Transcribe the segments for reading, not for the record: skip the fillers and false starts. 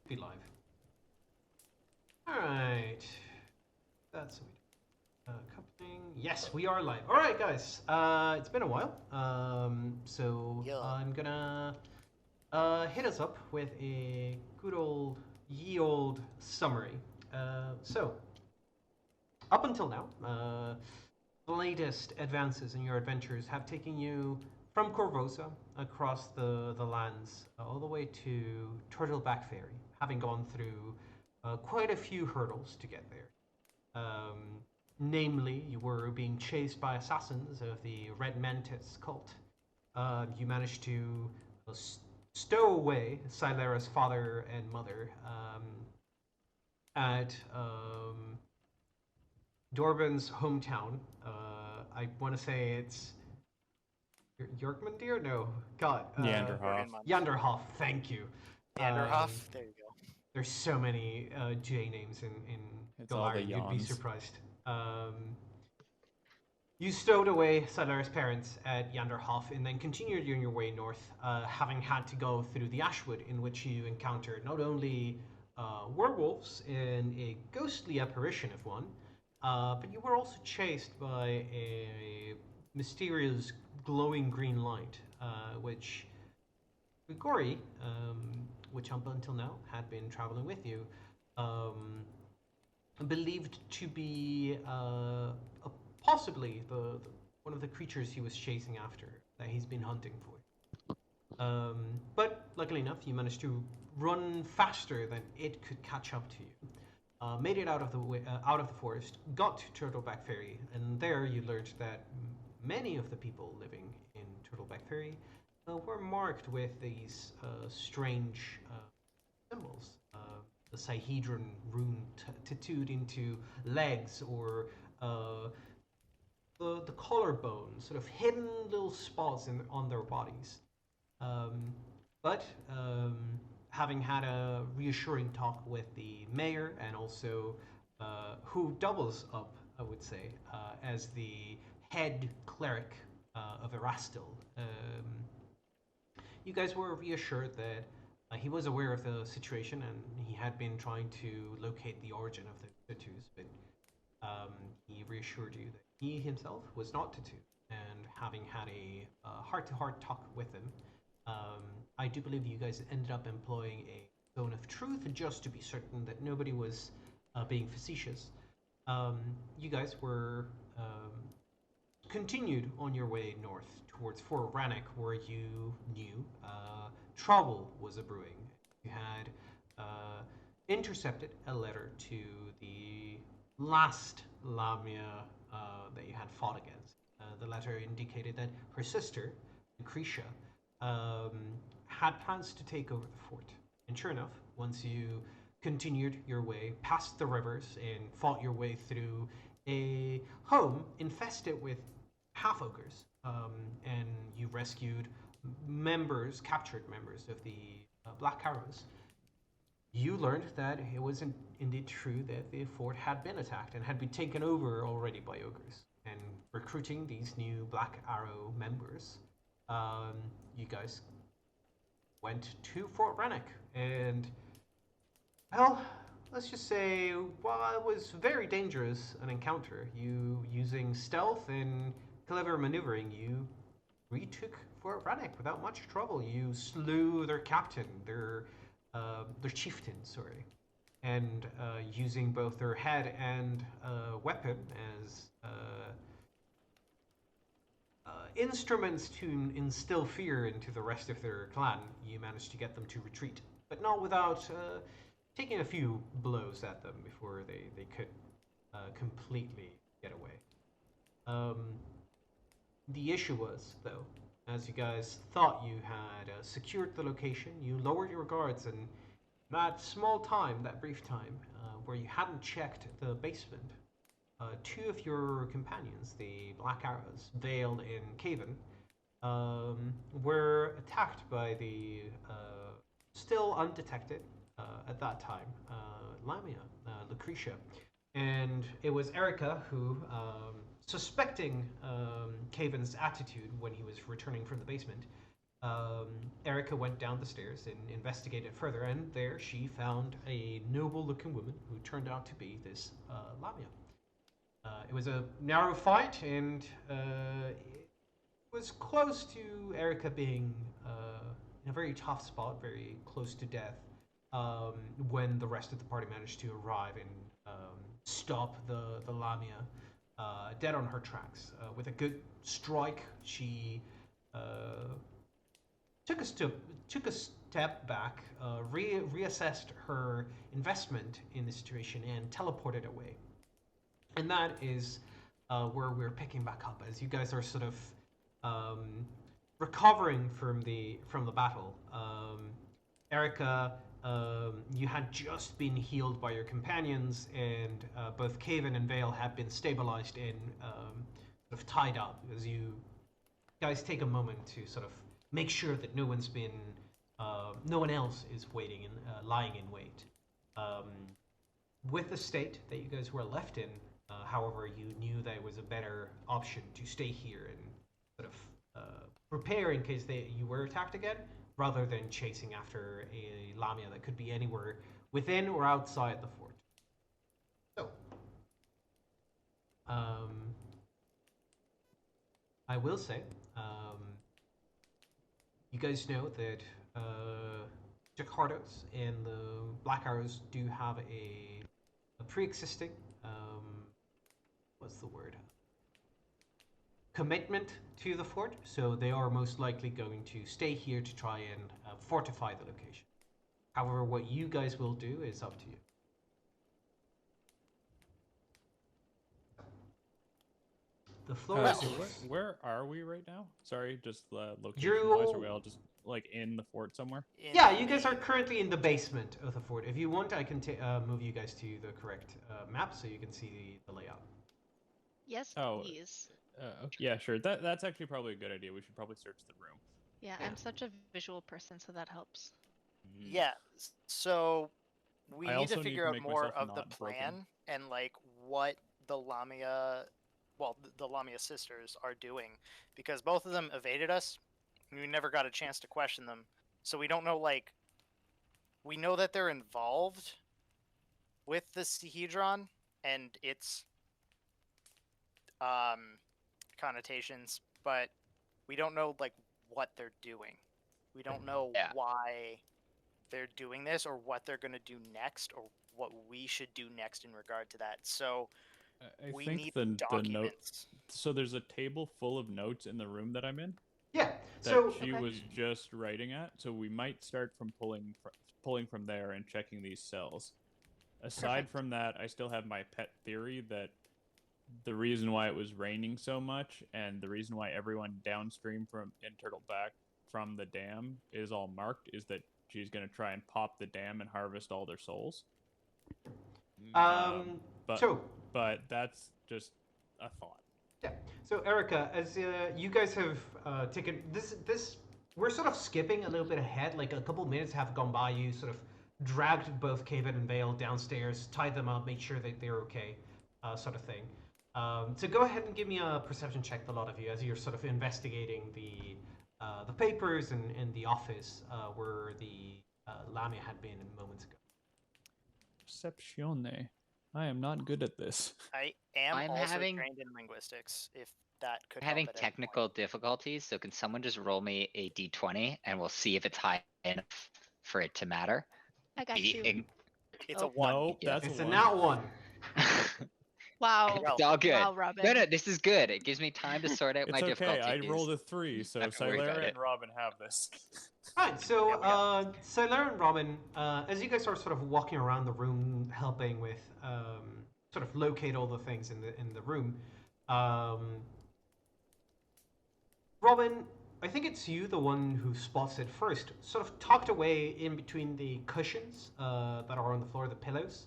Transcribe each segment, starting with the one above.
Be live. Alright. That's what we do. Coupling. Yes, we are live. Alright, guys. It's been a while. So Yeah. I'm gonna hit us up with a good old, ye old summary. So, up until now, the latest advances in your adventures have taken you from Corvosa across the lands all the way to Turtleback Ferry, having gone through quite a few hurdles to get there. Um, Namely, you were being chased by assassins of the Red Mantis cult. You managed to uh, stow away Silera's father and mother at Dorban's hometown. I want to say it's Yorkmandir? No, God. Neanderhof. Yanderhof, thank you. Anderhoff. There you go. There's so many J names in It's all the Golarion, you'd be yawns. surprised. You stowed away Silara's parents at Yanderhof and then continued on your way north, having had to go through the Ashwood, in which you encountered not only werewolves and a ghostly apparition of one, but you were also chased by a mysterious glowing green light, which Grigori, which up until now had been traveling with you, um, believed to be possibly one of the creatures he was chasing after, that he's been hunting for. But luckily enough, you managed to run faster than it could catch up to you. Made it out of out of the forest, got to Turtleback Ferry, and there you learned that many of the people living in Turtleback Ferry were marked with these strange symbols. The Sihedron rune tattooed into legs, or the collarbone, sort of hidden little spots on their bodies. Um, but having had a reassuring talk with the mayor, and also who doubles up, I would say, as the head cleric of Erastil, you guys were reassured that he was aware of the situation and he had been trying to locate the origin of the tattoos, but he reassured you that he himself was not Tatu, and having had a heart-to-heart talk with him, I do believe you guys ended up employing a zone of truth just to be certain that nobody was being facetious. You guys were continued on your way north towards Fort Rannoch, where you knew trouble was a brewing. You had intercepted a letter to the last Lamia that you had fought against. The letter indicated that her sister, Lucretia, um, had plans to take over the fort. And sure enough, once you continued your way past the rivers and fought your way through a home infested with half ogres, and you rescued captured members of the Black Arrows, you learned that it was indeed true that the fort had been attacked and had been taken over already by ogres. And recruiting these new Black Arrow members, you guys went to Fort Rannoch. And, well, let's just say, while it was very dangerous an encounter, you, using stealth and clever maneuvering, you retook Fort Rannoch without much trouble. You slew their captain, their chieftain, sorry, and using both their head and weapon as instruments to instill fear into the rest of their clan, you managed to get them to retreat, but not without taking a few blows at them before they could completely get away. Um, the issue was, though, as you guys thought you had secured the location, you lowered your guards, and that small time, that brief time, where you hadn't checked the basement, two of your companions, the Black Arrows, veiled in Caven, were attacked by the still undetected at that time Lamia, Lucretia. And it was Erica who, suspecting Caven's attitude when he was returning from the basement, Erica went down the stairs and investigated further, and there she found a noble-looking woman who turned out to be this Lamia. It was a narrow fight, and it was close to Erica being in a very tough spot, very close to death, um, when the rest of the party managed to arrive and stop the Lamia dead on her tracks. With a good strike, she uh, took a step back, reassessed her investment in the situation, and teleported away. And that is where we're picking back up as you guys are sort of um, recovering from the battle. Erica, you had just been healed by your companions, and both Caven and Vale have been stabilized and sort of tied up as you guys take a moment to sort of make sure that no one else is waiting and lying in wait. Um, with the state that you guys were left in, however, you knew that it was a better option to stay here and sort of prepare in case you were attacked again, rather than chasing after a Lamia that could be anywhere within or outside the fort. So, um, I will say, you guys know that Jakardos and the Black Arrows do have a pre-existing, what's the word? Commitment to the fort, so they are most likely going to stay here to try and fortify the location. However, what you guys will do is up to you. The floor is yours. Where are we right now? Sorry, just location-wise, are we all just like in the fort somewhere? Yeah, you guys are currently in the basement of the fort. If you want, I can move you guys to the correct map so you can see the layout. Yes, please. Yeah, sure. That's actually probably a good idea. We should probably search the room. Yeah, I'm such a visual person, so that helps. Yeah, so we I need also to need to figure out make more myself of the not broken. plan and like what the Lamia, well, the Lamia sisters are doing, because both of them evaded us. And we never got a chance to question them, so we don't know. Like, we know that they're involved with the Sihedron and its connotations, but we don't know like what they're doing. We don't know why they're doing this or what they're going to do next or what we should do next in regard to that. So we think need the documents. note. So there's a table full of notes in the room that I'm in. Yeah. That So she was just writing at. So we might start from pulling from there and checking these cells. Aside from that, I still have my pet theory that the reason why it was raining so much and the reason why everyone downstream from in Turtleback from the dam is all marked is that she's going to try and pop the dam and harvest all their souls. But that's just a thought. Yeah. So Erica, as you guys have taken this, we're sort of skipping a little bit ahead. Like a couple minutes have gone by. You sort of dragged both Caven and Vale downstairs, tied them up, made sure that they're okay, sort of thing. So go ahead and give me a perception check, the lot of you, as you're sort of investigating the papers and the office where the Lamia had been moments ago. Perceptione. I am not good at this. I'm also trained in linguistics, if that could help. Having technical difficulties, so can someone just roll me a d20 and we'll see if it's high enough for it to matter? I got you. It's a 1. Nope, that's It's a a 1. nat 1. Wow. It's all good. Wow, Robin. No, this is good. It gives me time to sort out my It's okay. difficulties. I rolled a 3, so Not to worry about Silera it. and Robin have this. Right, so Silera and Robin, as you guys are sort of walking around the room, helping with sort of locate all the things in the room, Robin, I think it's you, the one who spots it first, sort of tucked away in between the cushions that are on the floor, the pillows.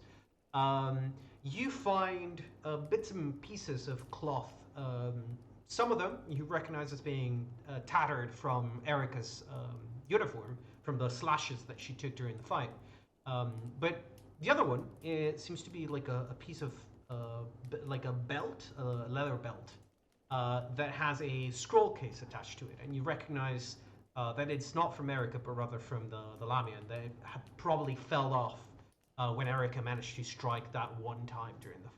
You find bits and pieces of cloth. Some of them you recognize as being tattered from Erica's uniform, from the slashes that she took during the fight. But the other one, it seems to be like a piece of, like a belt, a leather belt, that has a scroll case attached to it. And you recognize that it's not from Erica, but rather from the Lamia, and they probably fell off when Erica managed to strike that one time during the fight.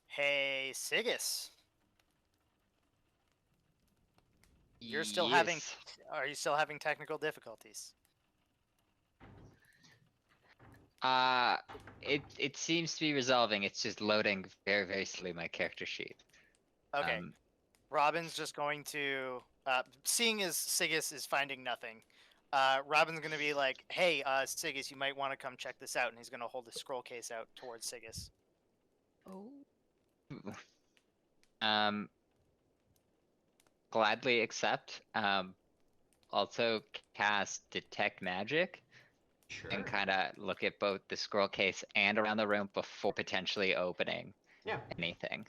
Hey, Sigus. You're still having. Yes. Are you still having technical difficulties? It seems to be resolving. It's just loading very, very slowly my character sheet. Okay. Robin's just going to, seeing as Sigus is finding nothing, Robin's going to be like, hey, Sigus, you might want to come check this out. And he's going to hold the scroll case out towards Sigus. Oh. Gladly accept. Also cast Detect Magic. Sure. And kind of look at both the scroll case and around the room before potentially opening anything.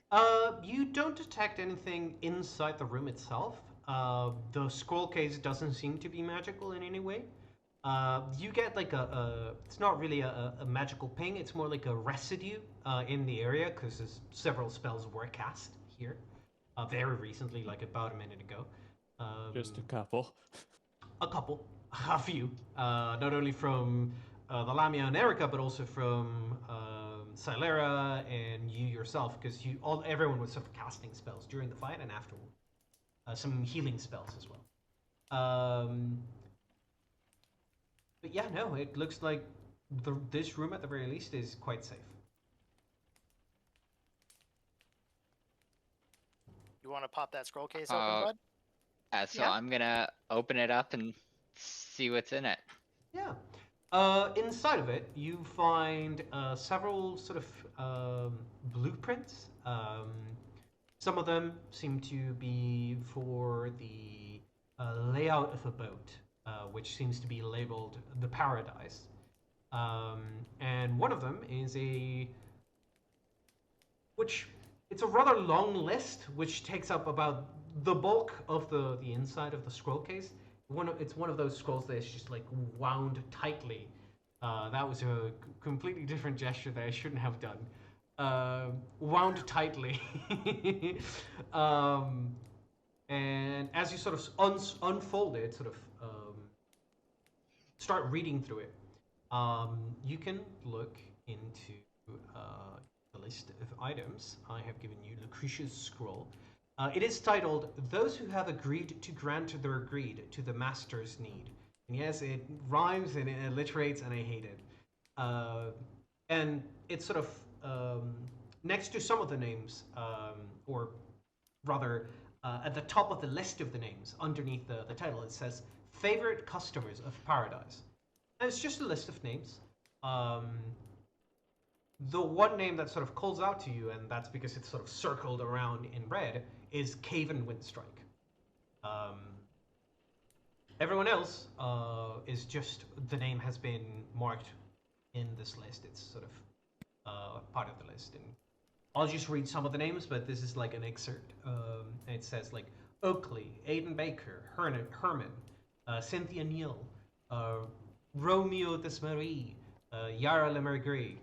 You don't detect anything inside the room itself. The scroll case doesn't seem to be magical in any way. You get like it's not really a magical ping, it's more like a residue in the area, because several spells were cast here very recently, like about a minute ago. Just a couple. A couple. A few. Not only from the Lamia and Erica, but also from Silera and you yourself, because everyone was sort of casting spells during the fight and afterward. Some healing spells as well. But yeah, no, it looks like this room at the very least is quite safe. You want to pop that scroll case open, bud? So I'm gonna open it up and see what's in it. Yeah. Inside of it, you find several sort of blueprints. Some of them seem to be for the layout of a boat, which seems to be labeled the Paradise. And one of them is it's a rather long list, which takes up about the bulk of the inside of the scroll case. It's one of those scrolls that is just like wound tightly. That was a completely different gesture that I shouldn't have done. Wound tightly. And as you sort of unfold it, sort of start reading through it, you can look into the list of items. I have given you Lucretia's scroll. It is titled, Those Who Have Agreed to Grant Their Greed to the Master's Need. And yes, it rhymes and it alliterates, and I hate it. And it's sort of next to some of the names, or rather at the top of the list of the names, underneath the title, it says, Favorite Customers of Paradise. And it's just a list of names. The one name that sort of calls out to you, and that's because it's sort of circled around in red, is Caven Windstrike. Everyone else is just, the name has been marked in this list. It's sort of part of the list. And I'll just read some of the names, but this is like an excerpt. And it says like Oakley, Aiden Baker, Herman, Cynthia Neal, Romeo Desmarie, Yara Lemergre,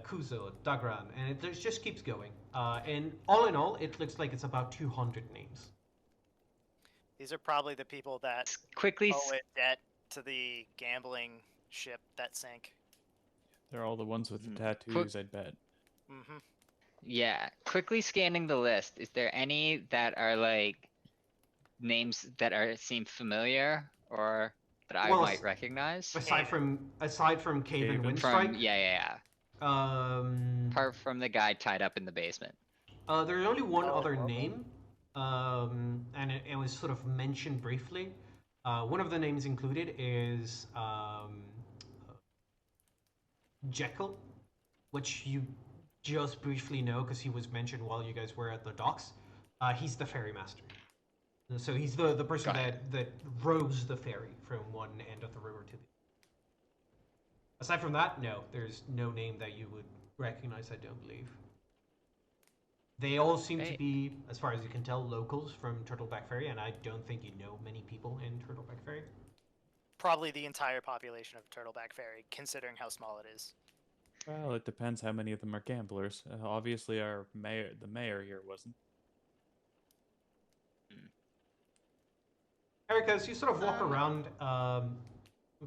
Kuzo, Dagran, and it just keeps going. And all in all, it looks like it's about 200 names. These are probably the people that Quickly owe a debt to the gambling ship that sank. They're all the ones with the tattoos, I'd bet. Mm-hmm. Yeah, quickly scanning the list. Is there any that are like names that seem familiar or that I might recognize? Aside from Caven Windstrike? Yeah. Apart from the guy tied up in the basement. There's only one other name, and it was sort of mentioned briefly. One of the names included is Jekyll, which you just briefly know because he was mentioned while you guys were at the docks. He's the ferry master. So he's the person that rows the ferry from one end of the river to the other. Aside from that, no, there's no name that you would recognize, I don't believe. They all seem to be, as far as you can tell, locals from Turtleback Ferry, and I don't think you know many people in Turtleback Ferry. Probably the entire population of Turtleback Ferry, considering how small it is. Well, it depends how many of them are gamblers. Obviously, the mayor here wasn't. Erica, as you sort of walk around, I'm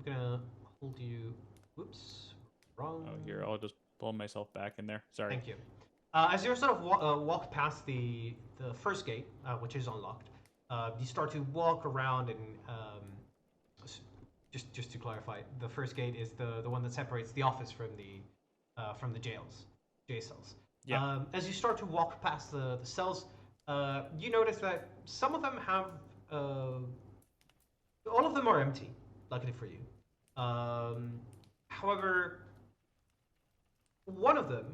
gonna hold you. Whoops, wrong. Oh, here, I'll just pull myself back in there. Sorry. Thank you. As you sort of walk past the first gate, which is unlocked, you start to walk around and just to clarify, the first gate is the one that separates the office from the jail cells. Yeah. As you start to walk past the cells, you notice that some of them have all of them are empty, luckily for you. However, one of them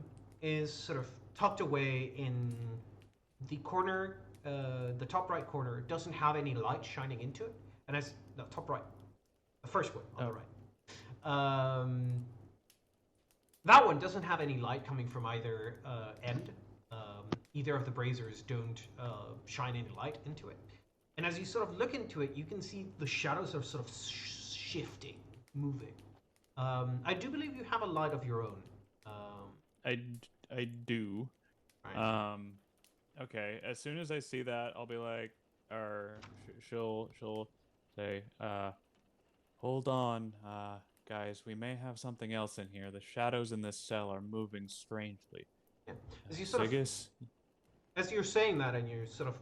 is sort of tucked away in the corner, the top right corner. Doesn't have any light shining into it, and as no top right, the first one on the right. That one doesn't have any light coming from either end. Either of the braziers don't shine any light into it. And as you sort of look into it, you can see the shadows are sort of shifting, moving. I do believe you have a light of your own. I do. Right. Okay. As soon as I see that, I'll be like, or she'll say, hold on, guys. We may have something else in here. The shadows in this cell are moving strangely. Yeah. As you sort of, as you're saying that, and you sort of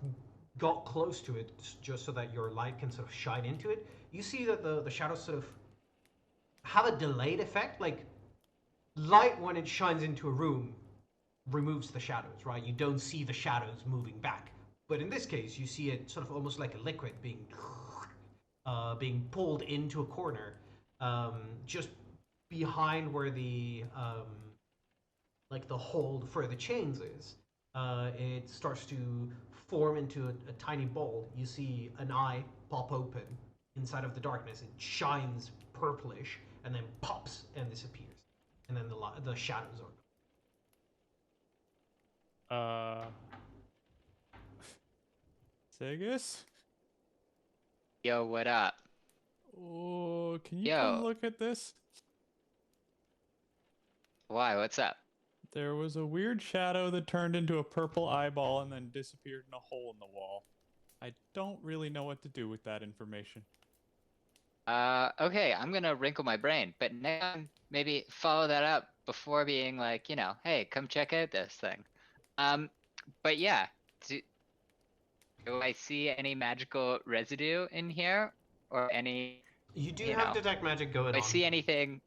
got close to it, just so that your light can sort of shine into it, you see that the shadows sort of have a delayed effect. Like light, when it shines into a room, removes the shadows, right? You don't see the shadows moving back. But in this case, you see it sort of almost like a liquid being pulled into a corner, just behind where the like the hold for the chains is. It starts to form into a tiny ball. You see an eye pop open inside of the darkness. It shines purplish and then pops and disappears. And then the shadows are. Segus? Yo, what up? Oh, can you come look at this? Why? What's up? There was a weird shadow that turned into a purple eyeball and then disappeared in a hole in the wall. I don't really know what to do with that information. Okay, I'm gonna wrinkle my brain, but next time maybe follow that up before being like, hey, come check out this thing. But yeah, do I see any magical residue in here, or any? You do have detect magic going on. Do I see anything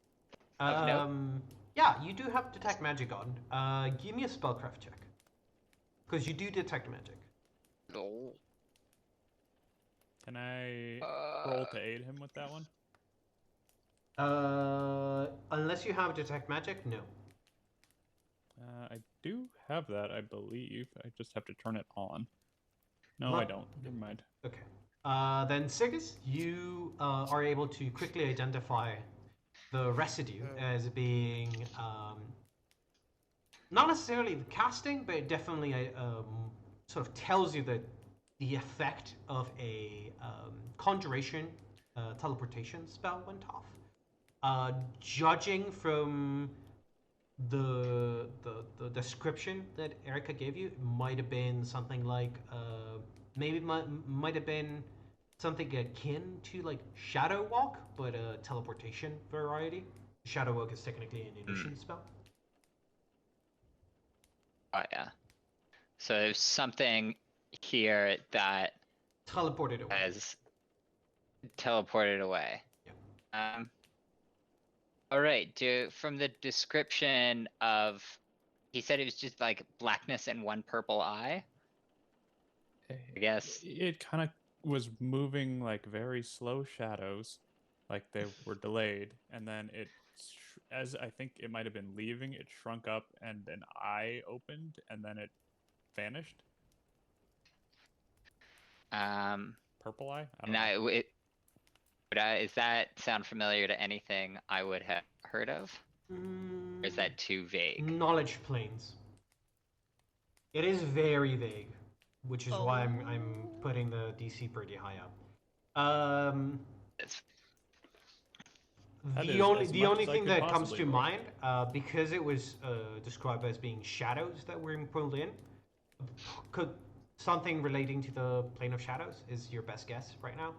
of note? Yeah, you do have detect magic on. Give me a spellcraft check, because you do detect magic. Oh. Can I roll to aid him with that one? Unless you have detect magic, no. I do have that, I believe. I just have to turn it on. No, I don't. Never mind. Okay. Then Sigus, you are able to quickly identify the residue as being not necessarily the casting, but it definitely sort of tells you that the effect of a conjuration teleportation spell went off. Judging from the description that Erica gave you, it might have been something like maybe might have been something akin to like Shadow Walk, but a teleportation variety. Shadow Walk is technically an illusion spell. Oh yeah. So there's something here that teleported away. Has teleported away. Yeah. All right. From the description of, he said it was just like blackness and one purple eye. I guess it kind of was moving like very slow shadows, like they were delayed, and then it, as I think it might have been leaving, it shrunk up and an eye opened, and then it vanished. Purple eye. Does that sound familiar to anything I would have heard of? Or is that too vague? Knowledge planes. It is very vague, which is why I'm putting the DC pretty high up. The only thing that comes to mind, because it was described as being shadows that were pulled in, could something relating to the plane of shadows is your best guess right now?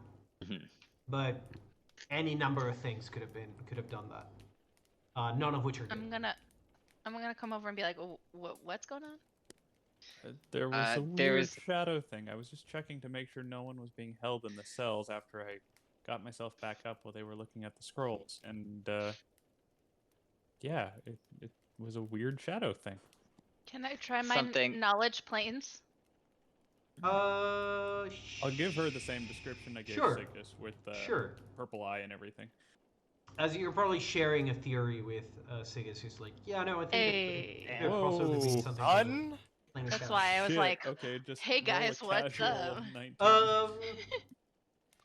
But any number of things could have done that. None of which are good. I'm gonna come over and be like, oh, what's going on? There was a there weird was- shadow thing. I was just checking to make sure no one was being held in the cells after I got myself back up while they were looking at the scrolls. And, yeah, it was a weird shadow thing. Can I try my Something- knowledge planes? I'll give her the same description I gave Sure. Cygnus with the Sure. purple eye and everything. As you're probably sharing a theory with Sigus, who's like, yeah, no, I think Hey. it could possibly be Whoa. something. Fun. Planar That's shadows. why I was Shit, like, okay, just hey roll a guys, what's casual of up? 19.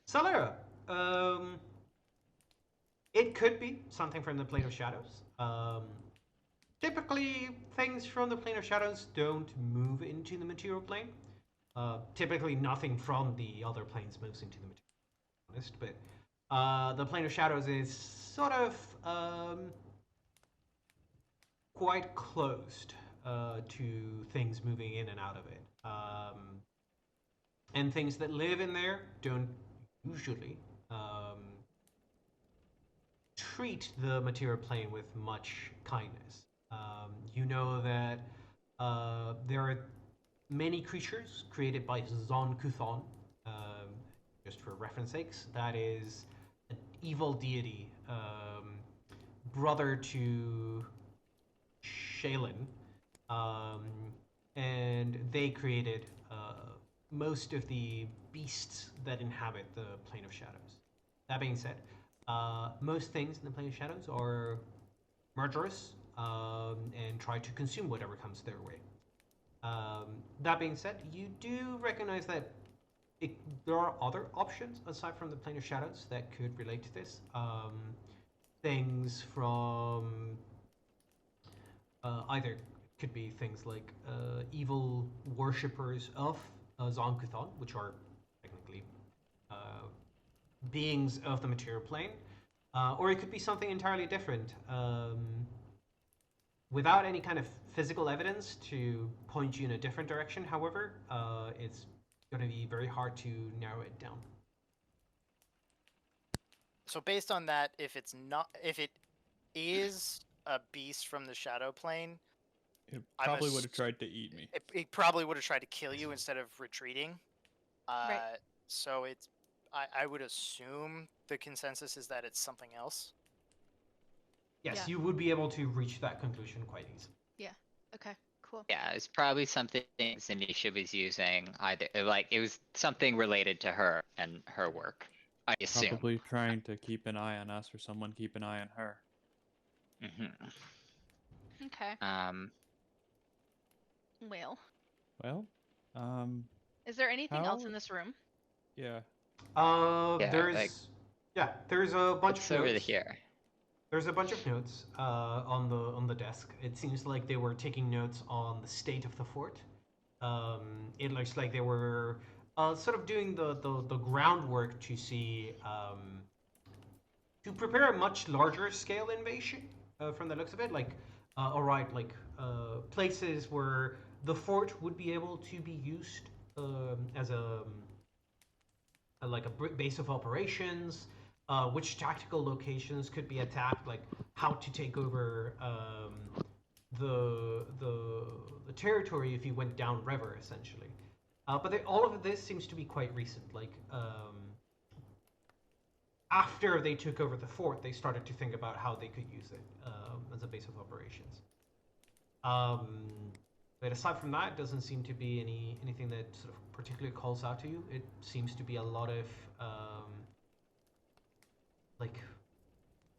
Salera, it could be something from the plane of shadows. Typically, things from the plane of shadows don't move into the material plane. Typically, nothing from the other planes moves into the material plane, but the plane of shadows is sort of quite closed to things moving in and out of it. And things that live in there don't usually treat the material plane with much kindness. You know that there are many creatures created by Zon Kuthon, just for reference sakes. That is an evil deity, brother to Shaylin, and they created most of the beasts that inhabit the Plane of Shadows. That being said, most things in the Plane of Shadows are murderous and try to consume whatever comes their way. That being said, you do recognize that there are other options aside from the Plane of Shadows that could relate to this. Things from either could be things like evil worshippers of Zonkuthon, which are technically beings of the material plane, or it could be something entirely different. Without any kind of physical evidence to point you in a different direction, however, it's going to be very hard to narrow it down. So based on that, if it is a beast from the shadow plane, It probably would have tried to eat me. it probably would have tried to kill you instead of retreating. Right. So I would assume the consensus is that it's something else. Yes, Yeah. you would be able to reach that conclusion quite easily. Okay, cool. Yeah, it's probably something Zanisha was using. Either like it was something related to her and her work. I assume. Probably trying to keep an eye on us, or someone keep an eye on her. Okay. Well, Well, is there anything else How- in this room? yeah. Yeah, There's like- there's a bunch It's of over notes. here. There's a bunch of notes on the desk. It seems like they were taking notes on the state of the fort. It looks like they were sort of doing the groundwork to see to prepare a much larger scale invasion. From the looks of it, like places where the fort would be able to be used as a base of operations. Which tactical locations could be attacked, like how to take over the territory if you went downriver, essentially. But all of this seems to be quite recent. Like after they took over the fort, they started to think about how they could use it as a base of operations. But aside from that, it doesn't seem to be anything that sort of particularly calls out to you. It seems to be a lot of like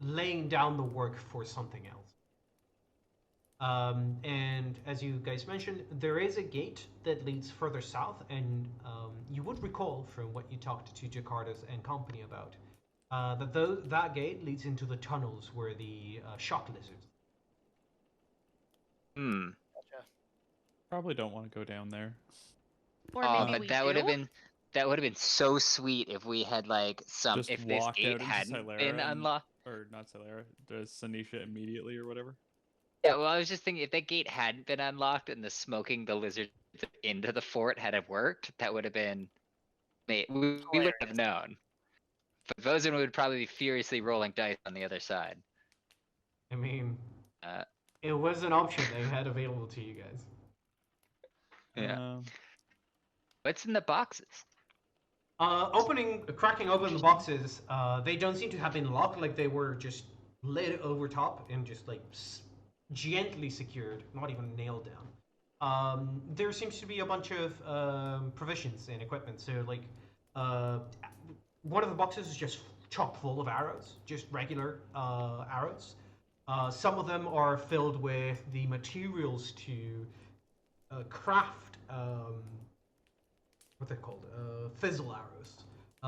laying down the work for something else. And as you guys mentioned, there is a gate that leads further south, and you would recall from what you talked to Jakarta's and company about that gate leads into the tunnels where the shock lizards. Gotcha. Probably don't want to go down there. Or Oh, maybe but we that do? would have been so sweet if we had like Just if this walk gate out into hadn't Silera been and- unlocked. Or not Celera, does Sanisha immediately or whatever? Yeah, well, I was just thinking if that gate hadn't been unlocked and the smoking the lizard into the fort had have worked, that would have been. We would have known. But Vozen would probably be furiously rolling dice on the other side. I mean, Uh, it was an option they had available to you guys. yeah. What's in the boxes? Cracking open the boxes, they don't seem to have been locked, like they were just laid over top and just like gently secured, not even nailed down. There seems to be a bunch of provisions and equipment. So like, uh, one of the boxes is just chock full of arrows, just regular arrows. Some of them are filled with the materials to craft. What they're called, fizzle arrows.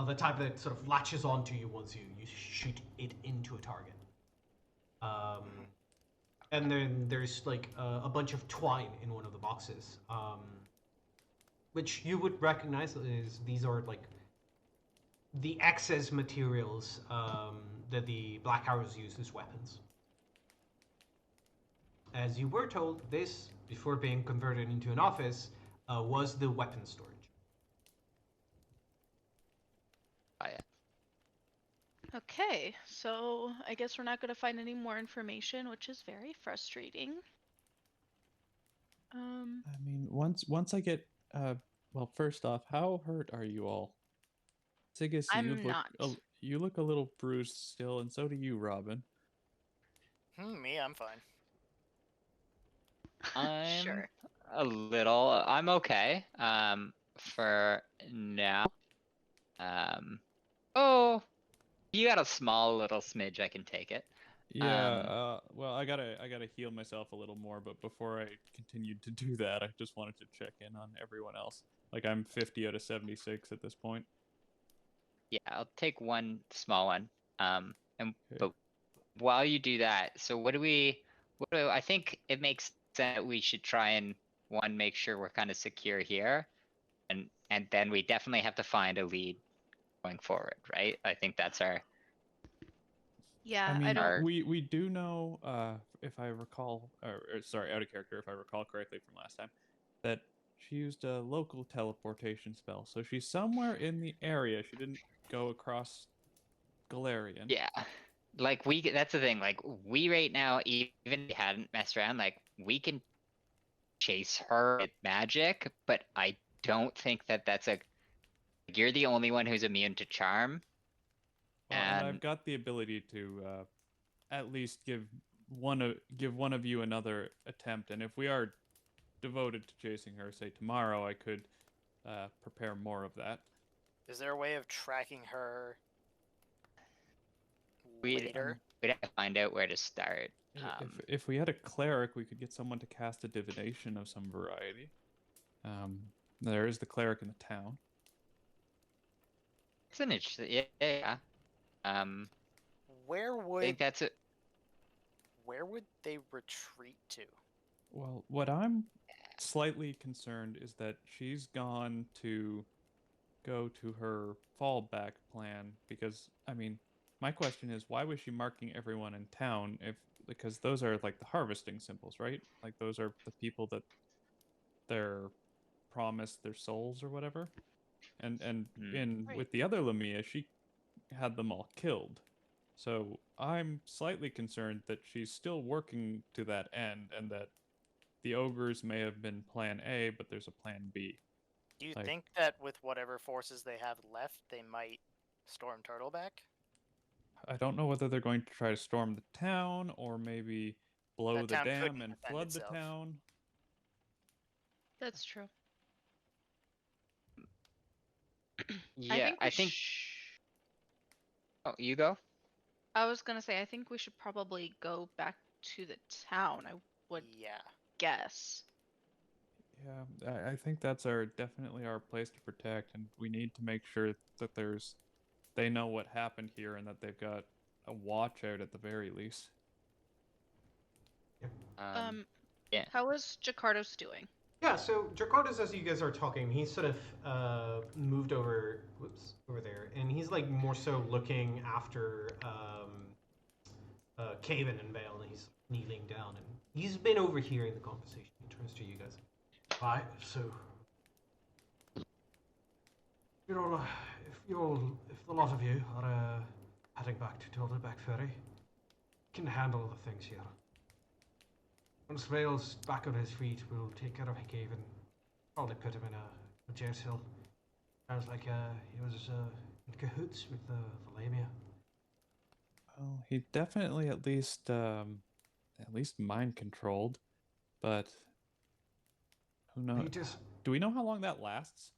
The type that sort of latches onto you once you shoot it into a target. And then there's like a bunch of twine in one of the boxes, which you would recognize as these are like the excess materials that the Black Arrows use as weapons. As you were told, this, before being converted into an office, was the weapon storage. Oh, yeah. Okay, so I guess we're not going to find any more information, which is very frustrating. I mean, once I get well, first off, how hurt are you all? Sigus, I'm not. You look a little bruised still, and so do you, Robin. Me, I'm fine. I'm Sure. a little. I'm okay. For now. Oh, you got a small little smidge. I can take it. Yeah. Well, I gotta heal myself a little more, but before I continued to do that, I just wanted to check in on everyone else. Like I'm 50 out of 76 at this point. Yeah, I'll take one small one. And Okay. but while you do that, so I think it makes sense that we should try and make sure we're kind of secure here, and then we definitely have to find a lead going forward, right? I think that's our. Yeah, I mean, don't. we do know, if I recall, or sorry, out of character, if I recall correctly from last time, that she used a local teleportation spell. So she's somewhere in the area. She didn't go across Galarian. Yeah, like that's the thing. Like we right now, even if we hadn't messed around, like we can chase her with magic, but I don't think that that's a. You're the only one who's immune to charm. Well, and I've got the ability to at least give one of you another attempt, and if we are devoted to chasing her, say tomorrow, I could prepare more of that. Is there a way of tracking her We'd later? have to find out where to start. If we had a cleric, we could get someone to cast a divination of some variety. There is the cleric in the town. It's an interesting, yeah. Where I would think that's it. where would they retreat to? Well, what I'm slightly concerned is that she's gone to go to her fallback plan because, I mean, my question is, why was she marking everyone in town because those are like the harvesting symbols, right? Like those are the people that they're promised their souls or whatever. And Right. with the other Lamia, she had them all killed. So I'm slightly concerned that she's still working to that end and that the ogres may have been plan A, but there's a plan B. Do you Like- think that with whatever forces they have left, they might storm Turtleback? I don't know whether they're going to try to storm the town or maybe blow That the town dam couldn't and defend flood itself. the town. That's true. Yeah, I think. Oh, you go. I was gonna say, I think we should probably go back to the town. I would Yeah. guess. Yeah, I think that's definitely our place to protect, and we need to make sure that they know what happened here and that they've got a watch out at the very least. Yeah. How is Jakardos doing? Yeah, so Dracardos, as you guys are talking, he's sort of moved over there, and he's like more so looking after Caven and Vale, and he's kneeling down, and he's been overhearing the conversation. He turns to you guys. Right, so If the lot of you are heading back to Tildebeck Ferry, can handle the things here. Once Vale's back on his feet, we'll take care of Haven. Probably put him in a jail cell. Sounds like he was in cahoots with the Lamia. Well, he definitely at least mind controlled, but who knows? He just Do we know how long that lasts?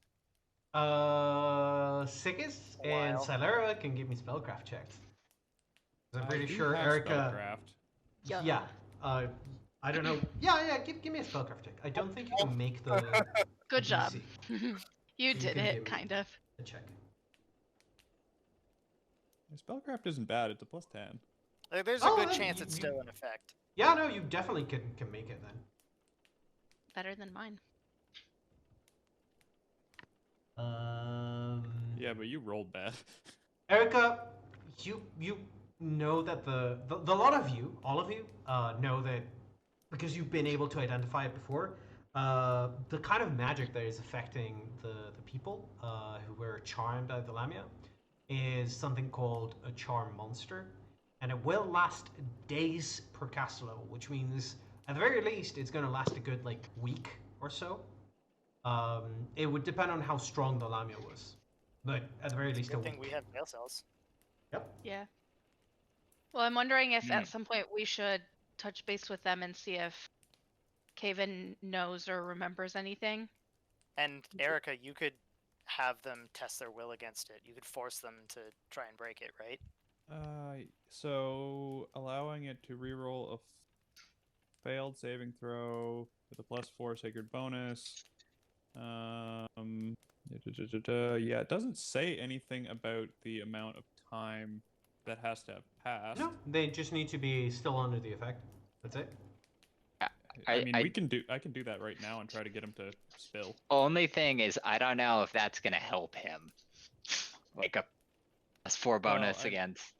Sickis A and while. Silera can give me spellcraft checks. I'm pretty do sure have Erica. spellcraft. Yeah. I don't know. Yeah. Give me a spellcraft check. I don't think you can make the. Good the job. DC. You can did give it, me kind of. A check. Spellcraft isn't bad. It's a +10. Like, there's Oh, a good then chance you- it's you- still in effect. Yeah, no, you definitely can make it then. Better than mine. Yeah, but you rolled bad. Erica, you know that the lot of you, all of you, know that because you've been able to identify it before. The kind of magic that is affecting the people who were charmed by the Lamia is something called a charm monster, and it will last days per caster level, which means at the very least it's going to last a good like week or so. It would depend on how strong the Lamia was, but at the very least a Good thing week. we have jail cells. Yep. Yeah. Well, I'm wondering if Hmm. at some point we should touch base with them and see if Caven knows or remembers anything. And Erica, you could have them test their will against it. You could force them to try and break it, right? So allowing it to reroll a failed saving throw with a +4 sacred bonus. Yeah, it doesn't say anything about the amount of time that has to have passed. No, they just need to be still under the effect. That's it. I mean, I- I can do that right now and try to get him to spill. Only thing is, I don't know if that's gonna help him. Like a +4 bonus I- against.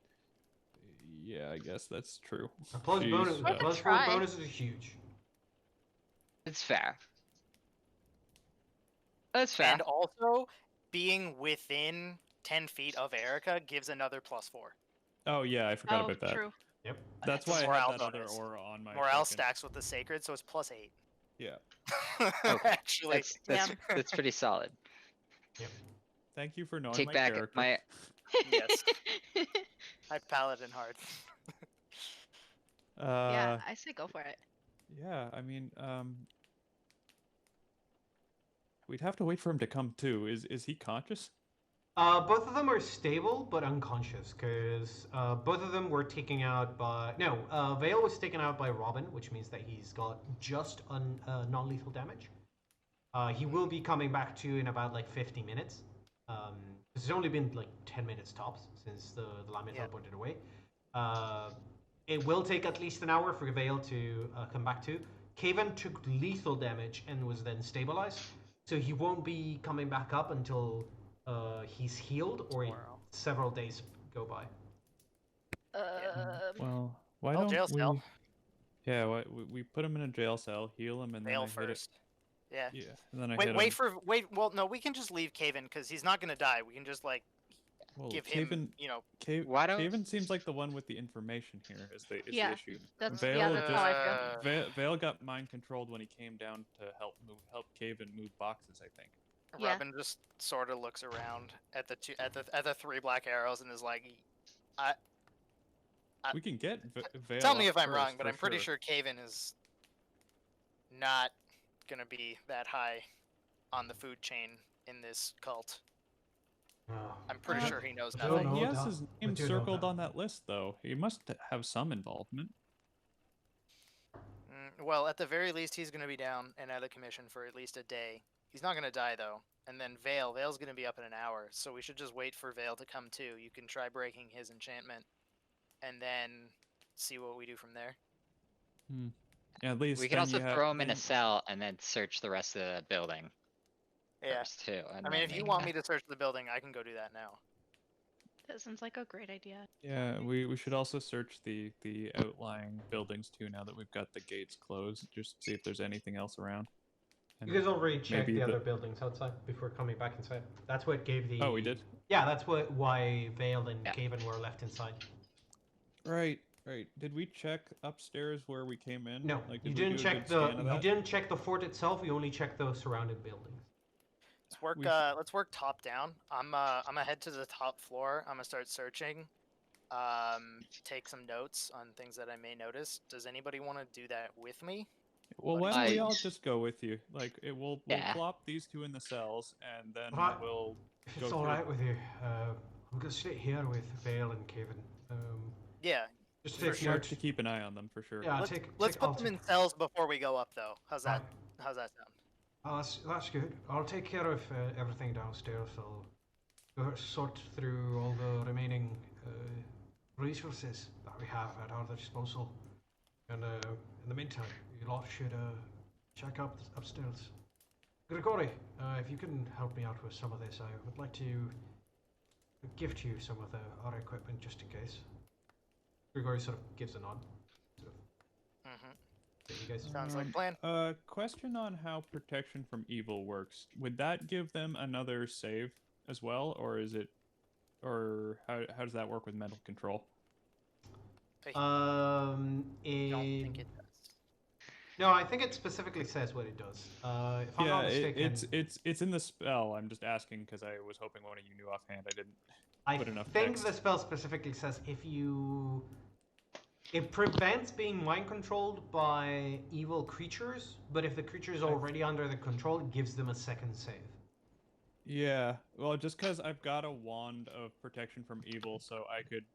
Yeah, I guess that's true. A plus Jeez, bonus, Worth a plus 4 try. bonuses are huge. It's fair. That's fair. And also, being within 10 feet of Erica gives another +4. Oh yeah, I forgot Oh, about that. true. Yep. That's It's a why I morale had that other bonus. aura on my Morale token. stacks with the sacred, so it's +8. Yeah. Okay, Actually, That's pretty solid. Thank you for knowing Take my back character. my. yes, I paladin hard. Yeah, I say go for it. Yeah, I mean, we'd have to wait for him to come to. Is he conscious? Both of them are stable but unconscious because both of them were taken out by. No, Vale was taken out by Robin, which means that he's got just non-lethal damage. He will be coming back to you in about like 50 minutes. It's only been like 10 minutes tops since the Lamia teleported away. It will take at least an hour for Vale to come back to. Caven took lethal damage and was then stabilized, so he won't be coming back up until he's healed or Tomorrow. several days go by. Well, why Well, don't jail we? cell. Yeah, we put him in a jail cell, heal him, and then Fail I hit it. first. Yeah. Yeah, and then I Wait, hit wait him. for wait. Well, no, we can just leave Caven because he's not gonna die. We can just like Well, give Caven, him, you know. Why don't- Caven seems like the one with the information here. Is the Yeah, issue? That's Vale yeah, that's just- how I feel. Vale got mind controlled when he came down to help Caven move boxes. I think. Yeah. Robin just sort of looks around at the two at the 3 black arrows and is like, We can get Vale. "Tell me up if I'm first, wrong, but for I'm pretty sure Caven is not gonna be that high on the food chain in this cult. I'm pretty sure he knows I don't Well, nothing." know he has that. his I name do know circled that. on that list, though. He must have some involvement. Well, at the very least, he's gonna be down and out of commission for at least a day. He's not gonna die though. And then Vale's gonna be up in an hour, so we should just wait for Vale to come to. You can try breaking his enchantment, and then see what we do from there. At least We can then also you have- throw him in a then- cell and then search the rest of the building Yeah. first too. And I mean, then if you make want that- me to search the building, I can go do that now. That sounds like a great idea. Yeah, we should also search the outlying buildings too. Now that we've got the gates closed, just see if there's anything else around. You guys already checked maybe the other buildings outside before coming back inside. That's what gave the. Oh, we did. Yeah, that's why Vale and Yeah. Caven were left inside. Right. Did we check upstairs where we came in? No, Like, you did we didn't do a check good scan of you that? didn't check the fort itself. You only checked the surrounding buildings. Let's work. We Let's work top down. I'm gonna head to the top floor. I'm gonna start searching. Take some notes on things that I may notice. Does anybody want to do that with me? Well, What why do don't you we think? all just go with you? Like, we'll Yeah. plop these two in the cells, and then Right. we'll If go it's all through. right with you, I'm gonna sit here with Vale and Caven. Yeah. Just For take sure. Mark note. to keep an eye on them for sure. Yeah, Let's I'll put them in cells before we go up, though. How's that? Right. How's that sound? Oh, that's good. I'll take care of everything downstairs. I'll go sort through all the remaining resources that we have at our disposal. And in the meantime, you lot should check out upstairs. Grigori, if you can help me out with some of this, I would like to gift you some of our equipment just in case. Grigori sort of gives a nod. Mm-hmm. You guys. Sounds like a plan. Question on how protection from evil works. Would that give them another save as well, or is it, or how does that work with mental control? I don't think it does. No, I think it specifically says what it does. If I'm not mistaken, it's in the spell. I'm just asking because I was hoping one of you knew offhand. I didn't. I put enough think text. the spell specifically says it prevents being mind controlled by evil creatures, but if the creature is already under the control, it gives them a second save. Yeah, well, just because I've got a wand of protection from evil, so I could.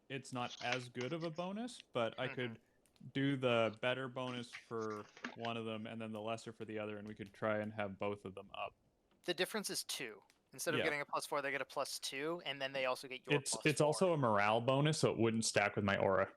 It's not as good of a bonus, but I could do the better bonus for one of them and then the lesser for the other, and we could try and have both of them up. The difference is 2. Instead of Yeah. getting a +4, they get a +2, and then they also get your +4. It's also a morale bonus, so it wouldn't stack with my aura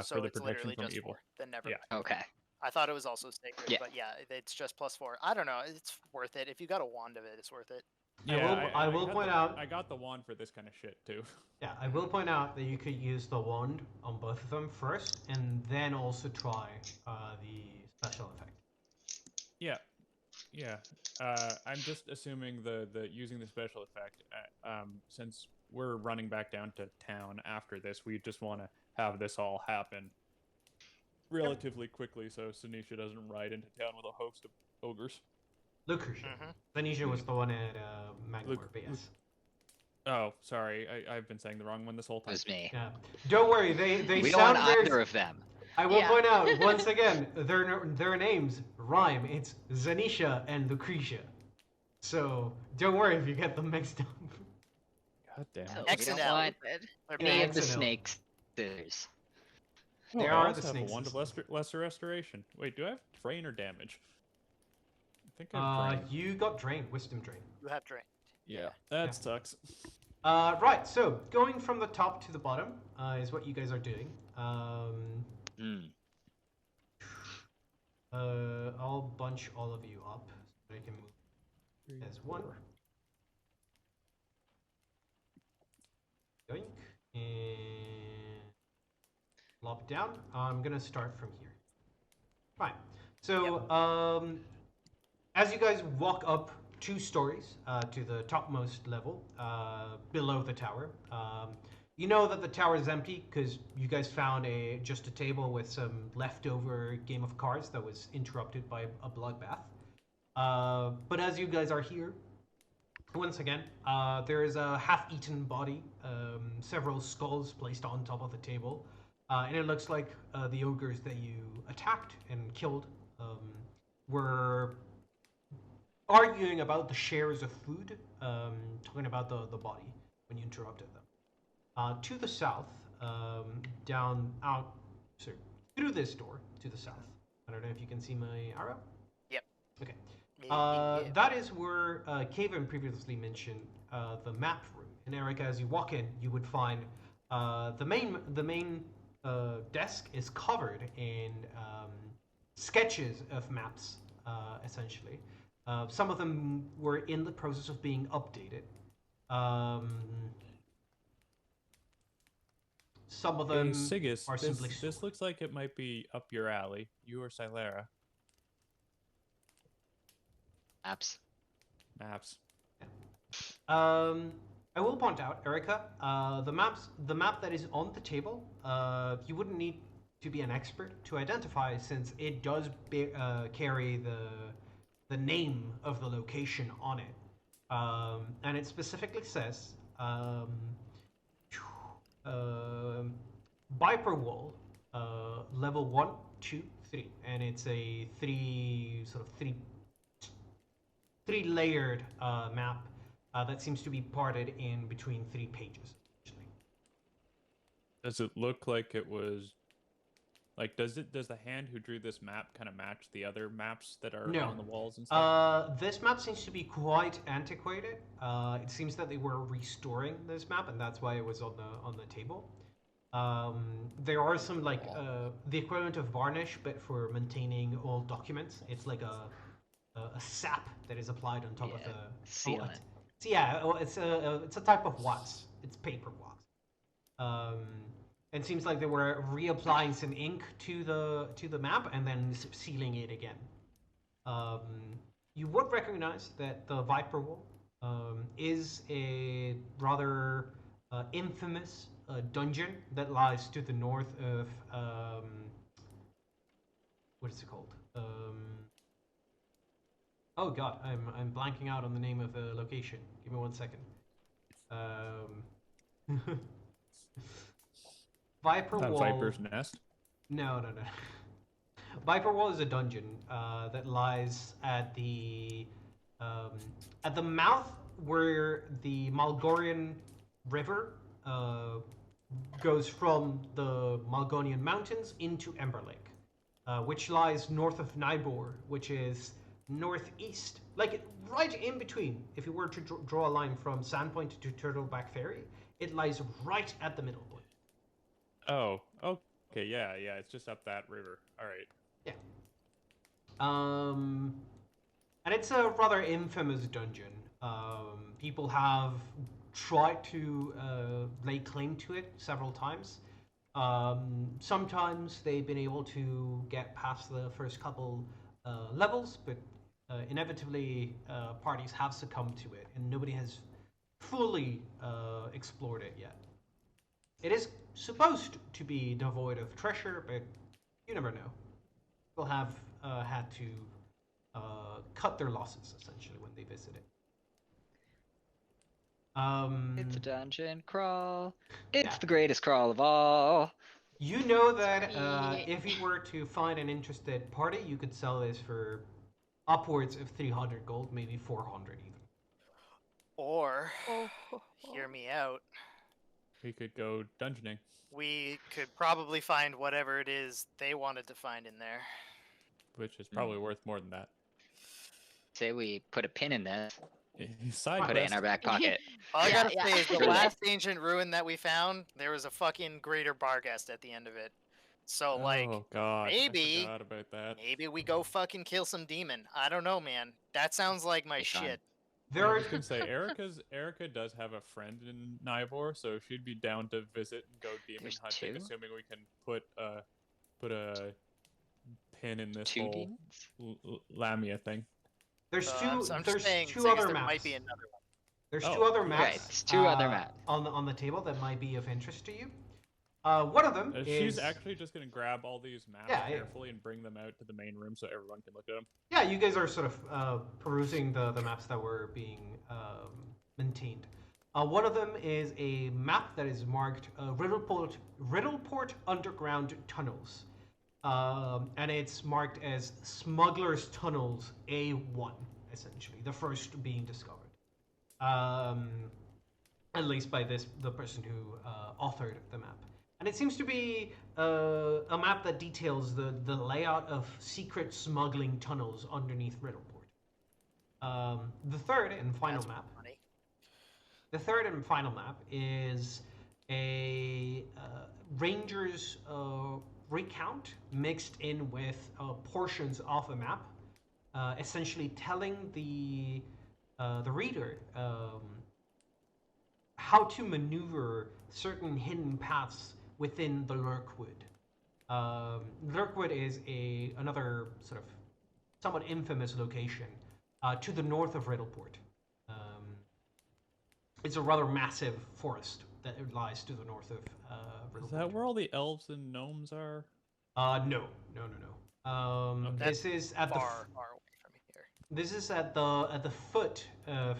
So for the it's protection literally from just evil. 4. Then never Yeah. mind. Okay. I thought it was also sacred, Yeah. but yeah, it's just +4. I don't know. It's worth it. If you got a wand of it, it's worth it. Yeah, I will got point the- out. I got the wand for this kind of shit too. Yeah, I will point out that you could use the wand on both of them first, and then also try the special effect. Yeah. I'm just assuming the using the special effect. Since we're running back down to town after this, we just want to have this all happen relatively quickly, so Sanisha doesn't ride into town with a host of ogres. Lucretia. Mhm. Venetia was the one at Magmore, but yes. Oh, sorry, I've been saying the wrong one this whole It time. was me. Yeah. Don't worry, they We don't sound want very. either of them. I will Yeah. point out once again, their names rhyme. It's Zanisha and Lucretia. So don't worry if you get them mixed up. God damn. So X and don't L. want stupid. They're Yeah, Any bad. of the X and L. snakes. Scissors. They I are also the have snakes a wand of sisters. lesser restoration. Wait, do I have drain or damage? I think I have drain. You got drain, wisdom drain. You have drain. Yeah, that Yeah. sucks. Right, so going from the top to the bottom is what you guys are doing. I'll bunch all of you up so I can move as one. Yoink. And plop down. I'm gonna start from here. Fine. So, as you guys walk up 2 stories to the topmost level below the tower, you know that the tower is empty because you guys found just a table with some leftover game of cards that was interrupted by a bloodbath. But as you guys are here, once again, there is a half-eaten body, several skulls placed on top of the table, and it looks like the ogres that you attacked and killed were arguing about the shares of food, talking about the body when you interrupted them. To the south, through this door to the south. I don't know if you can see my arrow. Yep. Okay. Yeah. That is where Kaven previously mentioned the map room. And Erica, as you walk in, you would find the main desk is covered in sketches of maps, essentially. Some of them were in the process of being updated. Some of them Hey, Sigus, are simply this looks like it might be up your alley. You or Silera. Maps. Maps. I will point out, Erica, the map that is on the table, you wouldn't need to be an expert to identify, since it does carry the name of the location on it, and it specifically says Viper Wall, level 1, 2, 3, and it's a three layered map that seems to be parted in between 3 pages. Actually. Does it look like it was like does the hand who drew this map kind of match the other maps that are No. on the walls and stuff? This map seems to be quite antiquated. It seems that they were restoring this map, and that's why it was on the table. There are some like the equivalent of varnish, but for maintaining old documents. It's like a sap that is applied on top of the Seal it. So yeah, it's a type of wax. It's paper wax. It seems like they were reapplying some ink to the map and then sealing it again. You would recognize that the Viper Wall is a rather infamous dungeon that lies to the north of what is it called? Oh god, I'm blanking out on the name of the location. Give me 1 second. Viper That Wall. Viper's Nest. No. Viper Wall is a dungeon that lies at the mouth where the Malgorian River goes from the Malgonian Mountains into Ember Lake, which lies north of Nybor, which is northeast, like right in between. If you were to draw a line from Sandpoint to Turtleback Ferry, it lies right at the middle point. Oh, okay, yeah, it's just up that river. All right. Yeah. And it's a rather infamous dungeon. People have tried to lay claim to it several times. Sometimes they've been able to get past the first couple levels, but inevitably parties have succumbed to it, and nobody has fully explored it yet. It is supposed to be devoid of treasure, but you never know. People have had to cut their losses, essentially, when they visit it. It's a dungeon crawl. It's Yeah. the greatest crawl of all. You know that Sweet. if you were to find an interested party, you could sell this for upwards of 300 gold, maybe 400 even. Or, Oh, hear me out, We could go dungeoning. we could probably find whatever it is they wanted to find in there. Which is probably worth more than that. Say we put a pin in this, Side put it in quest. our back pocket. All I Yeah, gotta yeah. say is the Truly. last ancient ruin that we found, there was a fucking greater Barghest at the end of it. So, like, Oh god, maybe- I forgot about that. maybe we go fucking kill some demon. I don't know, man. That sounds like my Be fun. shit. There I are was gonna say Erica does have a friend in Nybor, so she'd be down to visit and go demon There's hunting, two? assuming we can put a pin in this 2 whole demons? Lamia thing. there's two So I'm just there's saying, two saying other there maps. might be another one. There's Oh, two other right, maps. Right, there's 2 other maps. on the table that might be of interest to you. One of them is She's actually just gonna grab all these maps Yeah, yeah. carefully and bring them out to the main room so everyone can look at them. yeah. You guys are sort of perusing the maps that were being maintained. One of them is a map that is marked Riddleport Underground Tunnels, and it's marked as Smuggler's Tunnels A1, essentially the first being discovered. At least by the person who authored the map. And it seems to be a map that details the layout of secret smuggling tunnels underneath Riddleport. The third and final That's map. funny. The third and final map is a ranger's recount mixed in with portions of a map, essentially telling the reader how to maneuver certain hidden paths within the Lurkwood. Lurkwood is another sort of somewhat infamous location to the north of Riddleport. It's a rather massive forest that lies to the north of Riddleport. Is that where all the elves and gnomes are? No. Okay. This is at Far away from here. this is at the foot of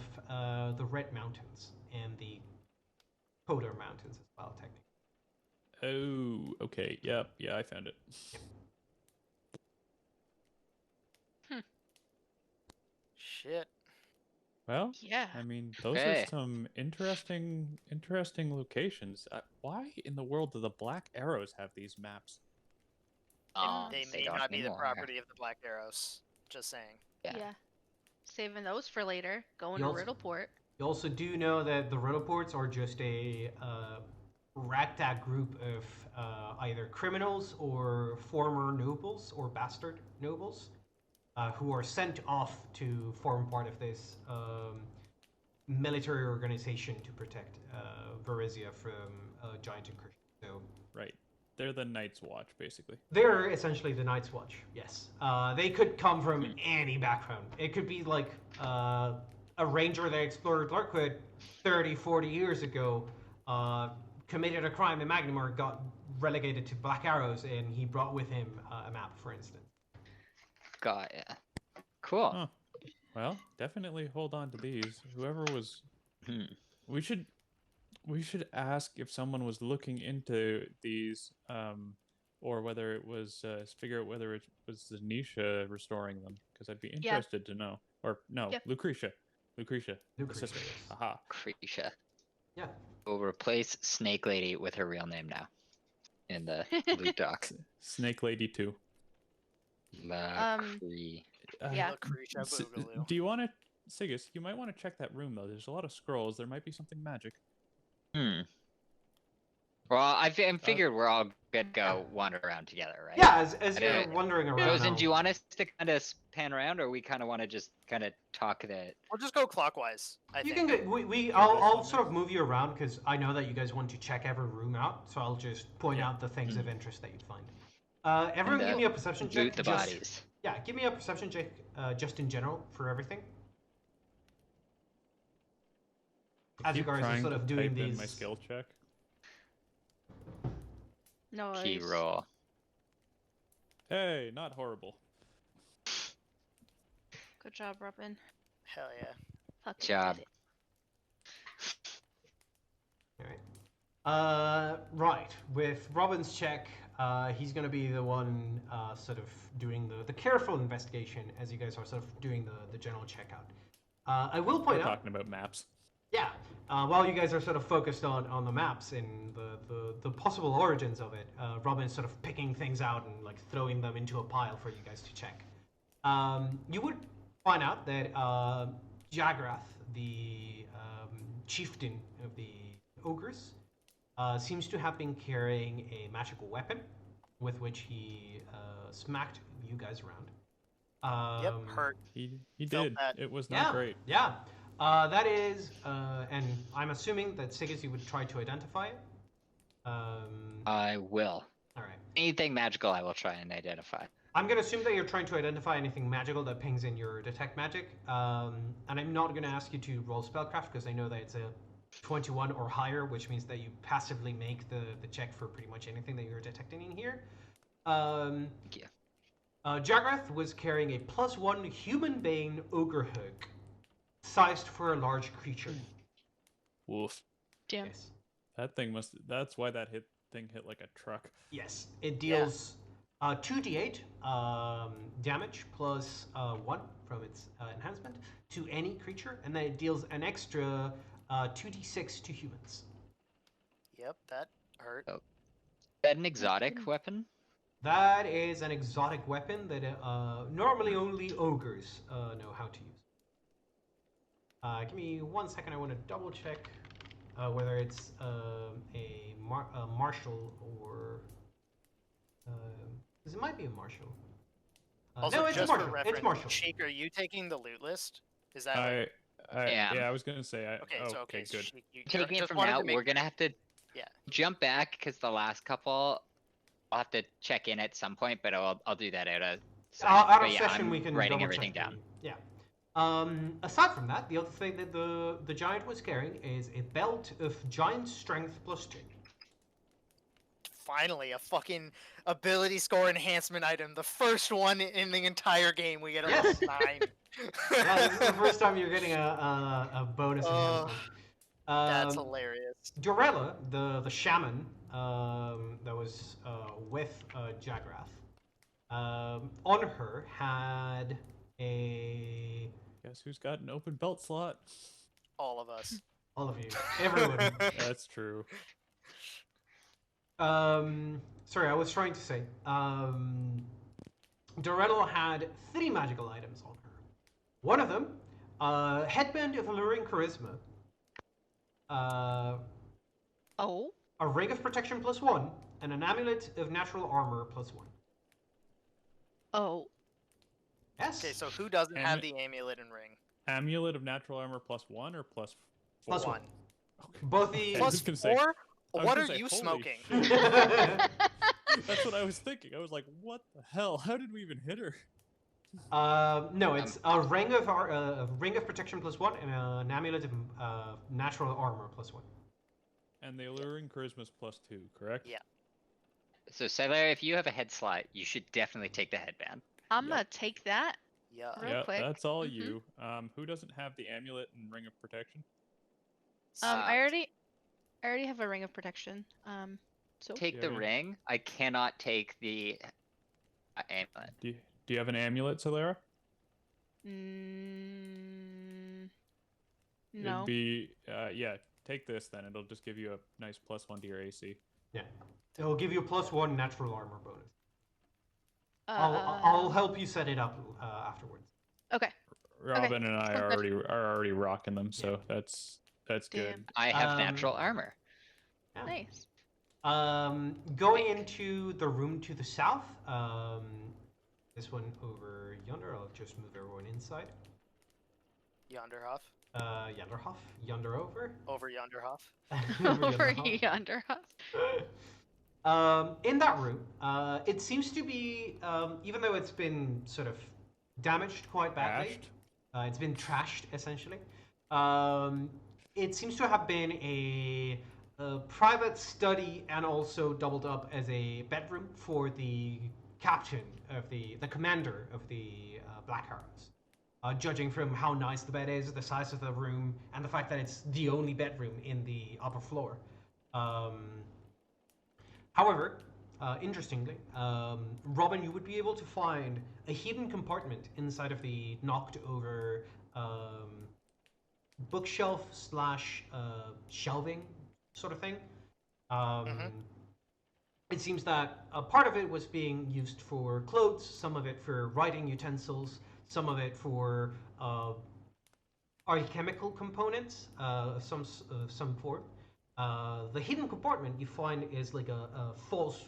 the Red Mountains and the Polar Mountains as well, technically. Oh, okay. Yep. Yeah, I found it. Shit. Well, Yeah. I mean, those Okay. are some interesting locations. Why in the world do the Black Arrows have these maps? They may don't not be the anymore. property of the Black Arrows. Just saying. Yeah. Saving those for later. Going You to also- Riddleport. You also do know that the Riddleports are just a ragtag group of either criminals or former nobles or bastard nobles who are sent off to form part of this military organization to protect Varizia from giant incursion. So Right. They're the Night's Watch, basically. they're essentially the Night's Watch, yes. They could come from any background. It could be like a ranger that explored Larkwood 30, 40 years ago, committed a crime in Magnamore, got relegated to Black Arrows, and he brought with him a map, for instance. Got ya. Cool. Huh. Well, definitely hold on to these. Whoever was, Hmm. we should ask if someone was looking into these, or whether it was figure out whether it was Zanisha restoring them, because I'd be Yeah. interested to know. Or no, Yep. Lucretia, the Lucretia, sister. yes. Aha. Cretia. Yeah. We'll replace Snake Lady with her real name now. In the loot doc. Snake Lady 2. Yeah. Lucretia Boogaloo. Do you want to, Sigus? You might want to check that room though. There's a lot of scrolls. There might be something magic. Well, I figured we're all good to go wander around together, right? Yeah, as you're Okay. wandering around. Rosen, now- do you want us to kind of pan around, or we kind of want to just kind of talk that? We'll just go clockwise. I You think. can go, I'll sort of move you around because I know that you guys want to check every room out, so I'll just point out the things of interest that you'd find. Everyone, And, give me a perception check. Loot the just- bodies. Yeah, give me a perception check, just in general for everything. As you Keep guys are trying sort to of doing type in these. my skill check. No Key worries. roll. Hey, not horrible. Good job, Robin. Hell yeah. Fucking Job. did it. Right. With Robin's check, he's going to be the one sort of doing the careful investigation as you guys are sort of doing the general checkout. I will We're point out, talking about maps. yeah, while you guys are sort of focused on the maps and the possible origins of it, Robin's sort of picking things out and like throwing them into a pile for you guys to check. You would find out that Jagrath, the chieftain of the ogres, seems to have been carrying a magical weapon with which he smacked you guys around. Yep. Hurt. He Felt did. that. It was Yeah, not great. yeah. That is, and I'm assuming that Sigus, you would try to identify it. I will. All right. Anything magical, I will try and identify. I'm going to assume that you're trying to identify anything magical that pings in your detect magic. And I'm not going to ask you to roll spellcraft because I know that it's a 21 or higher, which means that you passively make the check for pretty much anything that you're detecting in here. Yeah. Jagrath was carrying a +1 human bane ogre hook, sized for a large creature. Woof. Damn. Yes. That thing must. That's why that thing hit like a truck. Yes. It deals 2d8 damage plus 1 from its enhancement to any creature, and then it deals an extra 2d6 to humans. Yep. That hurt. Oh. Is that an exotic weapon? That is an exotic weapon that normally only ogres know how to use. Give me 1 second. I want to double check whether it's a martial or because it might be a martial. Also, no, it's just martial. for reference, It's martial. Sheik, are you taking the loot list? Is that Yeah. Yeah, I was gonna say. okay? Oh, So okay, so good. Sheik, you Taking it just from wanted now, to make- we're gonna have to Yeah. jump back because the last couple, I'll have to check in at some point, but I'll do that out of session. Out But of yeah, session, I'm we can writing double everything check down. Yeah. Aside from that, the other thing that the giant was carrying is a belt of giant strength +2. Finally, a fucking ability score enhancement item. The first one in the entire game. We get a Yes. level 9. Yeah, this is the first time you're getting a bonus Oh, enhancement. that's Um, hilarious. Dorella, the shaman that was with Jagrath, on her had a Guess who's got an open belt slot? All of us. all of you, everyone. That's true. Sorry, I was trying to say. Dorella had 3 magical items on her. One of them, headband of alluring charisma, Oh. a ring of protection +1, and an amulet of natural armor +1. Oh. Yes. Okay, so who doesn't have the amulet and ring? Amulet of natural armor +1 or +4? Plus One. Both the. I Plus was gonna say- 4? I was What gonna are say, you holy smoking? shit. That's what I was thinking. I was like, what the hell? How did we even hit her? No, it's a ring of protection +1 and an amulet of natural armor +1. And the alluring charisma's +2, correct? Yeah. So, Sailor, if you have a head slot, you should definitely take the headband. I'm Yep. gonna take that. Yeah. Real Yeah, quick. that's all Mhm. you. Who doesn't have the amulet and ring of protection? I already have a ring of protection. So Take the Yeah. ring. I cannot take the amulet. Do you have an amulet, Solera? no. It'd be yeah. Take this then. It'll just give you a nice +1 to your AC. Yeah. It'll give you a +1 natural armor bonus. Uh, I'll help you set it up afterwards. Okay. Robin and I sounds good. are already rocking them, so that's good. Damn. I have Um, natural armor. Yeah. Nice. Going into the room to the south, this one over yonder. I'll just move everyone inside. Yonderhoff. Yonderhoff, yonder over. Over Yonderhoff. Over Yonderhoff. yonder. In that room, it seems to be, even though it's been sort of damaged quite badly, Trashed? it's been trashed essentially. It seems to have been a private study and also doubled up as a bedroom for the captain of the commander of the Black Arrows. Judging from how nice the bed is, the size of the room, and the fact that it's the only bedroom in the upper floor. However, interestingly, Robin, you would be able to find a hidden compartment inside of the knocked over bookshelf slash shelving sort of thing. It seems that a part of it was being used for clothes, some of it for writing utensils, some of it for alchemical components of some form. The hidden compartment you find is like a false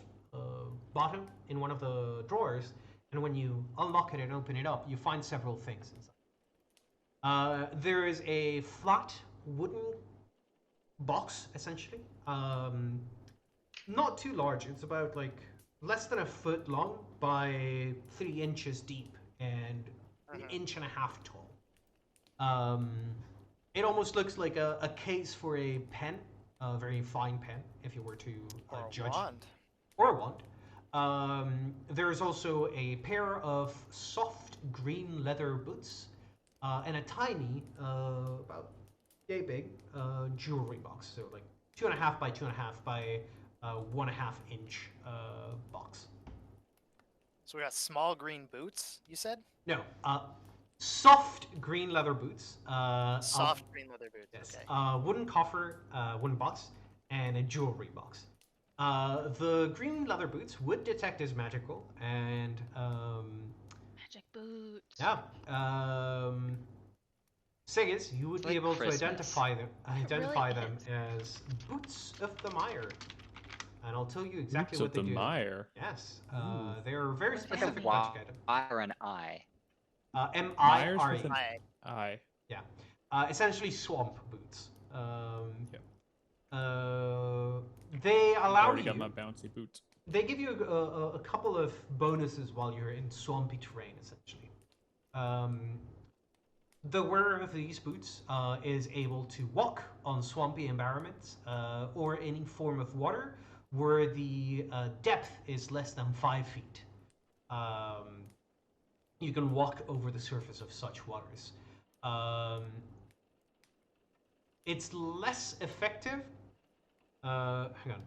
bottom in one of the drawers, and when you unlock it and open it up, you find several things inside. There is a flat wooden box, essentially. Not too large. It's about like less than a foot long by 3 inches deep and an inch and a half tall. It almost looks like a case for a pen, a very fine pen, if you were to Or a judge. wand. Or a wand. There is also a pair of soft green leather boots and a tiny, about yay big, jewelry box. So like 2.5 by 2.5 by 1.5 inch box. So we got small green boots, you said? No, soft green leather boots. Soft green leather boots. Yes. Okay. Wooden coffer, wooden box, and a jewelry box. The green leather boots would detect as magical, and Magic boots. yeah. Thing is, you would It's be like able Christmas. to identify them really as boots of the mire, and I'll tell you exactly Boots what of they the do. mire. Yes, they are very Like a Like a specific Y magic item. or an I. Myers M-I-R-E. with an I. Essentially swamp boots. Yep. They I've allow already you. got my bouncy boots. They give you a couple of bonuses while you're in swampy terrain, essentially. the wearer of these boots is able to walk on swampy environments or any form of water where the depth is less than 5 feet. Um, you can walk over the surface of such waters. Um, it's less effective. Hang on.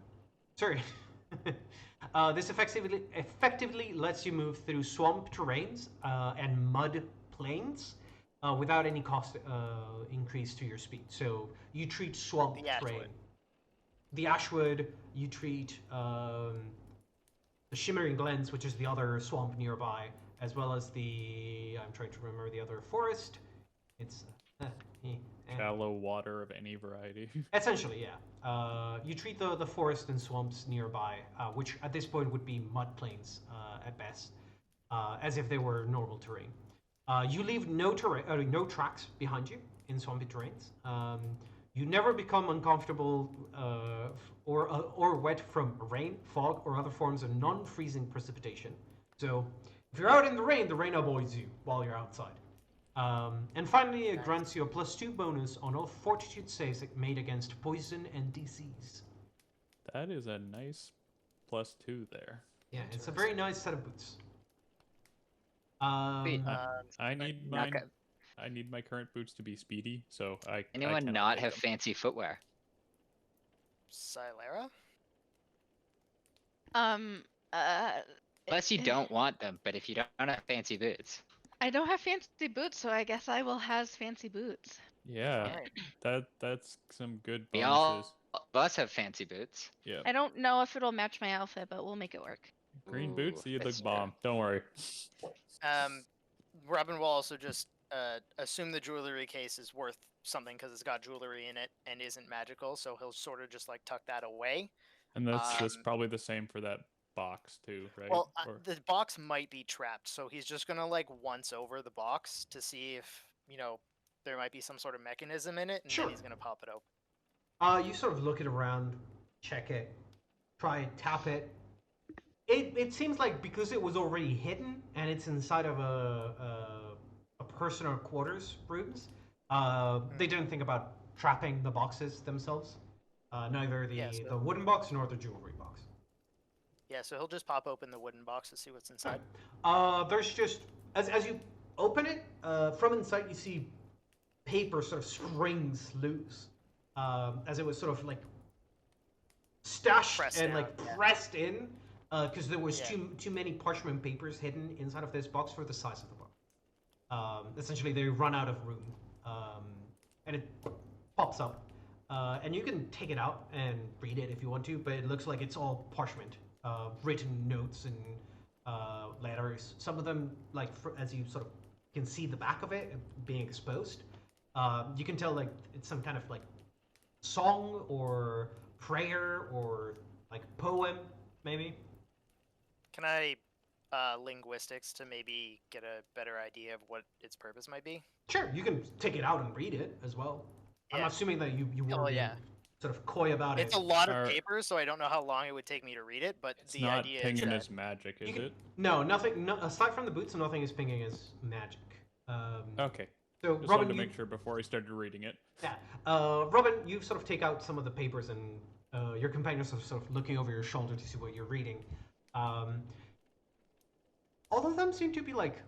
Sorry. This effectively lets you move through swamp terrains and mud plains without any cost increase to your speed. So you treat swamp The terrain. Ashwood. The Ashwood, you treat the Shimmering Glens, which is the other swamp nearby, as well as I'm trying to remember the other forest. It's Shallow water of any variety. essentially, yeah. You treat the forest and swamps nearby, which at this point would be mud plains at best, as if they were normal terrain. You leave no tracks behind you in swampy terrains. You never become uncomfortable or wet from rain, fog, or other forms of non-freezing precipitation. So if you're out in the rain avoids you while you're outside. And finally, it grants you a +2 bonus on all fortitude saves made against poison and disease. That is a nice +2 there. Yeah, it's a very nice set of boots. Sweet. I need Not mine. go- I need my current boots to be speedy, so I. Anyone cannot not take have them. fancy footwear? Silera? Unless you don't want them, but if you don't have fancy boots. I don't have fancy boots, so I guess I will has fancy boots. Yeah, Alright. that's some good We bonuses. all of us have fancy boots. Yeah. I don't know if it'll match my outfit, but we'll make it work. Green boots, Ooh, you look that's true. bomb. Don't worry. Robin will also just assume the jewelry case is worth something because it's got jewelry in it and isn't magical, so he'll sort of just like tuck that away. And that's Um, probably the same for that box too, right? Well, Or- the box might be trapped, so he's just gonna like once over the box to see if there might be some sort of mechanism in it, and Sure. then he's gonna pop it open. You sort of look it around, check it, try it, tap it. It seems like because it was already hidden and it's inside of a personal quarters rooms, they didn't think about trapping the boxes themselves. Neither the, Yeah, so- the wooden box nor the jewelry box. Yeah, so he'll just pop open the wooden box to see what's inside. There's just as you open it from inside, you see paper sort of strings loose, as it was sort of like stashed Pressed and down, like yeah. pressed in, because there was Yeah. too many parchment papers hidden inside of this box for the size of the box. Essentially, they run out of room, and it pops up, and you can take it out and read it if you want to, but it looks like it's all parchment. Written notes and letters. Some of them, like as you sort of can see the back of it being exposed, you can tell like it's some kind of like song or prayer or like poem, maybe. Can I linguistics to maybe get a better idea of what its purpose might be? Sure, you can take it out and read it as well. I'm Yeah. assuming that you Oh, were being yeah. sort of coy about It's it. a lot Are- of paper, so I don't know how long it would take me to read it, but It's the not idea is pinging that as magic, is You can- it? No, nothing. No, aside from the boots, nothing is pinging as magic. Okay. So Just Robin, wanted to you, make sure before I started reading it. yeah, Robin, you sort of take out some of the papers, and your companions are sort of looking over your shoulder to see what you're reading. All of them seem to be like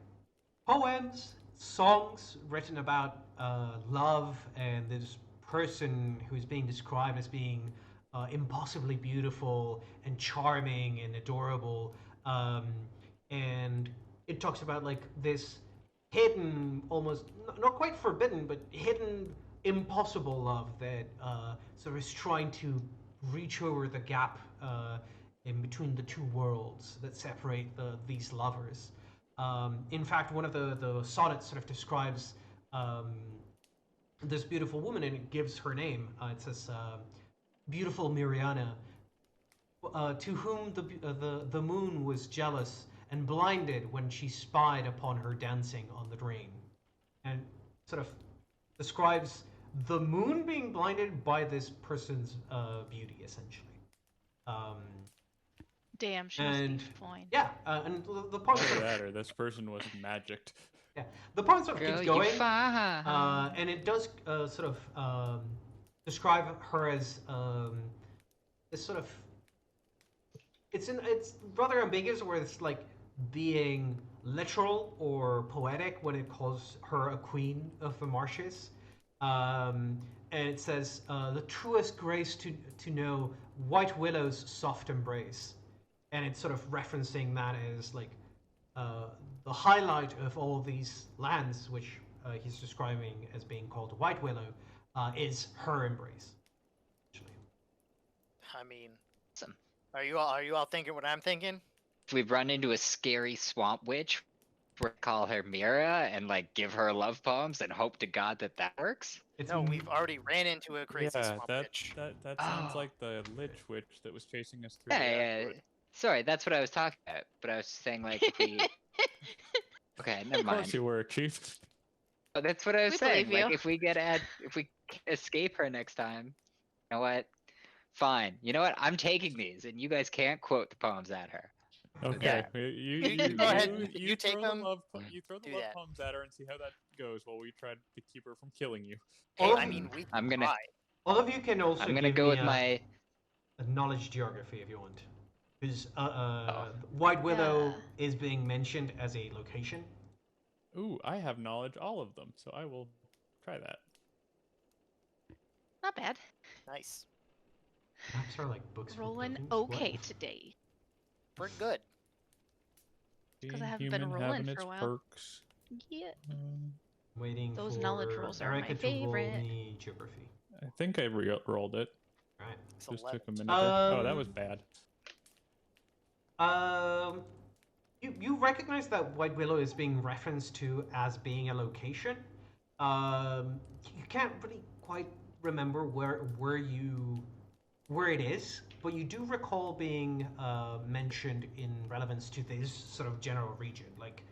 poems, songs written about love and this person who's being described as being impossibly beautiful and charming and adorable. And it talks about like this hidden, almost not quite forbidden, but hidden, impossible love that sort of is trying to reach over the gap in between the two worlds that separate these lovers. In fact, one of the sonnets sort of describes this beautiful woman, and it gives her name. It says, "Beautiful Miriana, to whom the moon was jealous and blinded when she spied upon her dancing on the drain," and sort of describes the moon being blinded by this person's beauty, essentially. Damn, she must be And fine. yeah, and the part Either sort of that or this person was magicked. Yeah, the poem sort of Girl, keeps you going, fine. and it does sort of describe her as this sort of. It's rather ambiguous, where it's like being literal or poetic when it calls her a queen of the marshes, and it says the truest grace to know white willow's soft embrace, and it's sort of referencing that as like uh, the highlight of all of these lands, which he's describing as being called White Willow, is her embrace. Actually. I mean, Awesome. are you all thinking what I'm thinking? If we run into a scary swamp witch, we call her Mira and like give her love poems and hope to God that that works. It's No, we've already ran into a crazy Yeah, swamp that witch. that sounds Oh. like the lich witch that was chasing us through Yeah, the yeah, Ashwood. sorry, that's what I was talking about. But I was saying like if we. Okay, never Of course mind. you were, Chief. Oh, that's what I was We saying. believe Like you. if we escape her next time, you know what? Fine. You know what? I'm taking these, and you guys can't quote the poems at her. Okay, You go ahead, you take throw the them. you throw the Do love that. poems at her and see how that goes while we try to keep her from killing you. Hey, All I of mean, you, we I'm can gonna try. all of you can also I'm gonna give go me with my. a knowledge geography if you want, because Oh, White Willow Yeah. is being mentioned as a location. Ooh, I have knowledge all of them, so I will try that. Not bad. Nice. Maps are like books for Rolling dummies. okay What? today. We're good. Because I Being haven't been human, rolling having for its a while. perks. Yeah. Waiting Those for knowledge rolls are Erica my to roll favorite. me geography. I think I rolled it. Right. It's Just 11. took a minute there. Oh, that was Um, bad. Um, you recognize that White Willow is being referenced to as being a location. You can't really quite remember where it is, but you do recall being mentioned in relevance to this sort of general region. Like,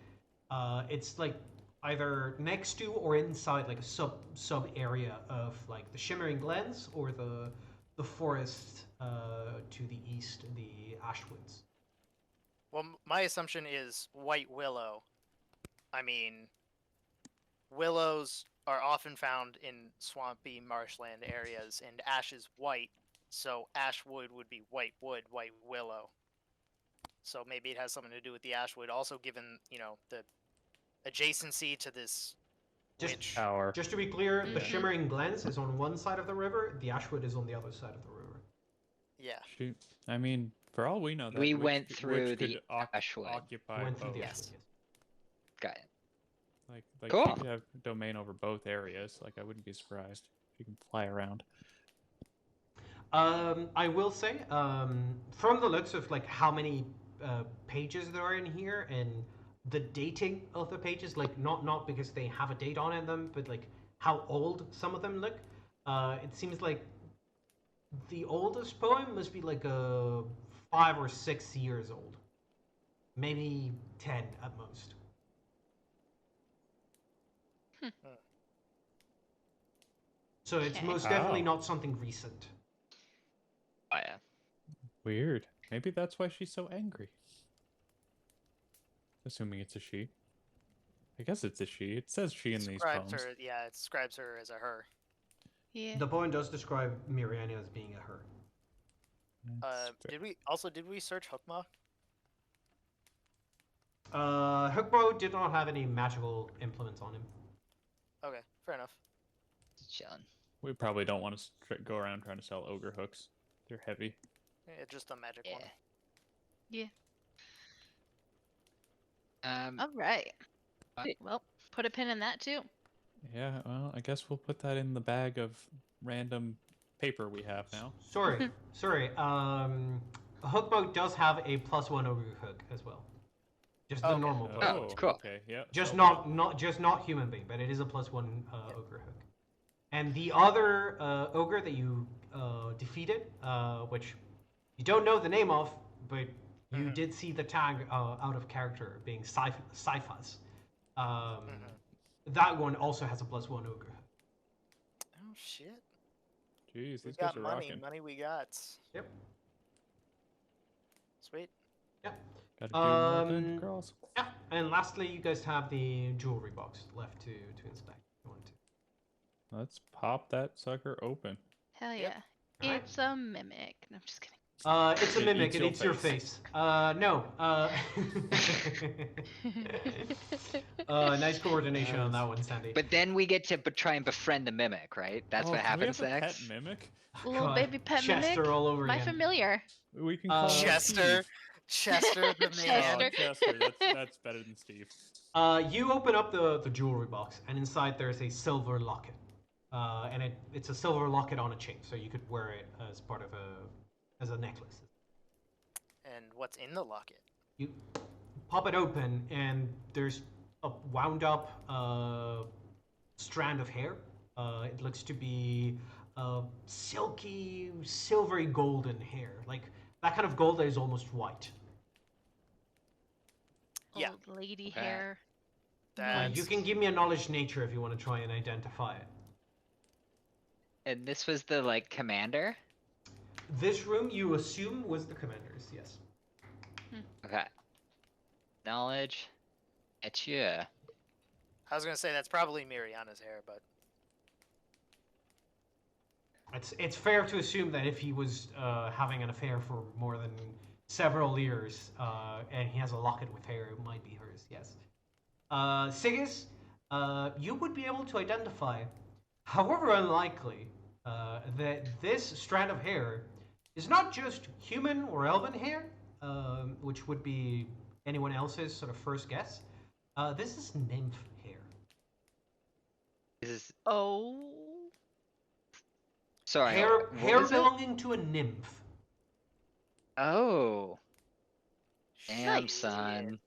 it's like either next to or inside like a sub area of like the Shimmering Glens or the forest to the east, the Ashwoods. Well, my assumption is white willow. I mean, willows are often found in swampy marshland areas, and ash is white, so ash wood would be white wood, white willow. So maybe it has something to do with the ash wood. Also, given the adjacency to this Just witch. Tower. Just to be clear, the Mhm. Shimmering Glens is on one side of the river, the Ashwood is on the other side of the river. Yeah. Shoot. I mean, for all we know, that we witch went could- through witch could the oc- Ashwood. occupy Went through both. the Yes. Ashwood, yes. Got it. Like Cool. she could have domain over both areas. Like I wouldn't be surprised. She can fly around. I will say, from the looks of like how many pages there are in here and the dating of the pages, like not because they have a date on them, but like how old some of them look. It seems like the oldest poem must be like 5 or 6 years old, maybe 10 at most. So it's Okay. most definitely Oh. not something recent. Oh yeah. Weird. Maybe that's why she's so angry. Assuming it's a she. I guess it's a she. It says she in these Describes poems. her. Yeah, it describes her as a her. Yeah. The poem does describe Miriana as being a her. That's fair. Did we search Hukma? Hookbow did not have any magical implements on him. Okay, fair enough. Just chilling. We probably don't want to go around trying to sell ogre hooks. They're heavy. Yeah, just a magic Yeah. one. All right. Right. Well, put a pin in that too. Yeah, well, I guess we'll put that in the bag of random paper we have now. Sorry. Hookbow does have a +1 ogre hook as well. Just the Okay. normal +1. Oh, cool. Okay, yeah. Just so- not human being, but it is a +1 ogre hook. And the other ogre that you defeated, which you don't know the name of, but you Mhm. did see the tag out of character being Cyphas. That one also has a +1 ogre hook. Oh shit. Jeez, We these guys got are money. rocking. Money we got. Yep. Sweet. Yeah. Gotta do more Um, dungeon crawls. Yeah, and lastly, you guys have the jewelry box left to inspect if you want to. Let's pop that sucker open. Hell Yep. yeah. Alright. It's a mimic. No, I'm just kidding. It's a It mimic. eats It your eats your face. face. No. Nice coordination on that one, Sandy. But then we get to try and befriend the mimic, right? That's Oh, what can we happens have a pet next. mimic? Little God, baby pet Chester mimic. all over My again. familiar. We can call him Chester. Steve. Chester the man. Chester. Oh, Chester. That's better than Steve. You open up the jewelry box, and inside there's a silver locket. And it's a silver locket on a chain, so you could wear it as part of as a necklace. And what's in the locket? You pop it open, and there's a wound up strand of hair. It looks to be silky, silvery golden hair, like that kind of gold that is almost white. Yeah. Old lady Okay. hair. That's You can give me a knowledge nature if you want to try and identify it. And this was the like commander. This room, you assume, was the commander's, yes. Okay. Knowledge. Etcha. I was gonna say that's probably Miriana's hair, but It's fair to assume that if he was having an affair for more than several years, and he has a locket with hair, it might be hers, yes. Sigis, you would be able to identify, however unlikely, that this strand of hair is not just human or elven hair, which would be anyone else's sort of first guess. This is nymph hair. This is Oh. sorry. Hair, what hair was it? belonging to a nymph. Oh. Damn, Nice. son.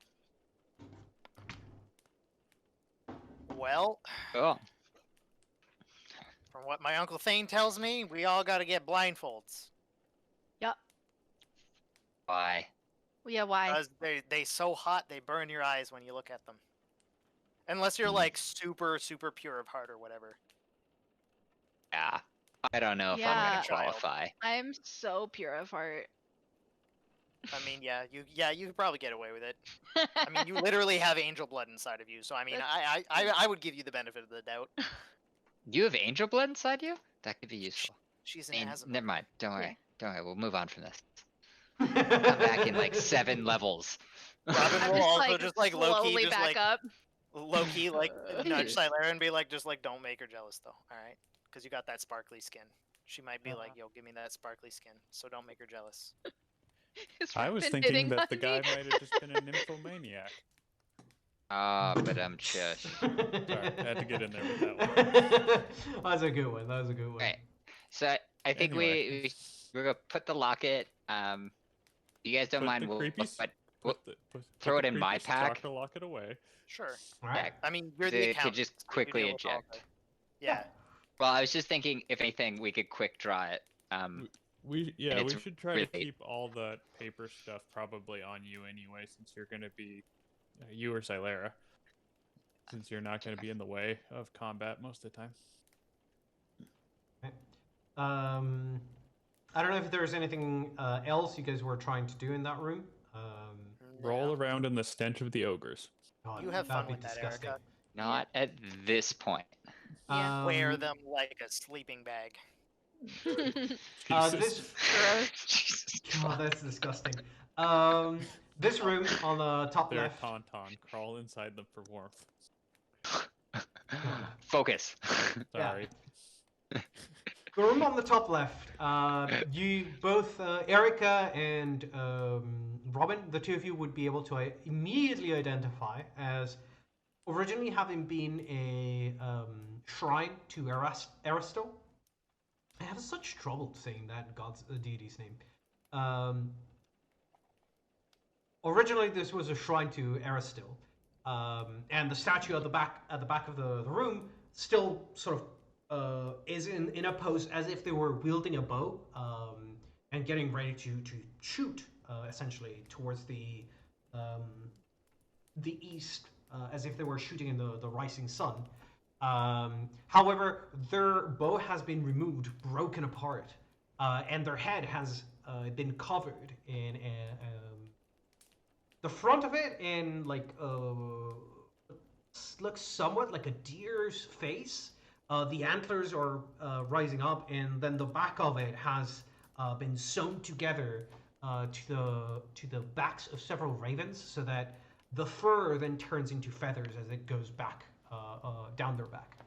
well, Cool. from what my Uncle Thane tells me, we all gotta get blindfolds. Yep. Why? Well, yeah, why? Because they so hot they burn your eyes when you look at them. Unless you're like super pure of heart or whatever. Yeah. I don't know if I'm Yeah. gonna qualify. I'm so pure of heart. I mean, yeah, you could probably get away with it. I mean, you literally have angel blood inside of you, so I mean, I would give you the benefit of the doubt. You have angel blood inside you? That could be useful. She's I an mean, asthma. never mind. Don't worry. Yeah. Don't worry. We'll move on from this. Come back in like 7 levels. Robin I'm will just also like just like low slowly key, just back like up. low key, like nudge Silara and be like, just like don't make her jealous though, all right? Because you got that sparkly skin. She might be like, yo, give me that sparkly skin, so don't make her jealous. Has I Rick was been thinking hitting that the on guy me? might have just been a nymphomaniac. Ah, but I'm just. Sorry, I had to get in there with that one. That was a good one. That was a good one. Right. So I think Anyway. we're gonna put the locket. You guys don't Put mind. the We'll, creepy but put throw it the in my creepy pack. stalker locket away. Sure. All right. I mean, you're the to accountant. just so you quickly deal with all eject. the- Yeah. Well, I was just thinking, if anything, we could quick draw it. We it's should try to really- keep all the paper stuff probably on you anyway, since you're gonna be you or Silara, since you're not gonna be in the way of combat most of the time. I don't know if there's anything else you guys were trying to do in that room. Roll No. around in the stench of the ogres. God, You have that'd fun be with that, disgusting. Erica. Not at this point. Yeah. Wear them like a sleeping bag. Jesus. This Jesus God, Christ. that's disgusting. This room on the top They're a left. tauntaun. Crawl inside them for warmth. Focus. Sorry. The room on the top left. You both, Erica and Robin, the two of you would be able to immediately identify as originally having been a shrine to Aristo. I have such trouble saying that god's deity's name. Originally, this was a shrine to Aristotle, and the statue at the back of the room still sort of is in a pose as if they were wielding a bow and getting ready to shoot essentially towards the east, as if they were shooting in the rising sun. However, their bow has been removed, broken apart, and their head has been covered in the front of it in like looks somewhat like a deer's face. The antlers are rising up, and then the back of it has been sewn together to the backs of several ravens, so that the fur then turns into feathers as it goes back down their back.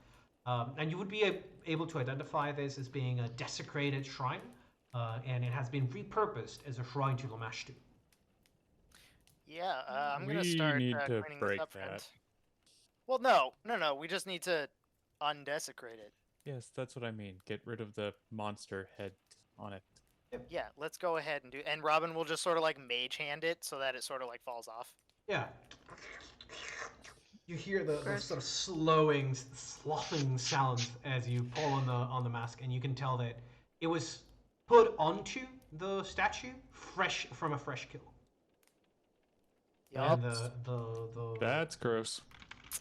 And you would be able to identify this as being a desecrated shrine, and it has been repurposed as a shrine to Lamashtu. Yeah, I'm gonna We start need to cleaning break this up, that. friend. Well, no. We just need to undesecrate it. Yes, that's what I mean. Get rid of the monster head on it. Yeah, let's go ahead and do. And Robin will just sort of like mage hand it so that it sort of like falls off. Yeah. You hear the Gross. sort of sloughing sounds as you pull on the mask, and you can tell that it was put onto the statue fresh from a fresh kill. Yup. And the That's gross.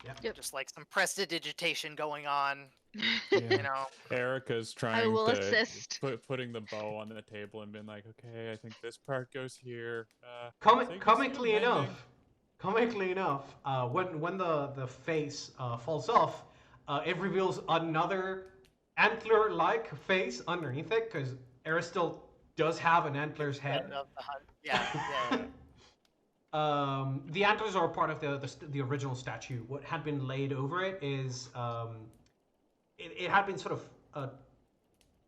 Yep. Just like some prestidigitation going on, Yeah. you know. Erica's I trying will to assist. putting the bow on the table and being like, okay, I think this part goes here. Comically enough, when the face falls off, it reveals another antler-like face underneath it, because Aristil does have an antler's head. Of the hunt. Yeah. The antlers are part of the original statue. What had been laid over it is it had been sort of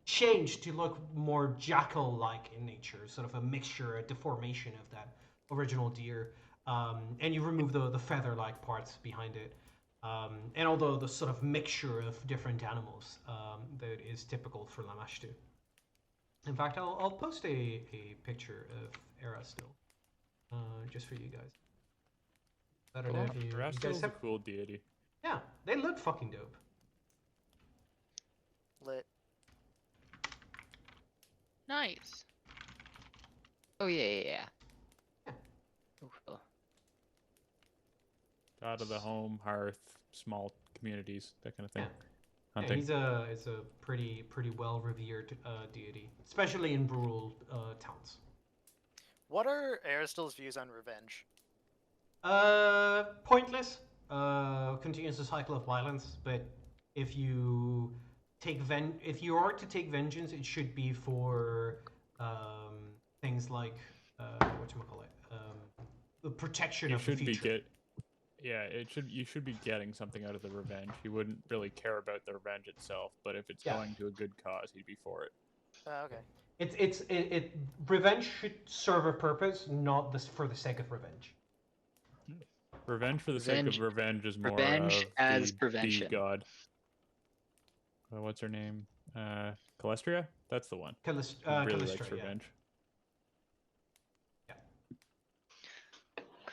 changed to look more jackal-like in nature, sort of a mixture, a deformation of that original deer. And you remove the feather-like parts behind it, and although the sort of mixture of different animals that is typical for Lamashtu. In fact, I'll post a picture of Era still, just for you guys. I don't know if you guys Rastal's a have. cool deity. Yeah, they look fucking dope. Lit. Nice. Oh yeah. Ooh, cool. God of the home, hearth, small communities, that kind of thing. Yeah. Yeah, Hunting. he's a pretty well revered deity, especially in rural towns. What are Aristil's views on revenge? Pointless. Continues the cycle of violence, but if you are to take vengeance, it should be for things like whatchamacallit, the protection You of the should be future. you should be getting something out of the revenge. He wouldn't really care about the revenge itself, but if it's Yeah. going to a good cause, he'd be for it. Okay. It revenge should serve a purpose, not this for the sake of revenge. Revenge for the sake of revenge is more Revenge of as the prevention. god. What's her name? Calestria? That's the one. Who really likes Callistra, yeah. revenge.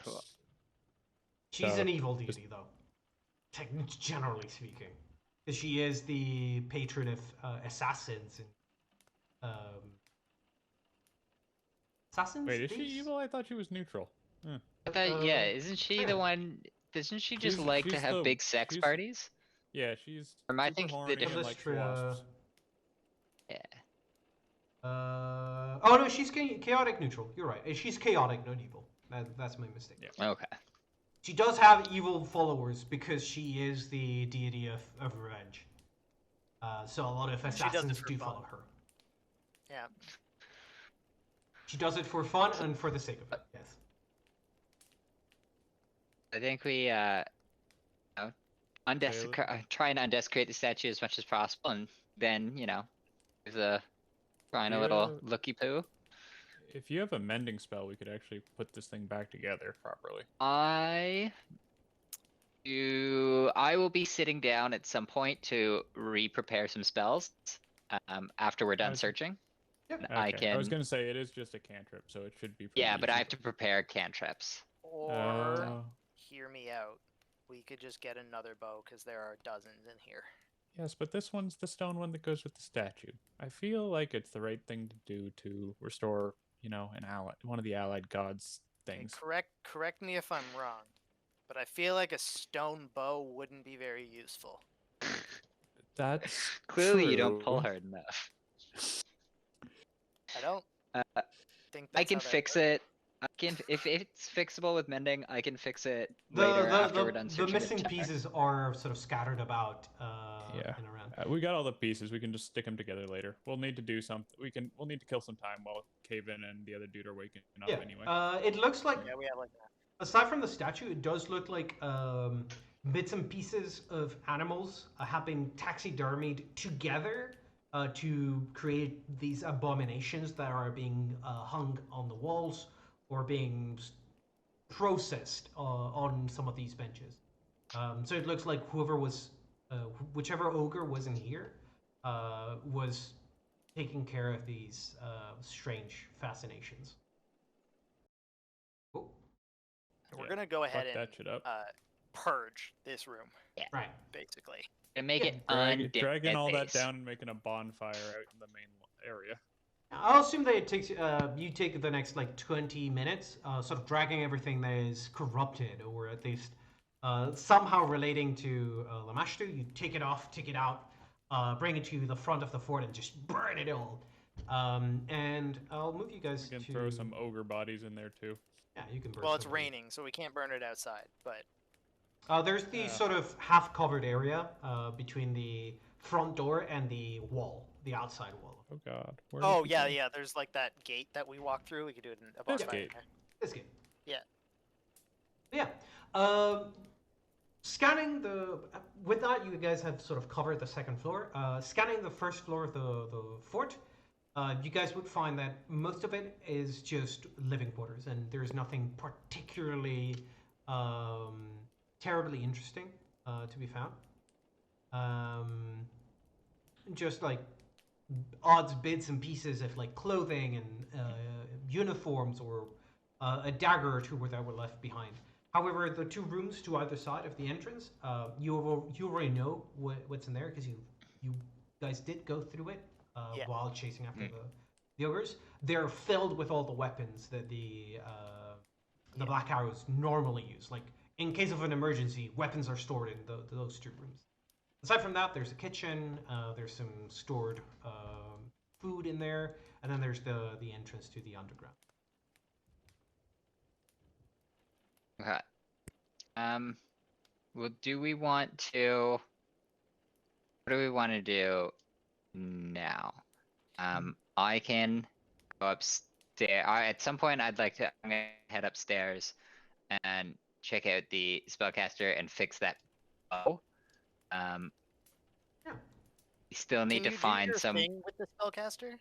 Cool. She's So, an evil deity, though, generally speaking, because she is the patron of assassins and assassins. Wait, is she thieves? evil? I thought she was neutral. I thought, yeah, Uh, isn't she yeah. the one? Doesn't she just She's- like to she's have the- big sex she's- parties? Yeah, she's Or am I super thinking the horny and different- likes Calistria- wasps. Yeah. Oh no, she's chaotic neutral. You're right. She's chaotic, not evil. That's my mistake. Yeah. Okay. She does have evil followers because she is the deity of revenge. So a lot of She does it assassins for do fun. follow her. Yeah. She does it for fun and for the sake of it. Yes. I think we try and undesecrate the statue as much as possible, and then give the shrine a little Yeah. looky poo. If you have a mending spell, we could actually put this thing back together properly. I will be sitting down at some point to re-prepare some spells after we're done Okay. searching. Yep. I Okay, I was can. gonna say it is just a cantrip, so it should be. Pretty Yeah, but I easy. have to prepare cantrips. Or Uh, hear me out. We could just get another bow because there are dozens in here. yes, but this one's the stone one that goes with the statue. I feel like it's the right thing to do to restore, one of the allied gods Okay, things. correct me if I'm wrong, but I feel like a stone bow wouldn't be very useful. That's Clearly, you don't true. pull hard enough. I don't Uh, think I that's can how that fix works. it. I can, if it's fixable with mending, I can fix it The later after the we're done the searching missing the tower. pieces are sort of scattered about Yeah. and around. We got all the pieces. We can just stick them together later. We'll need to do something. We'll need to kill some time while Caven and the other dude are waking up Yeah. anyway. It looks like, Yeah, we have like aside from the statue, it does look like bits and pieces of animals have been taxidermied together to create these abominations that are being hung on the walls or being processed on some of these benches. So it looks like whichever ogre was in here, was taking care of these strange fascinations. Cool. we're Yeah, gonna go ahead Fuck and that shit up. purge this room, Right. basically. And make Yeah, it Dragging all that undead-based. down and making a bonfire out in the main area. I'll assume that it takes you take the next like 20 minutes, sort of dragging everything that is corrupted, or at least somehow relating to Lamashtu. You take it off, take it out, bring it to the front of the fort, and just burn it all. And I'll move you guys We can to. throw some ogre bodies in there too. Yeah, you can burn. Well, it's some of them. raining, so we can't burn it outside. But There's the Yeah. sort of half-covered area between the front door and the wall, the outside wall. Oh god. Where oh did we yeah, go? yeah. There's like that gate that we walk through. We could do it in a This bonfire. gate. This game. Yeah. Yeah. Scanning the. With that, you guys have sort of covered the second floor. Scanning the first floor of the fort, you guys would find that most of it is just living quarters, and there's nothing particularly terribly interesting to be found. Just like odds bits and pieces of like clothing and uniforms, or a dagger or two that were left behind. However, the two rooms to either side of the entrance, you already know what's in there because you guys did go through it Yeah. while chasing after the ogres. They're filled with all the weapons that the Black Arrows normally use. Like in case of an emergency, weapons are stored in those two rooms. Aside from that, there's a kitchen. There's some stored food in there, and then there's the entrance to the underground. Okay. Well, do we want to? What do we want to do now? I can go upstairs. At some point, I'm gonna head upstairs and check out the spellcaster and fix that bow. Yeah. We still need Can to you do find your some. thing with the spellcaster?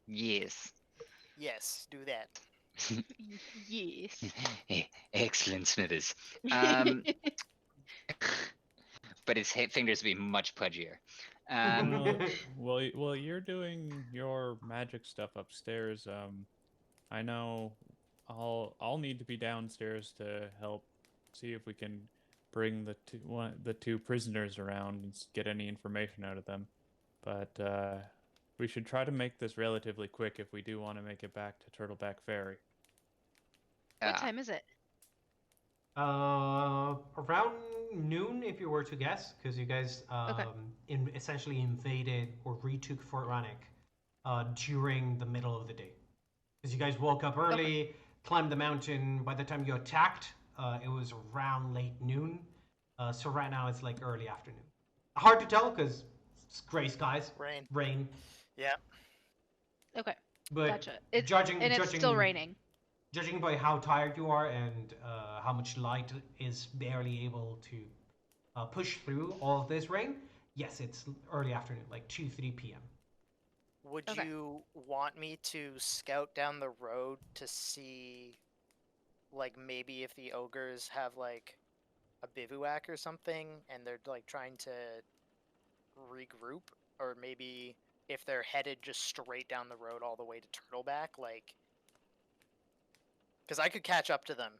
Yes. Yes, do that. Yes. Excellent, Smithers. But his fingers would be much pudgier. Well, you're doing your magic stuff upstairs. I know I'll need to be downstairs to help see if we can bring the two prisoners around and get any information out of them. But we should try to make this relatively quick if we do want to make it back to Turtleback Ferry. What time is it? Around noon, if you were to guess, because you guys essentially invaded or retook Fort Rannoch during the middle of the day. Because you guys woke up early, climbed the mountain. By the time you attacked, it was around late noon. So right now it's like early afternoon. Hard to tell because it's gray skies, rain. Yeah. Okay. But Gotcha. judging It's still raining. Judging by how tired you are and how much light is barely able to push through all of this rain, yes, it's early afternoon, like 2-3 p.m. Would Okay. you want me to scout down the road to see, like, maybe if the ogres have, like, a bivouac or something, and they're, like, trying to regroup? Or maybe if they're headed just straight down the road all the way to Turtleback, like... Because I could catch up to them.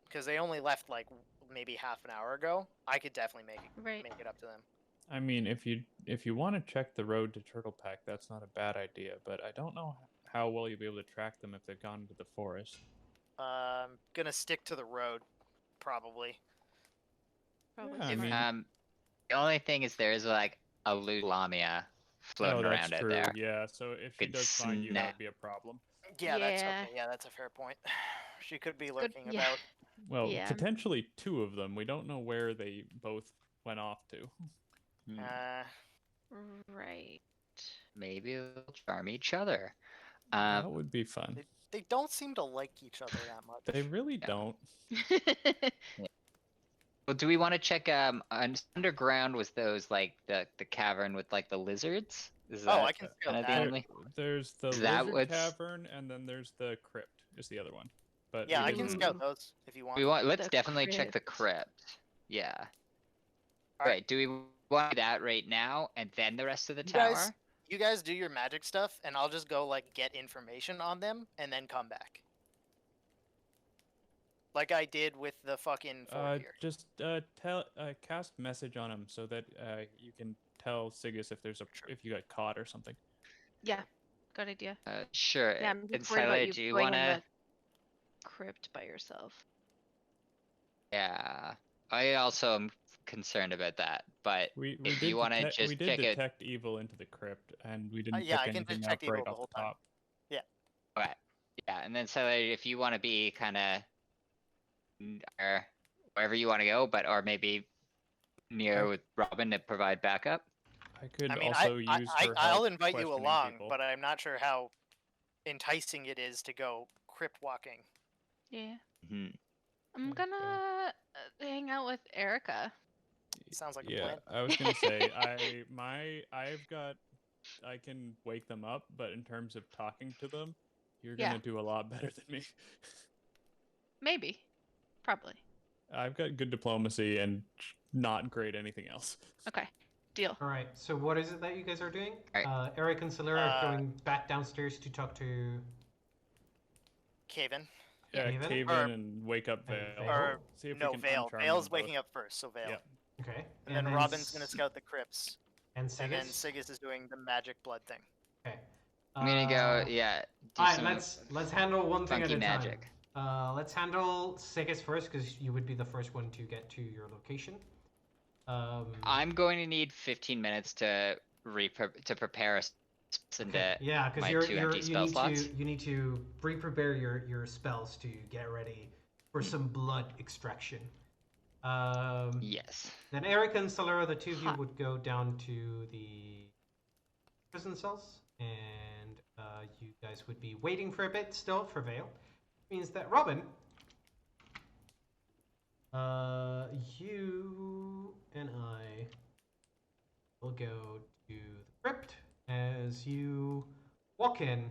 Because they only left, like, maybe half an hour ago. I could definitely make it up to them. I mean, if you want to check the road to Turtlepack, that's not a bad idea. But I don't know how well you'll be able to track them if they've gone into the forest. Gonna stick to the road, probably. Probably Yeah, I smart. mean- The only thing is there's like a loot lamia floating Oh, around that's out true. there. Yeah, so if she Could does find you, that snap. would be a problem. Yeah, that's Yeah. okay. Yeah, that's a fair point. She could be Good- lurking yeah. about. Well, Yeah. potentially two of them. We don't know where they both went off to. Hmm, Right. maybe they'll charm each other. That would be fun. They don't seem to like each other that much. They really Yeah. don't. Well, do we want to check underground? Was those like the cavern with like the lizards? Is Oh, that I can scout kind of the that. only? There's the Is that lizard what's- cavern, and then there's the crypt. Is the other one. But Yeah, we I can didn't- scout those if you want. We want. Let's The definitely check the crypt. crypt. Yeah. Alright. Right. Do we want that right now, and then the rest of the You tower? guys- You guys do your magic stuff, and I'll just go like get information on them, and then come back. Like I did with the fucking fort here. Just cast message on him so that you can tell Sigus if there's if you got caught or something. Yeah. Good idea. Sure. Yeah, I'm And just worried about Skylar, you do you going want in to? the crypt by yourself. Yeah. I also am concerned about that, but We if did you want to detect, just we did check it. detect evil into the crypt, and we didn't yeah, pick I can anything detect up right evil the off whole the time. top. Okay. Yeah, and then Skylar, if you want to be kind of wherever you want to go, but or maybe near with Robin to provide backup. I could I mean, also use her I'll help invite you questioning along, people. but I'm not sure how enticing it is to go crypt walking. Yeah. Mhm. I'm Okay. gonna hang out with Erica. Sounds like a Yeah, plan. I was gonna say I can wake them up, but in terms of talking to them, you're Yeah. gonna do a lot better than me. Maybe. Probably. I've got good diplomacy and not great anything else. Okay. Deal. All right. So what is it that you guys are doing? Alright. Eric and Solera are Uh, going back downstairs to talk to. Caven. Yeah, Haven? cave Or- in and wake up and Vale. Vale. Or See if no, we can Vale. uncharm Vale's them both. waking up first, so Vale. Yep. Okay. And then Robin's gonna S- scout the crypts, And and then Sigus. Sigus is doing the magic blood thing. Okay. I'm gonna go. Yeah. Do All right. some Let's handle one thing at funky a time. magic. Let's handle Sigus first because you would be the first one to get to your location. I'm going to need 15 minutes to prepare a spell Okay, into yeah, because my you're, 2 you're empty you spell need slots. to you need to pre-prepare your spells to get ready for some blood extraction. Yes. Then Eric and Solera, the two of you Hot. would go down to the prison cells, and you guys would be waiting for a bit still for Vale. Means that Robin, you and I will go to the crypt as you walk in.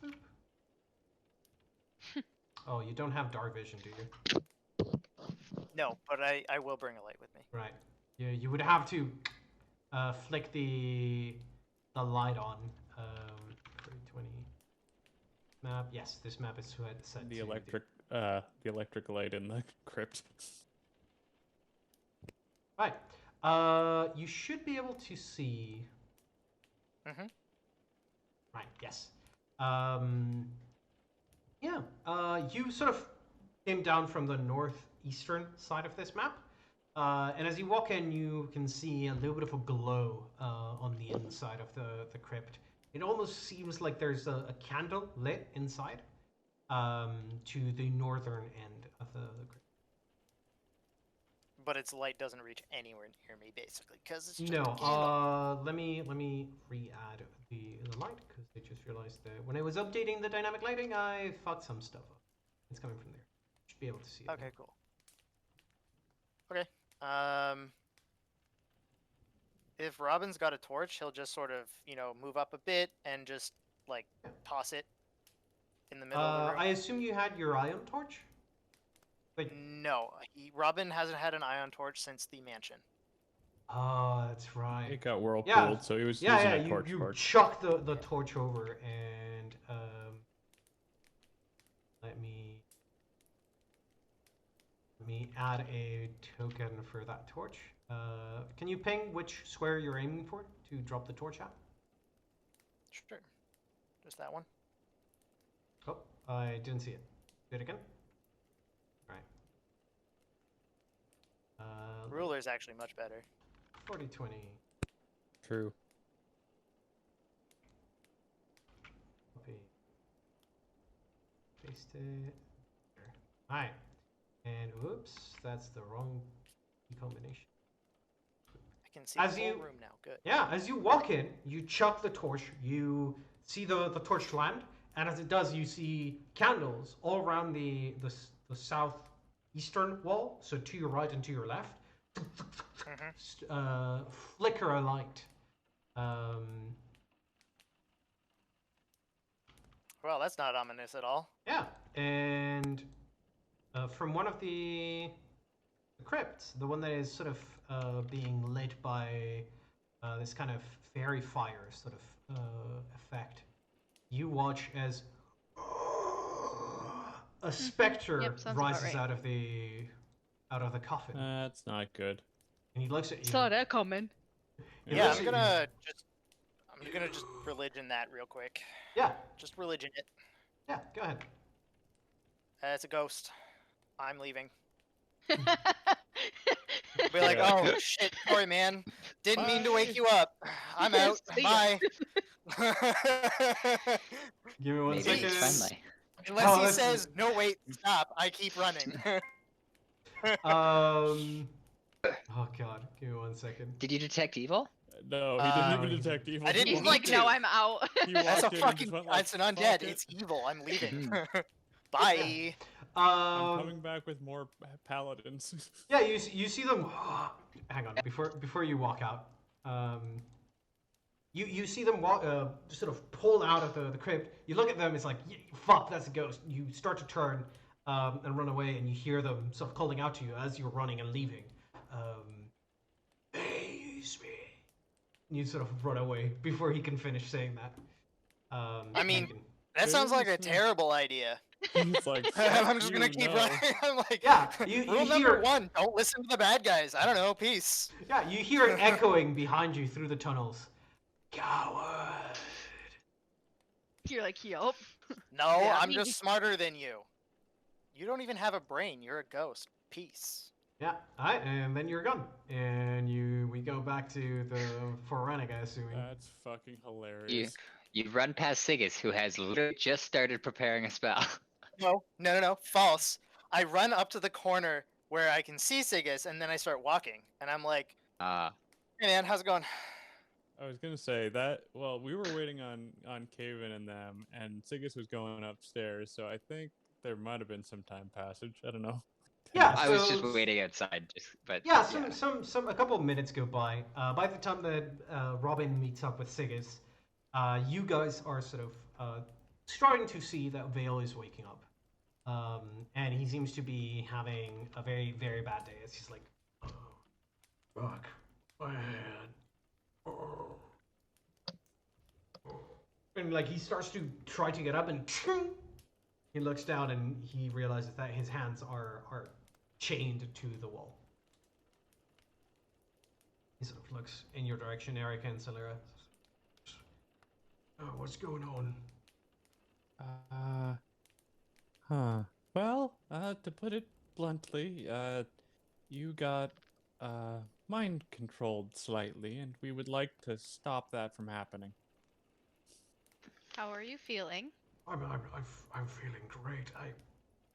Boop. Oh, you don't have dark vision, do you? No, but I will bring a light with me. Right. You would have to flick the light on. 320 map. Yes, this map is set The to electric light in the crypt. Right. You should be able to see. Mhm. Right. Yes. Yeah. You sort of came down from the northeastern side of this map, and as you walk in, you can see a little bit of a glow on the inside of the crypt. It almost seems like there's a candle lit inside, to the northern end of the crypt. But its light doesn't reach anywhere near me, basically, because it's just No, a candle. let me re-add the light because I just realized that when I was updating the dynamic lighting, I fucked some stuff up. It's coming from there. Should be able to see it. Okay, now. cool. Okay. If Robin's got a torch, he'll just sort of, move up a bit and just like Yeah. toss it in the middle of the room. I assume you had your ion torch. Like, No, Robin hasn't had an ion torch since the mansion. oh, that's right. It got whirlpooled, Yeah. so he was Yeah, using yeah. a torch. You chuck the torch over, and let me add a token for that torch. Can you ping which square you're aiming for to drop the torch at? Sure. Just that one. Oh, I didn't see it. Do it again. Right. Ruler's actually much better. 40-20. True. paste it. Alright. And whoops, that's the wrong combination. I can see As the whole you- room now. Good. Yeah, as you walk in, you chuck the torch, you see the torch land, and as it does, you see candles all around the southeastern wall, so to your right and to your left, flicker a light. Well, that's not ominous at all. Yeah, and from one of the crypts, the one that is sort of being lit by this kind of fairy fire sort of effect, you watch as a specter Yep, sounds about rises right. out of the coffin, That's not good. and he looks at you. Saw that coming. He Yeah, looks I'm at gonna just religion that real quick. Yeah, Just religion it. yeah. Go ahead. It's a ghost. I'm leaving. Be Be like, Yeah. oh shit, sorry man. Didn't mean to wake Bye. you up. I'm out. See ya. Bye. Give me one Maybe second. it's friendly. Unless Oh, he that's- says, no wait, stop, I keep running. Oh god, give me 1 second. Did you detect evil? No, he didn't even he- detect evil. I didn't He He's need like, walked to. no, in- I'm out. he That's a walked in and fucking, just went like, it's an undead, "Fuck it, it's evil, I'm leaving. Hmm. Bye. I'm coming back with more paladins. Yeah, you see them. Hang on, before you walk out, you see them walk, just sort of pull out of the crypt. You look at them, it's like, fuck, that's a ghost. You start to turn and run away, and you hear them sort of calling out to you as you're running and leaving. Hey, use me. And you sort of run away before he can finish saying that. I mean, Megan. That sounds like a Seriously? terrible idea. He's like, I'm just "Fuck gonna you, keep no." running. I'm like, Yeah, you rule number hear 1, don't listen to the bad guys. I don't know, peace. Yeah, you hear it echoing behind you through the tunnels. Coward. You're like, yup. No, Yeah, I'm me- just smarter than you. You don't even have a brain. You're a ghost. Peace. Yeah, alright, and then you're gone. And we go back to the Forerunner, I assuming. That's fucking hilarious. You run past Sigus, who has literally just started preparing a spell. No. False. I run up to the corner where I can see Sigus, and then I start walking. And I'm like, hey man, how's it going? I was gonna say that. Well, we were waiting on Caven and them, and Sigus was going upstairs. So I think there might have been some time passage. I don't know. Yeah, I was so- just waiting outside, but Yeah, a couple of minutes go by. By the time that Robin meets up with Sigus, you guys are sort of starting to see that Vale is waking up. And he seems to be having a very, very bad day. It's just like, oh, fuck, man. Oh. And like he starts to try to get up, and he looks down and he realizes that his hands are chained to the wall. He sort of looks in your direction, Erica and Celera. Oh, what's going on? Well, to put it bluntly, you got mind controlled slightly, and we would like to stop that from happening. How are you feeling? I'm feeling great.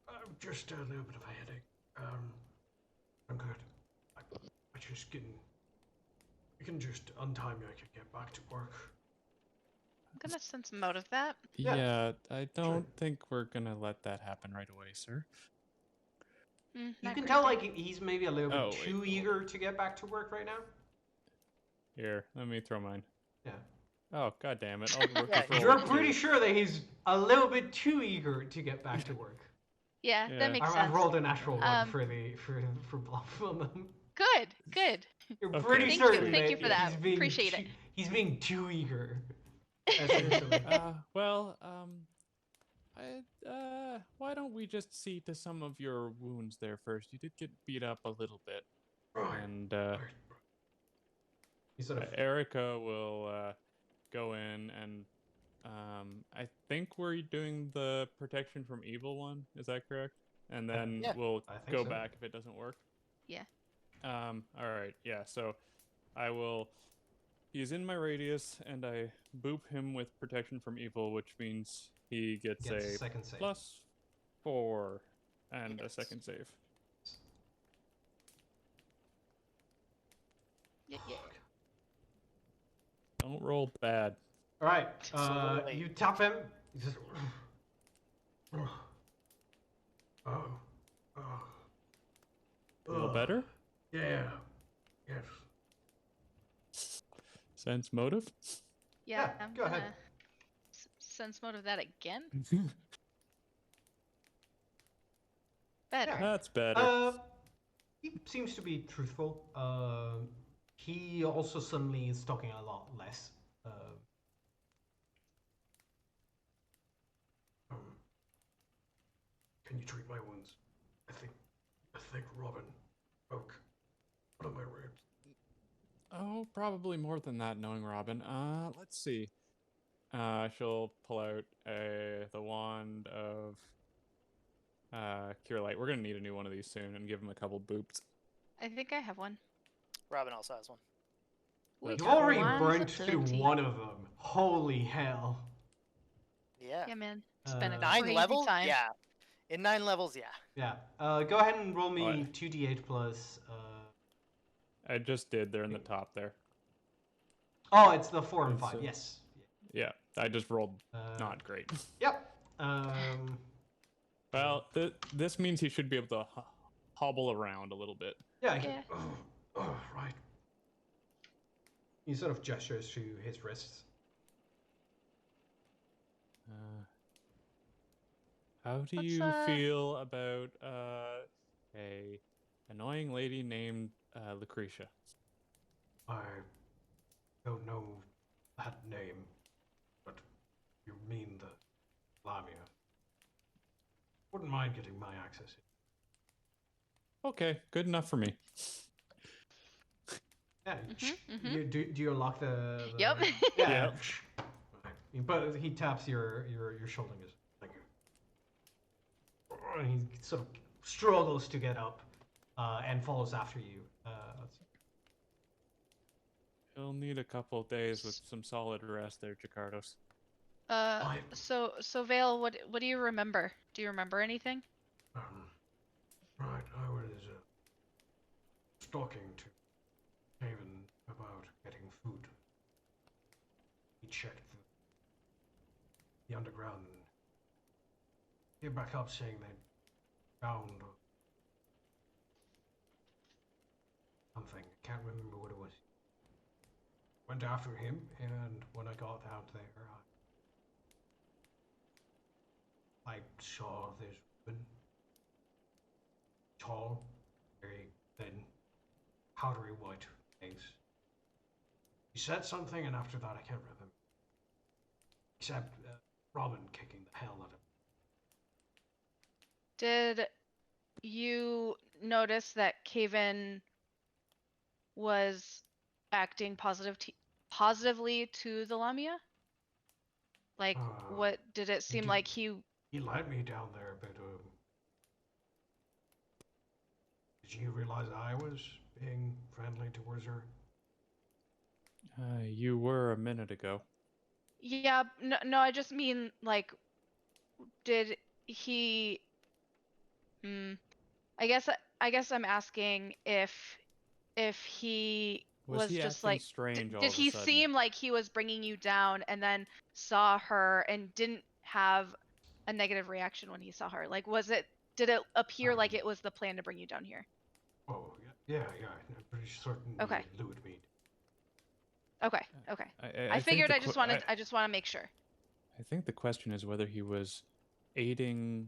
I'm just a little bit of a headache. I'm good. I just can. You can just untie me. I can get back to work. I'm gonna sense him out of that. Yeah. Yeah, I don't think we're gonna let that happen right away, sir. You Not can great tell day. like he's maybe a little bit Oh, wait, too hold eager to get back to work right now. Here, let me throw mine. Yeah. Oh, god damn it. I'll work Yeah, with roll You're two. pretty sure that he's a little bit too eager to get back to work. Yeah, Yeah. that makes I sense. rolled a natural one Um, for both of them. Good. You're Okay. pretty Thank certain you, thank you that for that. he's being Appreciate it. He's being too eager. Essentially. Well, why don't we just see to some of your wounds there first? You did get beat up a little bit. Right, And right. He sort of Erica will go in and I think we're doing the protection from evil one. Is that correct? And then Yeah. we'll I think go so. back if it doesn't work. Yeah. All right. Yeah. So I will. He's in my radius, and I boop him with protection from evil, which means he gets gets a second save. plus 4 and a Yes. second save. Yeah. Don't roll bad. All right. Absolutely. You tap him. He says, "Oh, oh, Feel oh, better? Yeah. Yes. Sense motive? Yeah, Yeah, I'm go ahead. gonna sense motive that again. Better. That's better. He seems to be truthful. He also suddenly is talking a lot less. Um, can you treat my wounds? I think Robin broke one of my ribs. Oh, probably more than that, knowing Robin. Let's see. She'll pull out the wand of Cure Light. We're gonna need a new one of these soon, and give him a couple boops. I think I have one. Robin also has one. We That's You got already wands burned through aplenty. one of them. Holy hell! Yeah. Yeah, man. It's been a 9 crazy levels? time. Yeah. In 9 levels, yeah. Yeah. Go ahead and roll me What? 2d8 plus. I just did. They're in the top there. Oh, it's the 4 and It's, 5. Yes. Yeah, I just rolled Uh, not great. Yep. Well, this means he should be able to hobble around a little bit. Yeah. Yeah. Right. He sort of gestures to his wrists. How do What's, you feel about a annoying lady named Lucretia? I don't know that name, but you mean the Lamia. Wouldn't mind getting my access. Okay, good enough for me. Yeah. Mhm. You do you unlock the Yep. Yeah. Yep. Right. But he taps your shoulder and goes, "Thank you." And he sort of struggles to get up and follows after you. You'll need a couple of days with some solid rest there, Jakardos. Fine. So Vale, what do you remember? Do you remember anything? Right, I was talking to Haven about getting food. He checked the underground and came back up saying they found something. I can't remember what it was. Went after him, and when I got out there, I saw this woman, tall, very thin, powdery white face. He said something, and after that, I can't remember. Except Robin kicking the hell out of him. Did you notice that Caven was acting positively to the Lamia? Like, what did it seem like he? He led me down there, but did you realize I was being friendly towards her? You were a minute ago. Yeah, no, I just mean like, did he? I guess I'm asking if he was he just acting like, strange all did of a he sudden? seem like he was bringing you down and then saw her and didn't have a negative reaction when he saw her? Like, did it appear like it was the plan to bring you down here? Oh, yeah, I'm pretty certain Okay. he lured me. Okay. I think figured the I just want to make sure. I think the question is whether he was aiding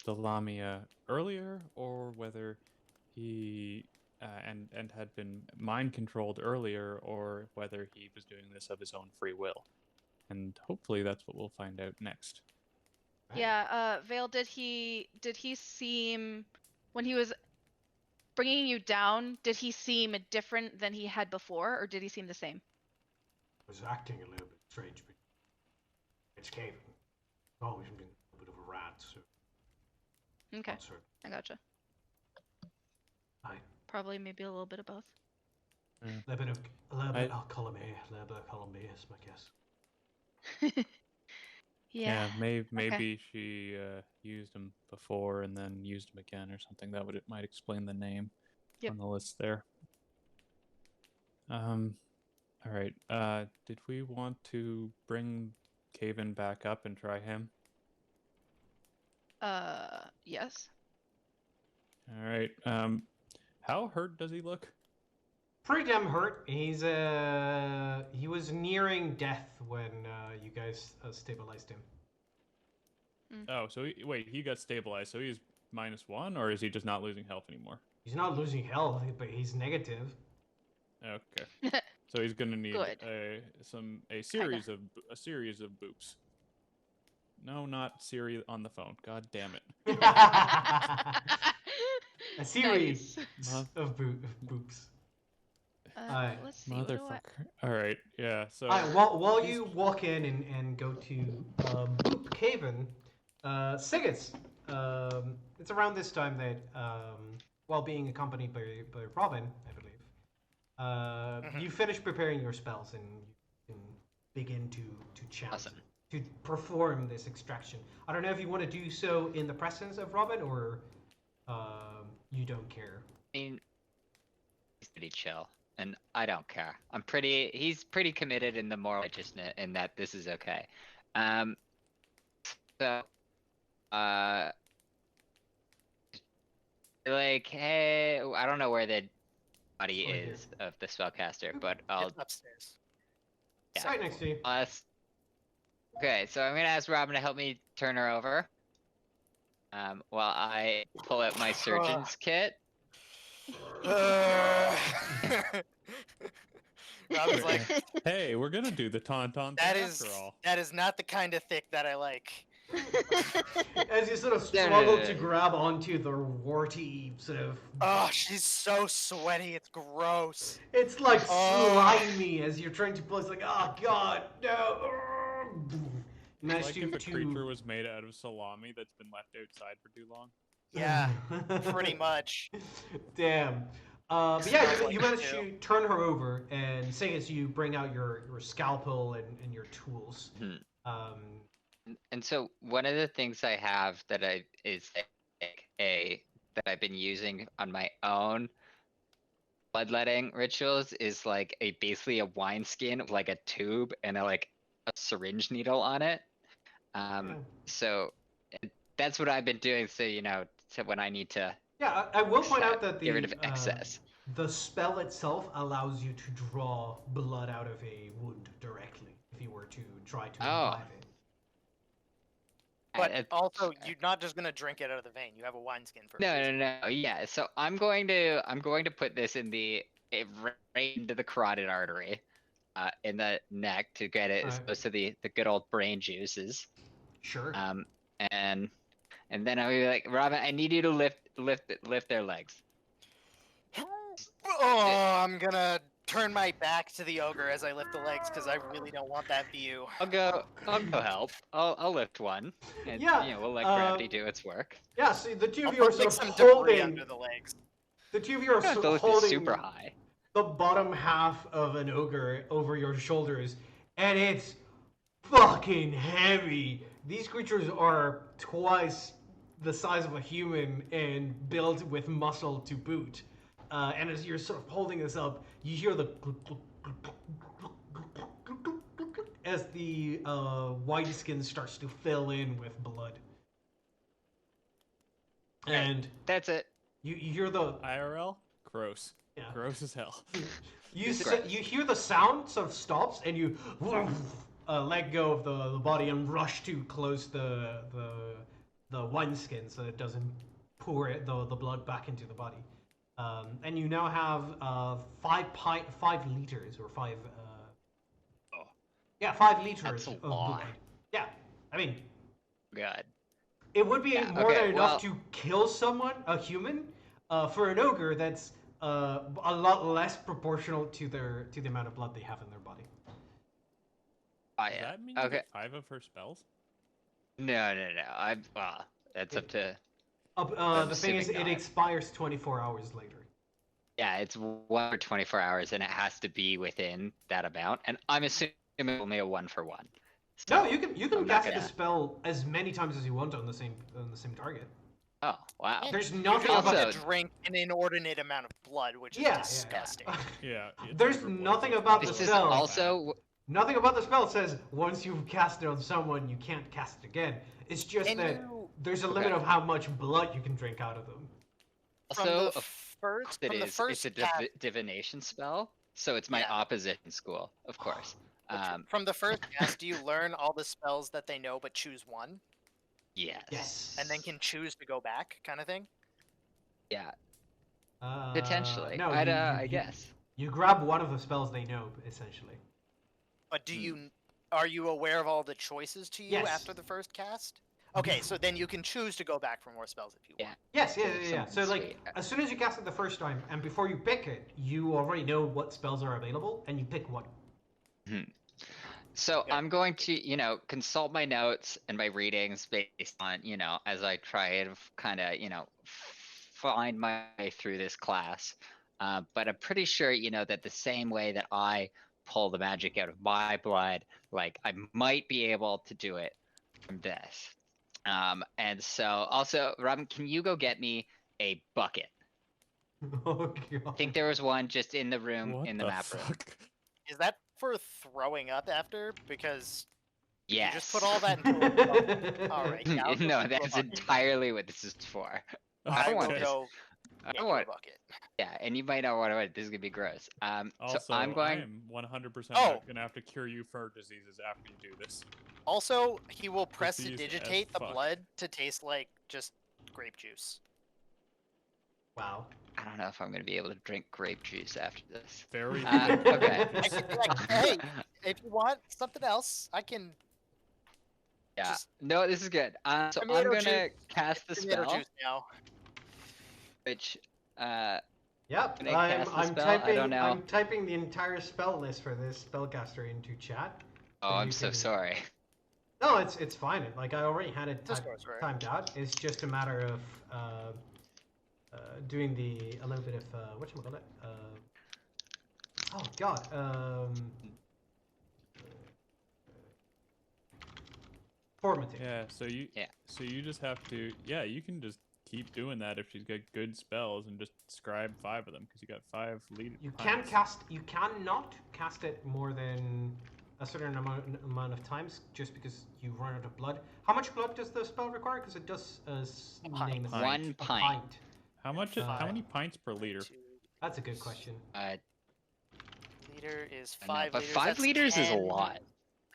the Lamia earlier, or whether he and had been mind controlled earlier, or whether he was doing this of his own free will. And hopefully that's what we'll find out next. Yeah, Vale, did he seem, when he was bringing you down, did he seem different than he had before, or did he seem the same? Was acting a little bit strange, but it's Caven. Always been a bit of a rat, so. Okay, Not certain. I gotcha. Aye. Probably maybe a little bit of both. A little bit of column A, a little bit of column B is my guess. Yeah. Maybe she used them before and then used them again or something. It might explain the name Yep. on the list there. All right. Did we want to bring Caven back up and try him? Yes. All right. How hurt does he look? Pretty damn hurt. He was nearing death when you guys stabilized him. Oh, so wait, he got stabilized. So he's -1, or is he just not losing health anymore? He's not losing health, but he's negative. Okay. So he's gonna need Good. a series of boops. No, not Siri on the phone. God damn it. A series Nice. of boops. Let's see. What do I... Motherfucker. All right. Yeah. So. While you walk in and go to Boop Caven, Siggis, it's around this time that, while being accompanied by Robin, I believe, you finish preparing your spells and you can begin to chant, Awesome. to perform this extraction. I don't know if you want to do so in the presence of Robin or you don't care. I mean, he's pretty chill, and I don't care. He's pretty committed in the moral righteousness, in that this is okay. So, like, hey, I don't know where the body Right here. is of the spellcaster, but I'll. It's upstairs. Yeah. Right next to you. Okay, so I'm gonna ask Robin to help me turn her over. While I pull out my surgeon's kit. Robin's like, Hey, we're gonna do the tauntaun that thing is after all. that is not the kind of thick that I like. As you sort of struggle to grab onto the warty sort of... Oh, she's so sweaty. It's gross. It's like Oh. slimy as you're trying to pull. It's like, oh god, no. Nice Like if a creature was made out of salami that's been left outside for too long. Yeah, pretty much. Damn. But yeah, Smells you like manage stew. to turn her over and say as you bring out your scalpel and your tools. And so one of the things I have that that I've been using on my own bloodletting rituals is like basically a wineskin with like a tube and a syringe needle on it. So that's what I've been doing. So so when I need to. Yeah, I will point out that get rid of excess. The spell itself allows you to draw blood out of a wound directly if you were to try to revive it. But also, you're not just gonna drink it out of the vein. You have a wineskin for. No. Yeah. So I'm going to put this right into the carotid artery, in the neck to get it as close to the good old brain juices. Sure. And then I'll be like, Robin, I need you to lift their legs. Oh, I'm gonna turn my back to the ogre as I lift the legs because I really don't want that view. I'll go help. I'll lift one, and we'll let gravity do its work. Yeah, see, the two of I'll you are put, sort some of debris holding. under the legs. The two of you are I don't have to sort of lift it holding super high. the bottom half of an ogre over your shoulders, and it's fucking heavy. These creatures are twice the size of a human and built with muscle to boot. And as you're sort of holding this up, you hear the as the white skin starts to fill in with blood. And that's it. You hear the IRL? Gross. Yeah. Gross as hell. You hear the sound sort of stops, and you let go of the body and rush to close the wineskin so it doesn't pour the blood back into the body. And you now have 5 liters or 5. 5 liters That's a of lot. blood. Yeah, I mean, God. it would be more okay, than enough to kill someone, a human. For an ogre, that's a lot less proportional to the amount of blood they have in their body. Oh, Does yeah. that mean you Okay. get 5 of her spells? No. That's up to. The thing is, assuming it not. expires 24 hours later. Yeah, it's 1 for 24 hours, and it has to be within that amount. And I'm assuming only a 1 for 1. No, So, you can I'm not cast the gonna- spell as many times as you want on the same target. Oh wow. Yeah, There's you nothing just about need Also- to drink an inordinate amount of blood, which is yeah, disgusting. Yeah. it's There's overboard, nothing so it's about not the This is spell. also Nothing about the spell says once you've cast it on someone, you can't cast it again. It's just Can that you, there's a limit Okay. of how much blood you can drink out of them. from also the first, it from the is. first It's a cast, divination spell, so it's my Yeah. opposite in school, of course. from the first cast, do you learn all the spells that they know but choose one, Yes. Yes. and then can choose to go back, kind of thing? Yeah. Uh, Potentially. No, I guess. You grab one of the spells they know, essentially. But are you aware of all the choices to you Yes. after the first cast? Okay, so then you can choose to go back for more spells if you Yeah. want. Yes, yeah. Something So, like, sweet. as soon as you cast it the first time, and before you pick it, you already know what spells are available, and you pick one. So Yeah. I'm going to, consult my notes and my readings based on, as I try and kind of, find my way through this class. But I'm pretty sure, that the same way that I pull the magic out of my blood, like I might be able to do it from this. And so also, Robin, can you go get me a bucket? Oh, I God. think there was one just in the room, What in the map room. fuck? Is that for throwing up after? Because you Yes. just put all that into a bucket. All right. Yeah, I'll go No, get you a that's bucket. entirely what this is for. I will want this. go get you a want- bucket. Yeah, and you might not want to. This is gonna be gross. Also, so I'm going. I am 100% Oh. gonna have to cure you for diseases after you do this. Also, he will press Disease as digitate the fuck. blood to taste like just grape juice. Wow. I don't know if I'm gonna be able to drink grape juice after this. Very. Okay. Hey, if you want something else, I can. Yeah. Just- No, this is good. So I'm Tomato gonna juice. cast the Tomato spell, juice now. which Yep, Can I cast the I'm spell? I typing. don't know. I'm typing the entire spell list for this spellcaster into chat. oh, So I'm you so can- sorry. No, it's fine. Like, I already had it This goes right. timed out. It's just a matter of doing a little bit of whatchamacallit? Oh God. Formative. Yeah. So you. Yeah. So you just have to. Yeah, you can just keep doing that if she's got good spells and just scribe 5 of them because you got 5 lead. You can cast. You cannot cast it more than a certain amount of times, just because you run out of blood. How much blood does the spell require? Because it does name Pint. One a pint. How much? Uh, How many pints per liter? That's a good question. Liter is I know, 5 but liters. 5 that's liters is a 10 lot.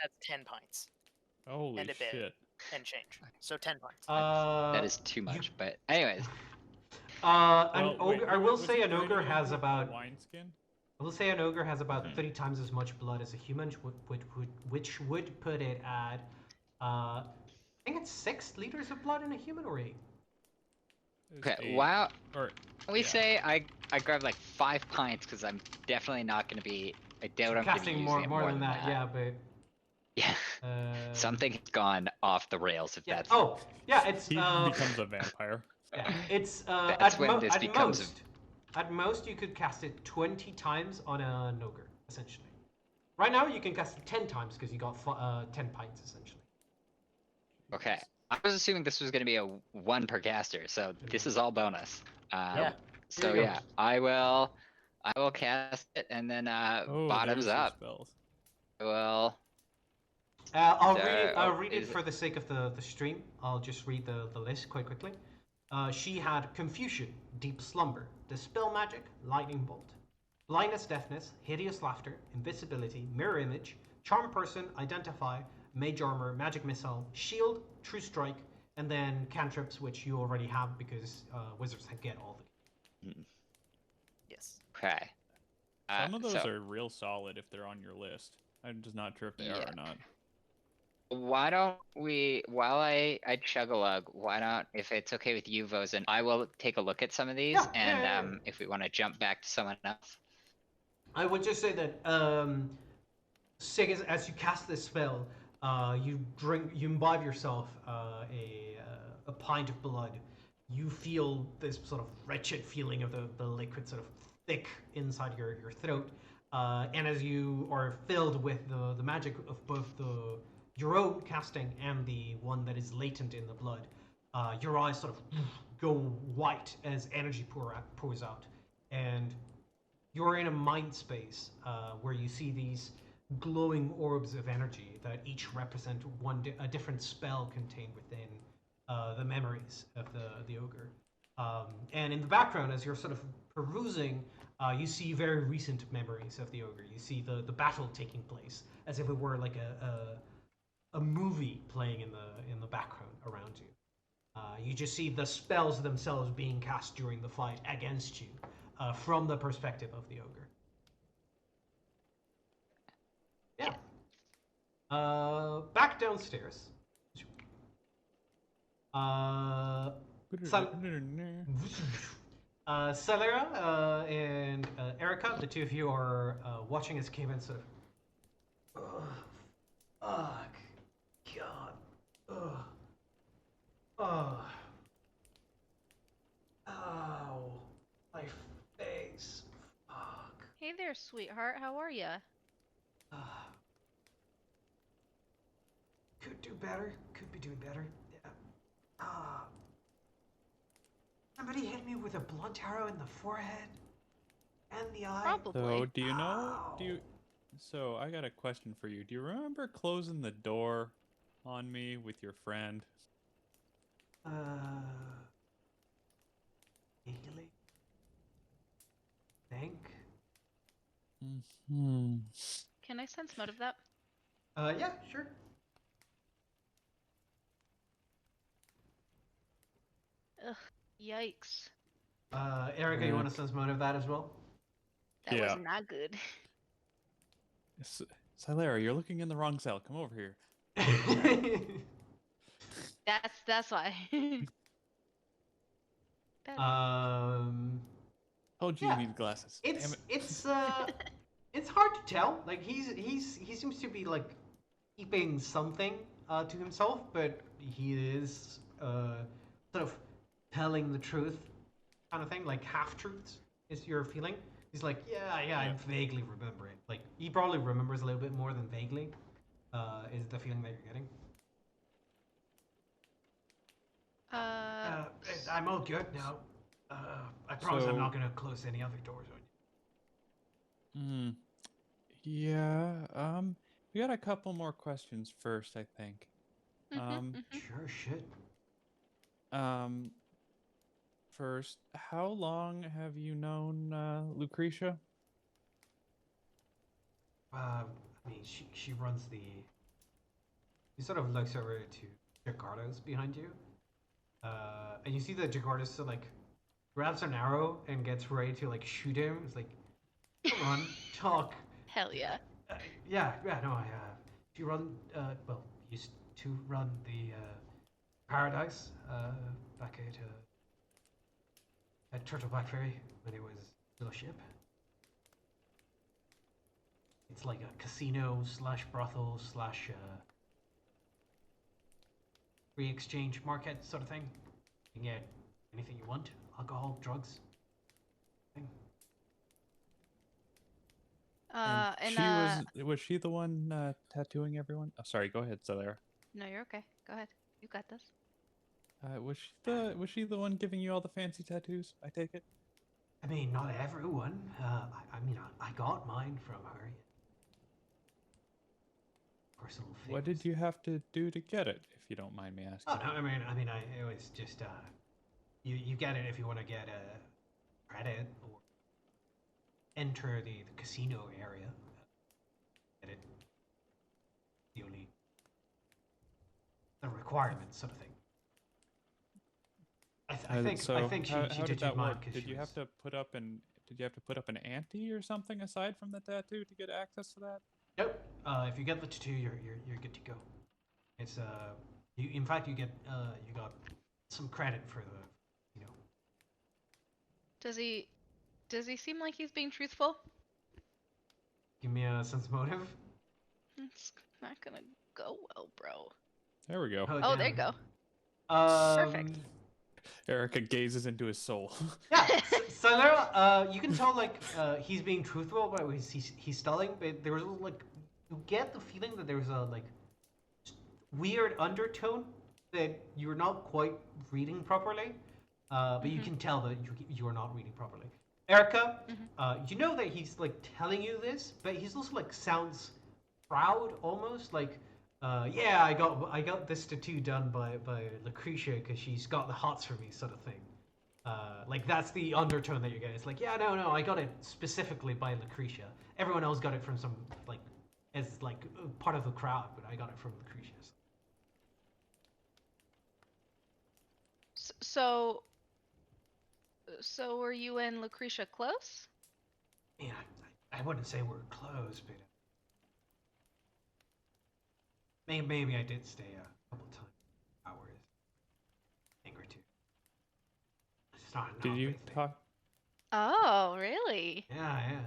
That's 10 pints Holy and a bit. shit! and change. So 10 pints. That is too much. But anyways, An Well, wait, ogre. I will was say he an ogre drinking has a about. wineskin? I will say an ogre has about Mhm. 30 times as much blood as a human, which would put it at, I think it's 6 liters of blood in a human, or 8. It's okay. 8. Wow. Or Can we yeah. say I grabbed like 5 pints because I'm definitely not gonna be. I doubt I'm gonna be Casting using it more than that, yeah, but. Yeah. Something has gone off the rails if Yeah. that's. Oh, yeah, it's. He becomes a vampire. Yeah, it's That's at, when this at becomes most. At most, you could cast it 20 times on an ogre, essentially. Right now, you can cast it 10 times because you got 10 pints, essentially. Okay. I was assuming this was gonna be a 1 per caster, so this is all bonus. Yeah. So Here you go. yeah, I will cast it and then Oh, bottoms there's your up. spells. I will. I'll So, read it. I'll oh, read it is for the sake of the stream. I'll just read the list quite quickly. She had confusion, deep slumber, dispel magic, lightning bolt, blindness, deafness, hideous laughter, invisibility, mirror image, charm person, identify, mage armor, magic missile, shield, true strike, and then cantrips, which you already have because wizards get all the. Yes. Okay. Some of those so are real solid if they're on your list. I'm just not sure if they are Yeah. or not. why don't we, while I chug a lug, why not, if it's okay with you, Vozen, I will take a look at some of these, Yeah, and yeah, yeah. if we want to jump back to someone else. I would just say that as you cast this spell, you imbibe yourself a pint of blood. You feel this sort of wretched feeling of the liquid sort of thick inside your throat, and as you are filled with the magic of both your own casting and the one that is latent in the blood, your eyes sort of go white as energy pours out, and you're in a mind space where you see these glowing orbs of energy that each represent a different spell contained within the memories of the ogre. And in the background, as you're sort of perusing, you see very recent memories of the ogre. You see the battle taking place as if it were like a movie playing in the background around you. You just see the spells themselves being cast during the fight against you from the perspective of the ogre. Yeah. Back downstairs. Celera and Erica, the two of you are watching as Cayman sort of. Fuck. God. Ugh. Oh. Ow. My face. Fuck. Hey there, sweetheart. How are ya? Could do better. Could be doing better. Yeah. Somebody hit me with a blunt arrow in the forehead and the eye. Probably. So, do you know? Ow. So, I got a question for you. Do you remember closing the door on me with your friend? Vaguely. Think. Hmm. Can I sense motive that? Yeah, sure. Ugh, yikes. Erica, you want to sense motive that as well? That Yeah. was not good. Silera, you're looking in the wrong cell. Come over here. That's why. That- Told you Yeah. you need glasses. Damn it. It's hard to tell. Like he seems to be like keeping something to himself, but he is sort of telling the truth, kind of thing, like half truths is your feeling. He's like, yeah, I vaguely remember it. Like he probably remembers a little bit more than vaguely. Is the feeling that you're getting? I'm all good now. I promise I'm So- not gonna close any other doors on you. Yeah. We got a couple more questions first, I think. Sure, shit. First, how long have you known Lucretia? I mean, she runs the. He sort of looks over to Jakarta's behind you, and you see that Jakarta's sort of like grabs an arrow and gets ready to like shoot him. It's like, come on, talk. Hell yeah. Yeah, no, she well, used to run the Paradise back at Turtleback Ferry when it was a little ship. It's like a casino / brothel / free exchange market sort of thing. You can get anything you want, alcohol, drugs. Was she the one tattooing everyone? Oh, sorry, go ahead, Celera. No, you're okay. Go ahead. You got this. Was she the one giving you all the fancy tattoos? I take it. I mean, not everyone. I mean, I got mine from her. Personal favors. What did you have to do to get it, if you don't mind me asking? Oh no, it was just you get it if you want to get a credit or enter the casino area. Get it. The only the requirements sort of thing. I think she did that mine work? because Did you have to put up an ante or something aside from the tattoo to get access to that? Nope. If you get the tattoo, you're good to go. It's in fact you got some credit for the Does he seem like he's being truthful? Give me a sense motive. It's not gonna go well, bro. There we go. Oh, there you go. Perfect. Erica gazes into his soul. Yeah, so you can tell like he's being truthful, but he's stalling. But there was like you get the feeling that there's a like weird undertone that you're not quite reading properly, but you can tell that you're not reading properly. Erica, you know that he's like telling you this, but he's also like sounds proud almost like. Yeah, I got this tattoo done by Lucretia because she's got the hots for me, sort of thing. Like that's the undertone that you're getting. It's like, yeah, no, I got it specifically by Lucretia. Everyone else got it from some like as like part of the crowd, but I got it from Lucretia. So were you and Lucretia close? Yeah, I wouldn't say we're close, but maybe I did stay a couple times, hours, a thing or two. It's not Did a you big thing. talk? Oh, really? Yeah.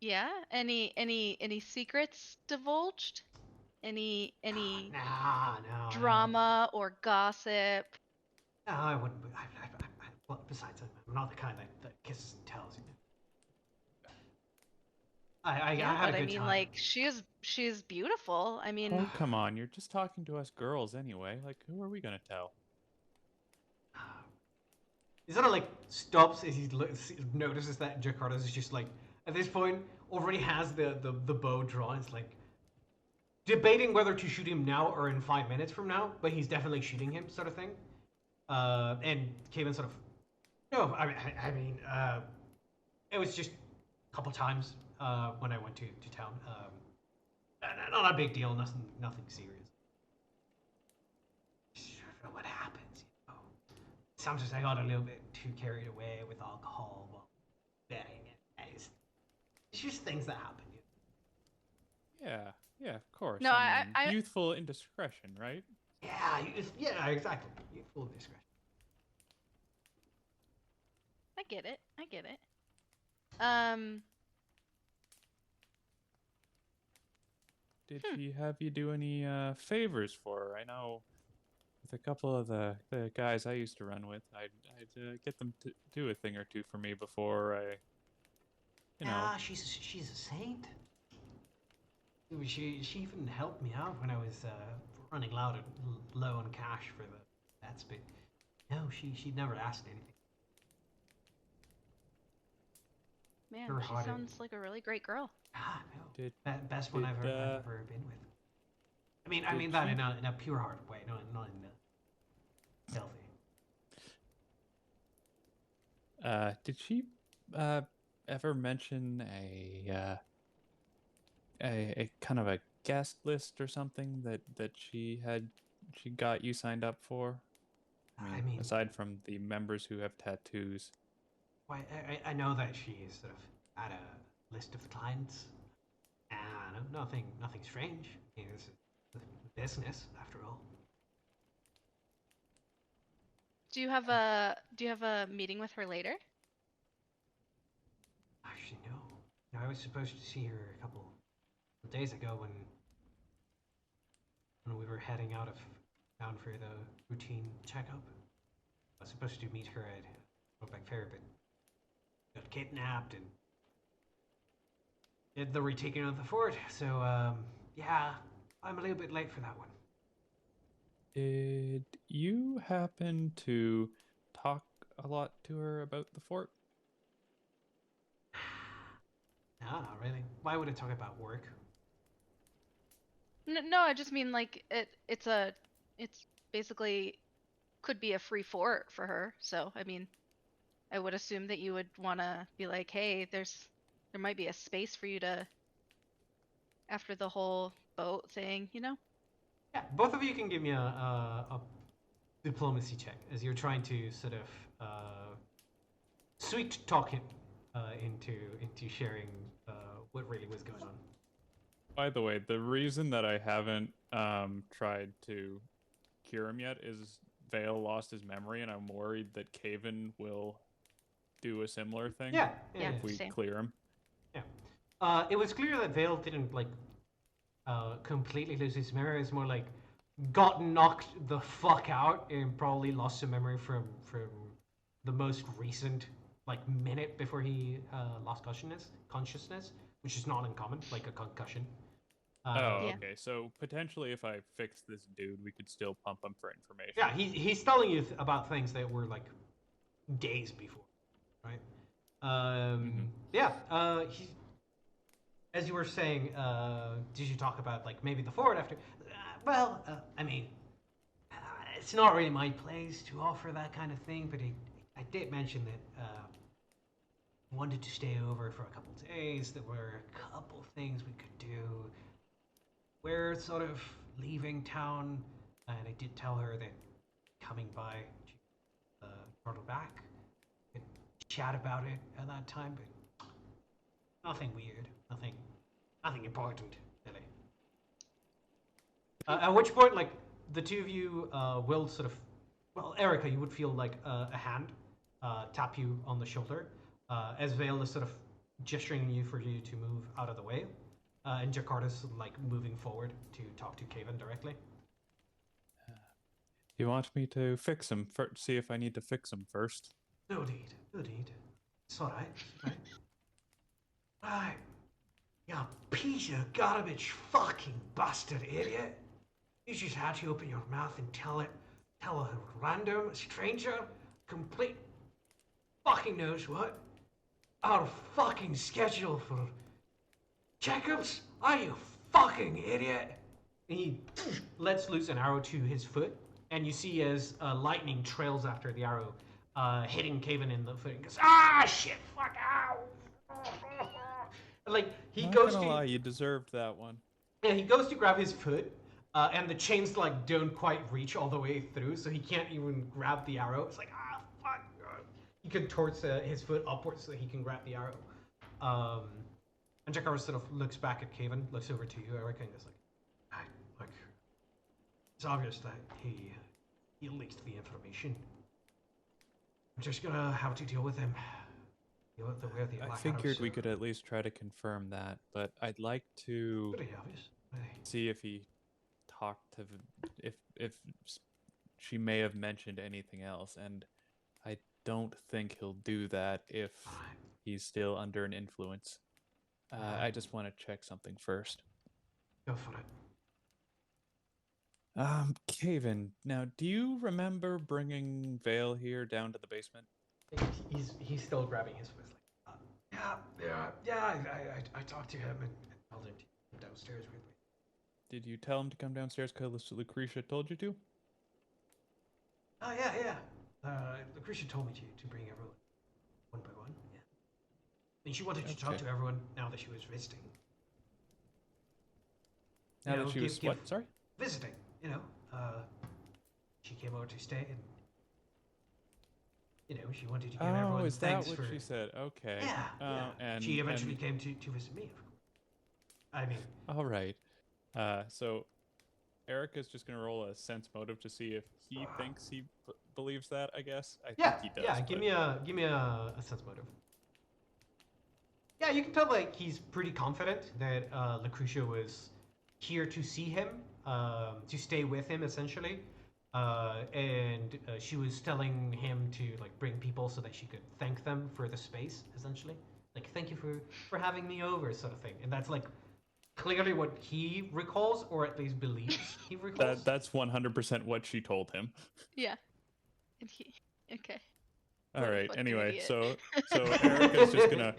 Yeah. Any secrets divulged? Any No. drama or gossip? No, I wouldn't. Well, besides, I'm not the kind that kisses and tells. You know. I Yeah, had but a I good mean, time. like she's beautiful. I mean, Oh, come on. You're just talking to us girls anyway. Like, who are we going to tell? He sort of like stops as he notices that Jakarta's is just like at this point already has the bow drawn. It's like debating whether to shoot him now or in 5 minutes from now, but he's definitely shooting him, sort of thing. And Kevin sort of no, it was just a couple times when I went to town. Not a big deal, nothing serious. What happens, you know? Sometimes I got a little bit too carried away with alcohol while betting. It's just things that happen. You know? Yeah, of course. No, I mean, I youthful indiscretion, right? Yeah, exactly. Full discretion. get it. I get it. Um, Did she have you do any favors for her? I know with a couple of the guys I used to run with, I'd get them to do a thing or two for me before I, you know. Yeah, she's a saint. She even helped me out when I was running low on cash for the bets, but no, she never asked anything. man, Her she heart- sounds like a really great girl. Ah, no. Did Best one I've did, ever been with. I mean did that she- in a pure heart way, not in a selfie. Did she ever mention a kind of a guest list or something that she got you signed up for? I mean, aside from the members who have tattoos. why I know that she is sort of at a list of the clients. Nothing strange. I mean, it's a business after all. Do you have a meeting with her later? Actually, no. No, I was supposed to see her a couple of days ago when we were heading out of town for the routine checkup. I was supposed to meet her at Outback Fair, but got kidnapped and did the retaking of the fort. So, yeah, I'm a little bit late for that one. Did you happen to talk a lot to her about the fort? No, not really. Why would I talk about work? No, I just mean like it's basically could be a free fort for her. So I mean, I would assume that you would want to be like, hey, there might be a space for you to after the whole boat thing, you know? Yeah, both of you can give me a diplomacy check as you're trying to sort of sweet talk him into sharing what really was going on. By the way, the reason that I haven't tried to cure him yet is Vale lost his memory, and I'm worried that Caven will do a similar thing. Yeah. If we Same. clear him. It was clear that Vale didn't like completely lose his memory. It's more like got knocked the fuck out and probably lost some memory from the most recent like minute before he lost consciousness, which is not uncommon, like a concussion. Oh, Yeah. okay. So potentially, if I fix this dude, we could still pump him for information. Yeah, he's telling you about things that were like days before, right? Yeah. He, as you were saying, did you talk about like maybe the forward after? I mean, it's not really my place to offer that kind of thing, but I did mention that wanted to stay over for a couple days. There were a couple things we could do. We're sort of leaving town, and I did tell her that coming by to throttle back and chat about it at that time, but nothing weird, nothing important, really. At which point, like the two of you will sort of, well, Erica, you would feel like a hand tap you on the shoulder, as Vale is sort of gesturing you for you to move out of the way, and Jakarta's like moving forward to talk to Kaven directly. You want me to fix him? See if I need to fix him first. No need, no need. It's alright, right? Right. You piece of garbage fucking bastard idiot. You just had to open your mouth and tell a random stranger, complete fucking knows what, our fucking schedule for checkups? Are you fucking idiot? And he lets loose an arrow to his foot, and you see as lightning trails after the arrow, hitting Kaven in the foot and goes, ah, shit, fuck, ow. And, like, he Not goes gonna to... lie, you deserved that one. Yeah, he goes to grab his foot, and the chains, like, don't quite reach all the way through, so he can't even grab the arrow. It's like, ah, fuck. He contorts his foot upwards so that he can grab the arrow. And Jakar sort of looks back at Kaven, looks over to you, Erica, and goes like, look, it's obvious that he leaked the information. I'm just gonna have to deal with him. Deal with the I Black figured Arrows. we could at least try to confirm that, but I'd like to Pretty obvious. Really. see if he talked to if she may have mentioned anything else, and I don't think he'll do that if he's still under an influence. I just want to check something first. Go for it. Kaven, now do you remember bringing Vale here down to the basement? He's still grabbing his foot. I talked to him and told him to come downstairs with me. Did you tell him to come downstairs because Lucretia told you to? Oh, yeah. Lucretia told me to bring everyone one by one. Yeah. And she wanted to talk to everyone now that she was visiting. Now that she was what? Sorry? Visiting, you know. She came over to stay and, you know, she wanted to give everyone is that thanks what for... she said? Okay. Yeah. And she eventually came to visit me, of course. I mean... All right. So Erica's just going to roll a sense motive to see if he thinks he believes that, I guess. I think he does. Yeah, give me a sense motive. Yeah, you can tell like he's pretty confident that Lucretia was here to see him, to stay with him essentially, and she was telling him to like bring people so that she could thank them for the space, essentially, like thank you for having me over, sort of thing. And that's like clearly what he recalls, or at least believes he recalls. That's 100% what she told him. Yeah. And he, okay. All What a right. fucking Anyway, idiot. so Erica's just gonna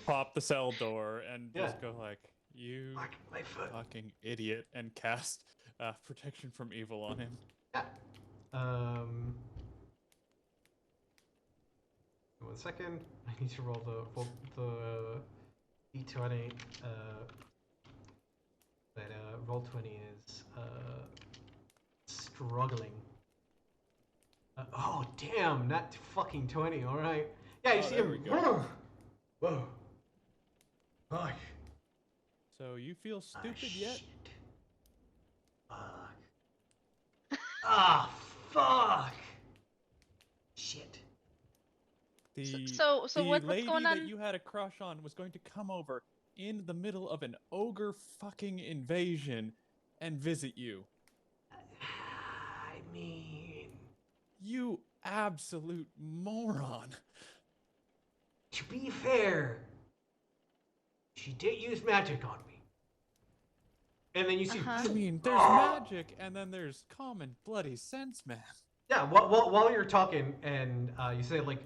pop the cell door and just go like, "You My foot. fucking idiot," and cast protection from evil on him. Yeah. 1 second. I need to roll the d20. But roll 20 is struggling. Oh damn! Not fucking 20. All right. Yeah, you see there him. we go. Whoa. Fuck. So you feel stupid yet? Shit. Fuck. Ah, fuck. Shit. So the what's lady going that on? you had a crush on was going to come over in the middle of an ogre fucking invasion and visit you. I mean, You absolute moron. to be fair, she did use magic on me. And then you see, Uh-huh. I mean, there's magic, and then there's common bloody sense, man. yeah, while you're talking, and you say, like,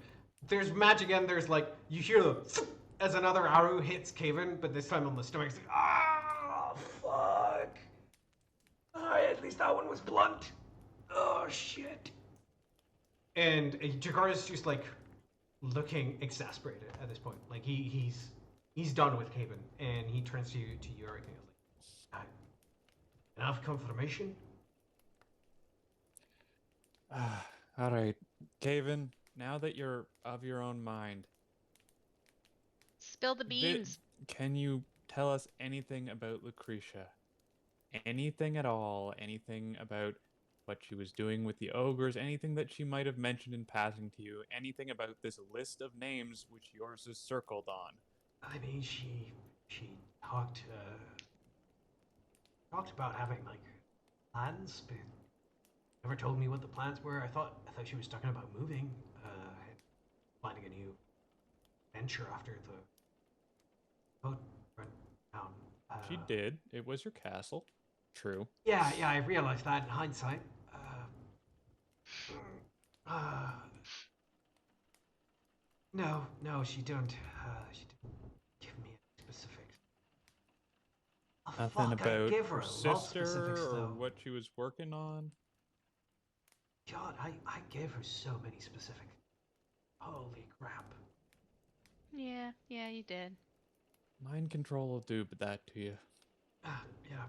there's magic, and there's, like, you hear the as another arrow hits Caven, but this time on the stomach. It's like, ah, fuck. At least that one was blunt. Oh, shit. And Jakarta's just, like, looking exasperated at this point. Like, he's done with Caven, and he turns to you, Eric, and he's like, enough confirmation? All right, Caven, now that you're of your own mind, Spill the beans. can you tell us anything about Lucretia? Anything at all? Anything about what she was doing with the ogres? Anything that she might have mentioned in passing to you? Anything about this list of names which yours is circled on? I mean, she talked about having, like, plans, but never told me what the plans were. I thought she was talking about moving, and finding a new venture after the boat went down. She did. It was your castle. True. Yeah, I realized that in hindsight. No, she didn't. She didn't give me any specifics. Oh, Nothing fuck, I about gave her her a lot of sister specifics, or though. what she was working on. God, I gave her so many specifics. Holy crap. Yeah, you did. Mind control will do but that to you. Yeah.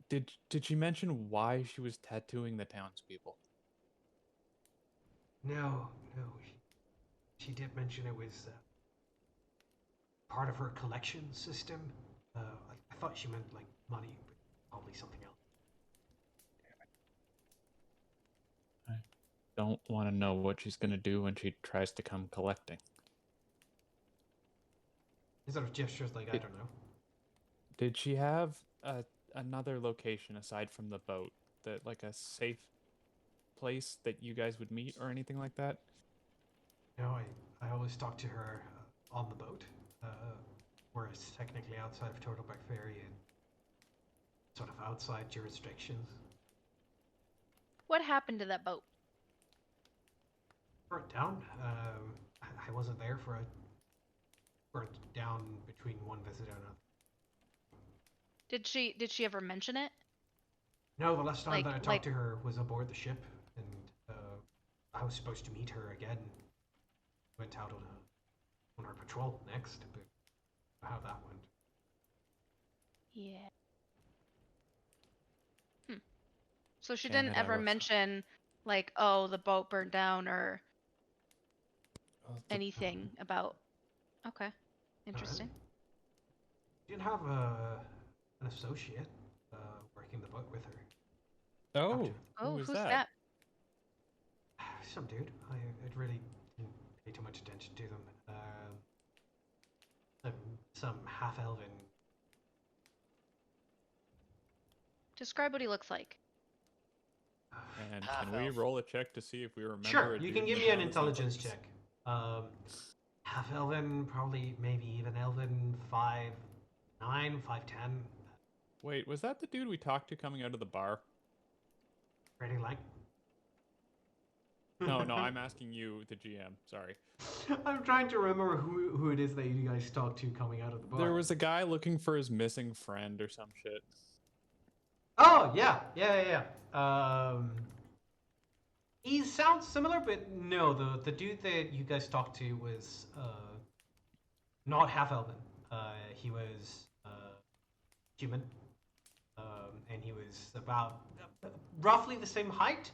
Did she mention why she was tattooing the townspeople? No. She did mention it was part of her collection system. I thought she meant, like, money, but probably something else. I don't want to know what she's gonna do when she tries to come collecting. He sort of gestures like, I don't know. Did she have another location aside from the boat, that like a safe place that you guys would meet or anything like that? No, I always talk to her on the boat, where it's technically outside of Turtleback Ferry and sort of outside jurisdictions. What happened to that boat? Burnt down. I wasn't there for it. Burnt down between one visit and another. Did she ever mention it? No, the last time Like- that I talked to her was aboard the ship, and I was supposed to meet her again. Went out on our patrol next, but how that went. Yeah. So she Damn didn't it, I ever was- mention, like, oh, the boat burned down or Well, anything about. Okay, interesting. She did have an associate working the boat with her. Oh, Oh, who was who's that? that? Some dude. I really didn't pay too much attention to them. Some half-elven. Describe what he looks like. And Half can we elf. roll a check to see if we remember? Sure, a you dude can give with me an those intelligence looks? check. Half-elven, probably, maybe even elven, 5'9", 5'10". Wait, was that the dude we talked to coming out of the bar? Pretty like. No, I'm asking you, the GM. Sorry. I'm trying to remember who it is that you guys talked to coming out of the bar. There was a guy looking for his missing friend or some shit. Oh, yeah. He sounds similar, but no, the dude that you guys talked to was not half-elven. He was human, and he was about roughly the same height.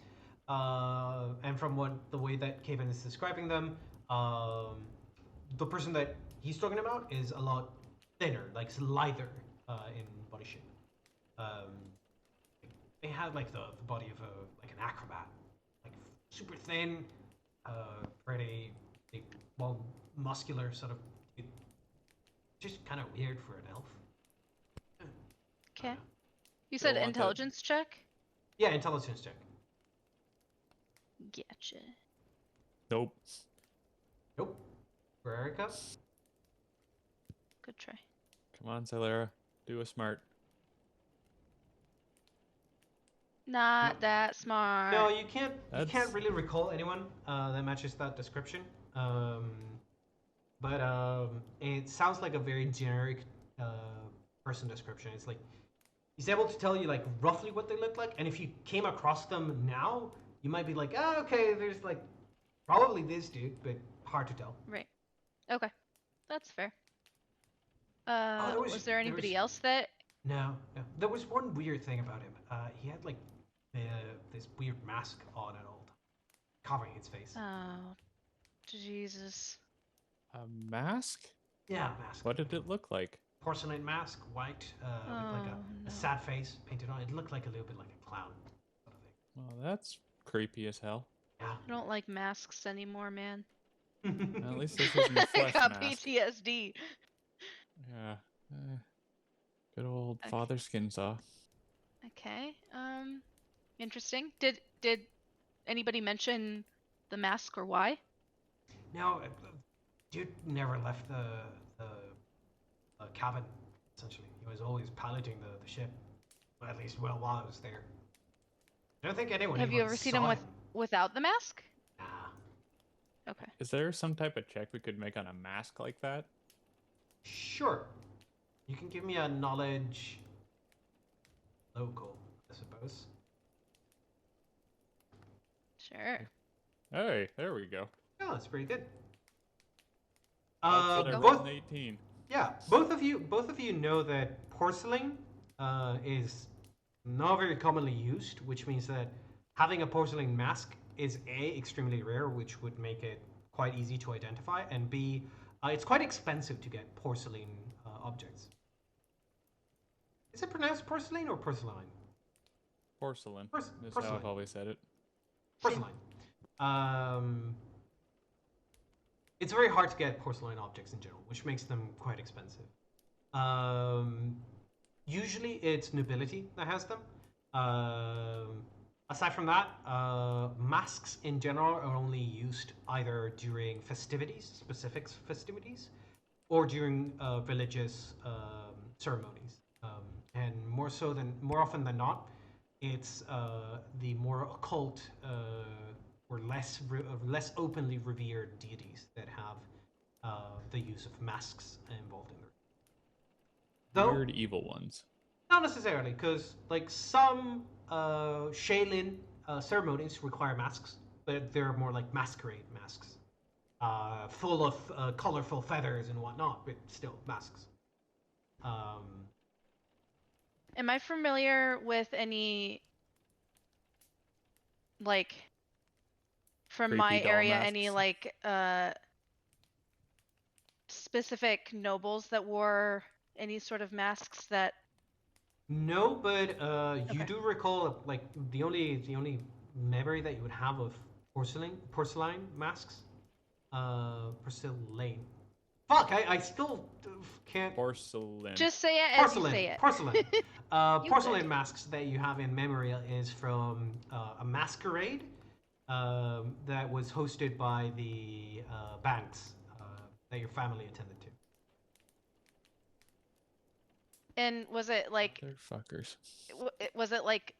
And from the way that Kaven is describing them, the person that he's talking about is a lot thinner, like lither in body shape. They had like the body of an acrobat, like super thin, pretty well muscular, sort of. Just kind of weird for an elf. Okay. You said want the- intelligence check? Yeah, intelligence check. Gotcha. Nope. Nope. For Erica. Good try. Come on, Celera. Do a smart. Not that smart. No, you can't. You can't That's- really recall anyone that matches that description. But it sounds like a very generic person description. It's like he's able to tell you like roughly what they look like, and if you came across them now, you might be like, oh, okay, there's like probably this dude, but hard to tell. Right. Okay. That's fair. there was- Was there there anybody was- else that? No, no. There was one weird thing about him. He had like this weird mask on at all time, covering his face. Oh, Jesus. A mask? Yeah, mask. What did it look like? Porcelain mask, white, with like Oh, a no. sad face painted on. It looked like a little bit like a clown sort of thing. Well, that's creepy as hell. Yeah. I don't like masks anymore, man. At least this isn't a I flesh got mask. PTSD. Yeah. Good old Okay. father skin saw. Okay. Interesting. Did anybody mention the mask or why? No, dude never left the cabin. Essentially, he was always piloting the ship. Well, at least while I was there. I don't think anyone. Have you even ever seen saw him without the mask? Nah. Okay. Is there some type of check we could make on a mask like that? Sure. You can give me a knowledge local, I suppose. Sure. Hey, there we go. Oh, that's pretty good. That's what I rolled Both an 18. Yeah, both of you know that porcelain is not very commonly used, which means that having a porcelain mask is A, extremely rare, which would make it quite easy to identify, and B, it's quite expensive to get porcelain objects. Is it pronounced porcelain or porcelain? Porcelain. Porc- Is how porcelain. I've always said it. Porcelain. It's very hard to get porcelain objects in general, which makes them quite expensive. Usually it's nobility that has them. Aside from that, masks in general are only used either during festivities, specific festivities, or during religious ceremonies. And more often than not, it's the more occult or less openly revered deities that have the use of masks involved in their. Though Weird evil ones. not necessarily, because like some Shaolin ceremonies require masks, but they're more like masquerade masks, full of colorful feathers and whatnot, but still masks. Am I familiar with any, like, from my Creepy doll area, any masks? like specific nobles that wore any sort of masks that? No, but you Okay. do recall like the only memory that you would have of porcelain masks, porcelain. Fuck, I still can't. Porcelain. Just say it as you say it. Porcelain. You Porcelain would. masks that you have in memory is from a masquerade that was hosted by the banks that your family attended to. And was it like, Motherfuckers. was it like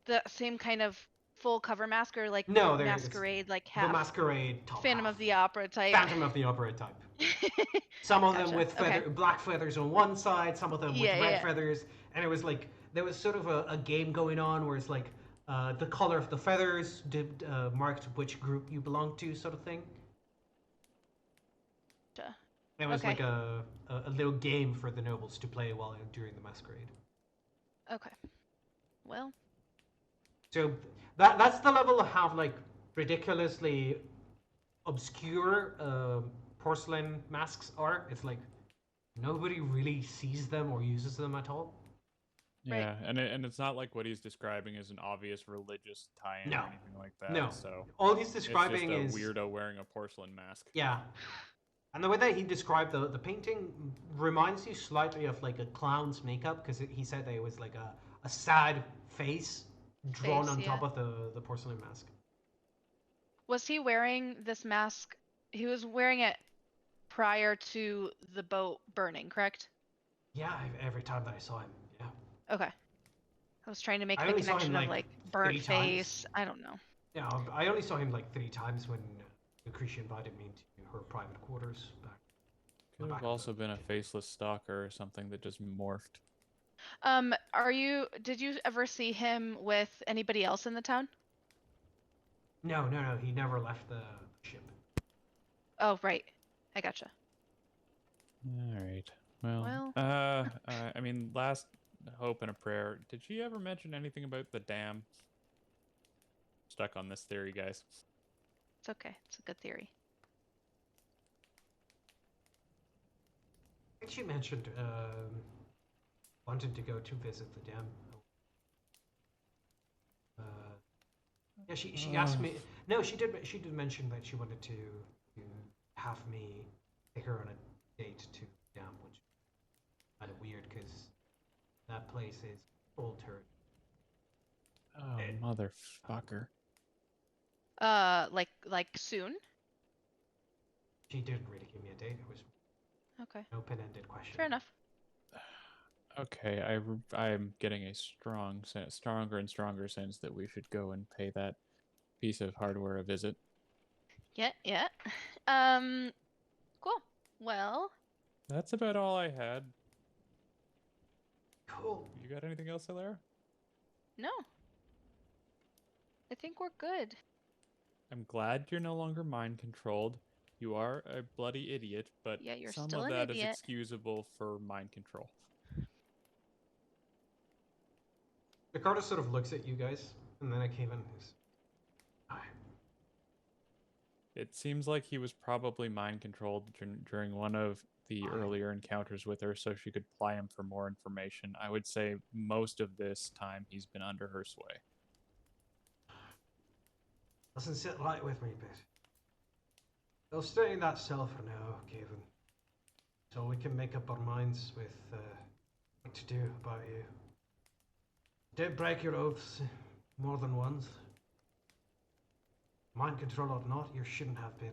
the same kind of full cover mask, or like No, the there is masquerade, like The half masquerade top Phantom half. of the Opera type? Phantom of the Opera type. Some of them Gotcha, with okay. black feathers on one side, some of them with Yeah, red yeah. feathers, and it was like there was sort of a game going on where it's like the color of the feathers marked which group you belonged to, sort of thing. Gotcha. It was Okay. like a little game for the nobles to play while during the masquerade. Okay. Well, So that's the level of how like ridiculously obscure porcelain masks are. It's like nobody really sees them or uses them at all. Right. Yeah, and it's not like what he's describing is an obvious religious tie-in No. or anything like that. No. So All he's it's describing just a is weirdo wearing a porcelain mask. yeah. And the way that he described the painting reminds you slightly of like a clown's makeup because he said that it was like a sad face drawn Face, on top yeah. of the porcelain mask. was he wearing this mask? He was wearing it prior to the boat burning, correct? Yeah, every time that I saw him, yeah. Okay. I was trying to make I the only saw him, connection of like, like burnt 3 times. face. I don't know. Yeah, I only saw him like 3 times when Lucretia invited me to her private quarters back. Could have also been a faceless stalker or something that just morphed. Did you ever see him with anybody else in the town? No, he never left the ship. Oh, right. I gotcha. All right. Well, Well. I mean, last hope and a prayer. Did she ever mention anything about the dam? Stuck on this theory, guys. It's okay. It's a good theory. I think she mentioned wanting to go to visit the dam. Yeah, she asked me. No, she did mention that she wanted to have me take her on a date to the dam, which is kind of weird because that place is old territory. Oh, motherfucker. Like soon? She didn't really give me a date. It was Okay. an open-ended question. Fair enough. Okay, I'm getting a stronger and stronger sense that we should go and pay that piece of hardware a visit. Yeah. Cool. Well, That's about all I had. Cool. You got anything else, Hilaire? no. I think we're good. I'm glad you're no longer mind controlled. You are a bloody idiot, but Yeah, you're some still of an that is idiot. excusable for mind control. Ricardo sort of looks at you guys, and then I came in. Hi. It seems like he was probably mind controlled during one of the earlier encounters with her, so she could ply him for more information. I would say most of this time he's been under her sway. Doesn't sit right with me, but I'll stay in that cell for now, Kevin. So we can make up our minds with what to do about you. Did break your oaths more than once. Mind control or not, you shouldn't have been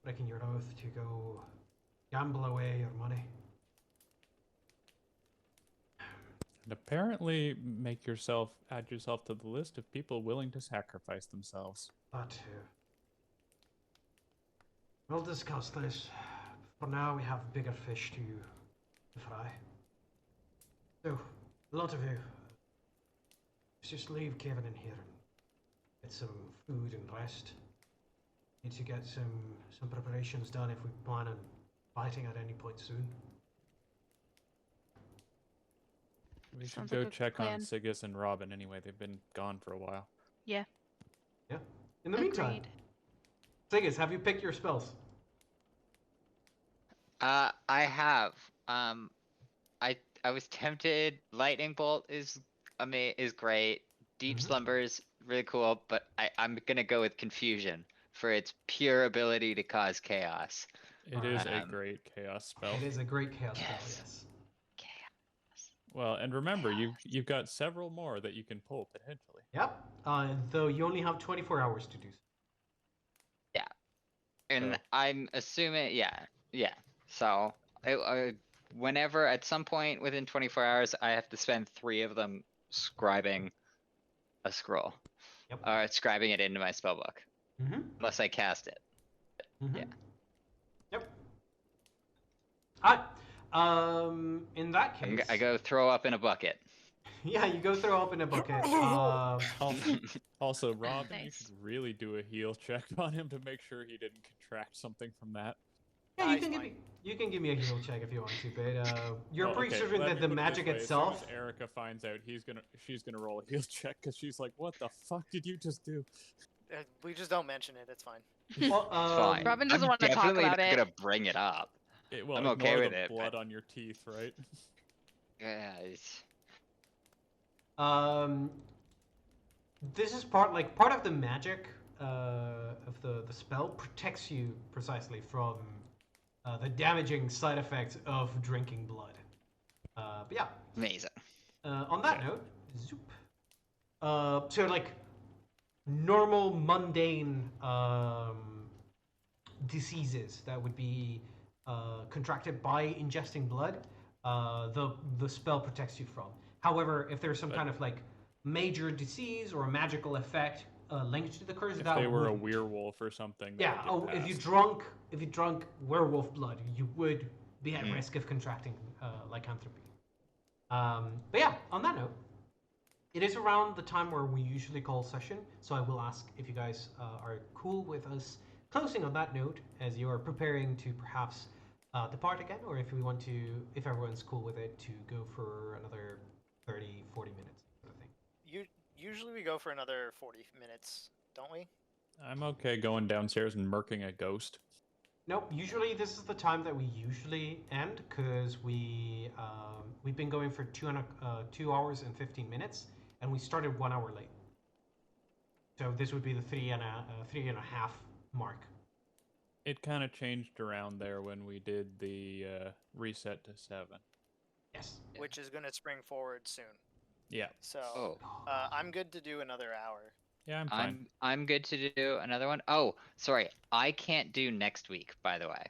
breaking your oath to go gamble away your money. And apparently add yourself to the list of people willing to sacrifice themselves. That too. We'll discuss this. For now, we have bigger fish to fry. So, a lot of you, let's just leave Kevin in here and get some food and rest. Need to get some preparations done if we plan on fighting at any point soon. We should Sounds go like a check on plan. Sigus and Robin anyway. They've been gone for a while. Yeah. Yeah. In the meantime, Agreed. Sigus, have you picked your spells? I have. I was tempted. Lightning bolt is great. Deep Mhm. slumber is really cool, but I'm gonna go with confusion for its pure ability to cause chaos. It is a Um, great chaos spell. It is a great chaos spell, Yes. yes. Chaos. Well, and remember, Chaos. you've got several more that you can pull potentially. Yep. Though you only have 24 hours to do so. And So- I'm assuming, yeah. So, whenever at some point within 24 hours, I have to spend 3 of them scribing a scroll, Yep. or scribing it into my spellbook, Mm-hmm. unless I cast it. Mm-hmm. Yeah. Yep. Alright. In that case, I go throw up in a bucket. yeah, you go throw up in a bucket. Also, Robin, you Nice. should really do a heal check on him to make sure he didn't contract something from that. Yeah, Nice, Mike. you can give me a heal check if you want to, but you're Well, pretty okay, certain let that me the put it this magic way, as itself. soon as Erica finds out, she's gonna roll a heal check because she's like, "What the fuck did you just do?" We just don't mention it. It's fine. Well, It's fine. Robin doesn't I'm want to talk definitely about not it. gonna bring it up. Well, I'm okay ignore with the it, blood but- on your teeth, right? Yeah, it's... This is part of the magic of the spell protects you precisely from the damaging side effects of drinking blood. But yeah, Amazing. on that note, zoop. So like normal mundane diseases that would be contracted by ingesting blood, the spell protects you from. However, if there's some But- kind of like major disease or a magical effect linked to the curse, If that they were a wouldn't. werewolf or something. that Yeah. would get If you passed. drunk werewolf blood, you would be at Mm. risk of contracting lycanthropy. But yeah, on that note, it is around the time where we usually call session, so I will ask if you guys are cool with us closing on that note as you are preparing to perhaps depart again, or if we want to, if everyone's cool with it, to go for another 30, 40 minutes. Sort of thing. Usually we go for another 40 minutes, don't we? I'm okay going downstairs and murking a ghost. Nope. Usually this is the time that we usually end because we've been going for 2 hours and 15 minutes, and we started 1 hour late. So this would be the three and a half mark. It kind of changed around there when we did the reset to 7. Yes. Which is going to spring forward soon. Yeah. So Oh, I'm good to do another hour. Yeah, I'm fine. I'm good to do another one. Oh, sorry, I can't do next week. By the way,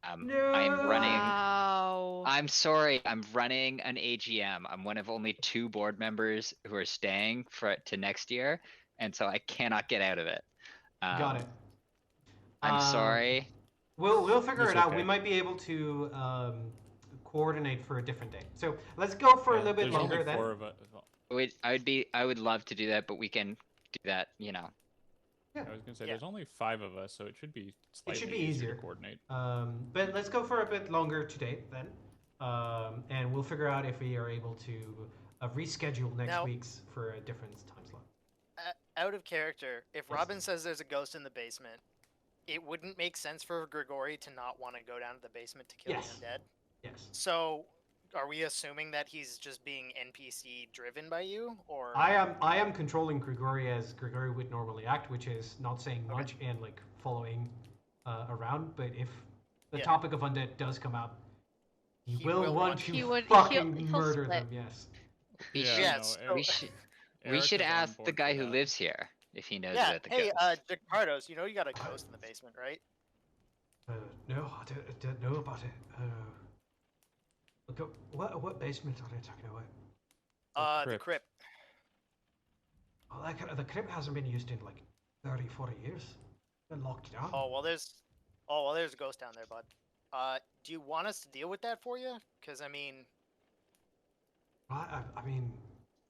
I'm running. Wow. I'm sorry, I'm running an AGM. I'm one of only 2 board members who are staying to next year, and so I cannot get out of it. Got it. I'm sorry. We'll figure It's it out. okay. We might be able to coordinate for a different day. So let's go for a Yeah, little bit there's longer only then. 4 of us. Well, I would love to do that, but we can do that. Yeah. I was gonna say Yeah. there's only 5 of us, so it should be slightly should be easier easier. to coordinate. But let's go for a bit longer today then, and we'll figure out if we are able to reschedule next Now- week's for a different time slot. Out of character, if Yes. Robin says there's a ghost in the basement, it wouldn't make sense for Grigori to not want to go down to the basement to kill Yes. the undead. Yes. So, are we assuming that he's just being NPC driven by you, or I am controlling Grigori as Grigori would normally act, which is not saying Okay. much and like following around. But if the Yeah. topic of undead does come up, he will want to He would- fucking he'll murder split. them. Yes. We Yeah, should, Yes, no, so- we should, we Eric should is on ask the board guy for who that. lives here if he knows yeah? about the Hey, ghost. Jacardos, you know you got a ghost in the basement, right? No, I don't know about it. Okay, what basement are they talking about? The crypt. crypt. Oh, the crypt hasn't been used in like 30, 40 years. Been locked down. Oh well, there's a ghost down there, bud. Do you want us to deal with that for you? Because I mean, I mean,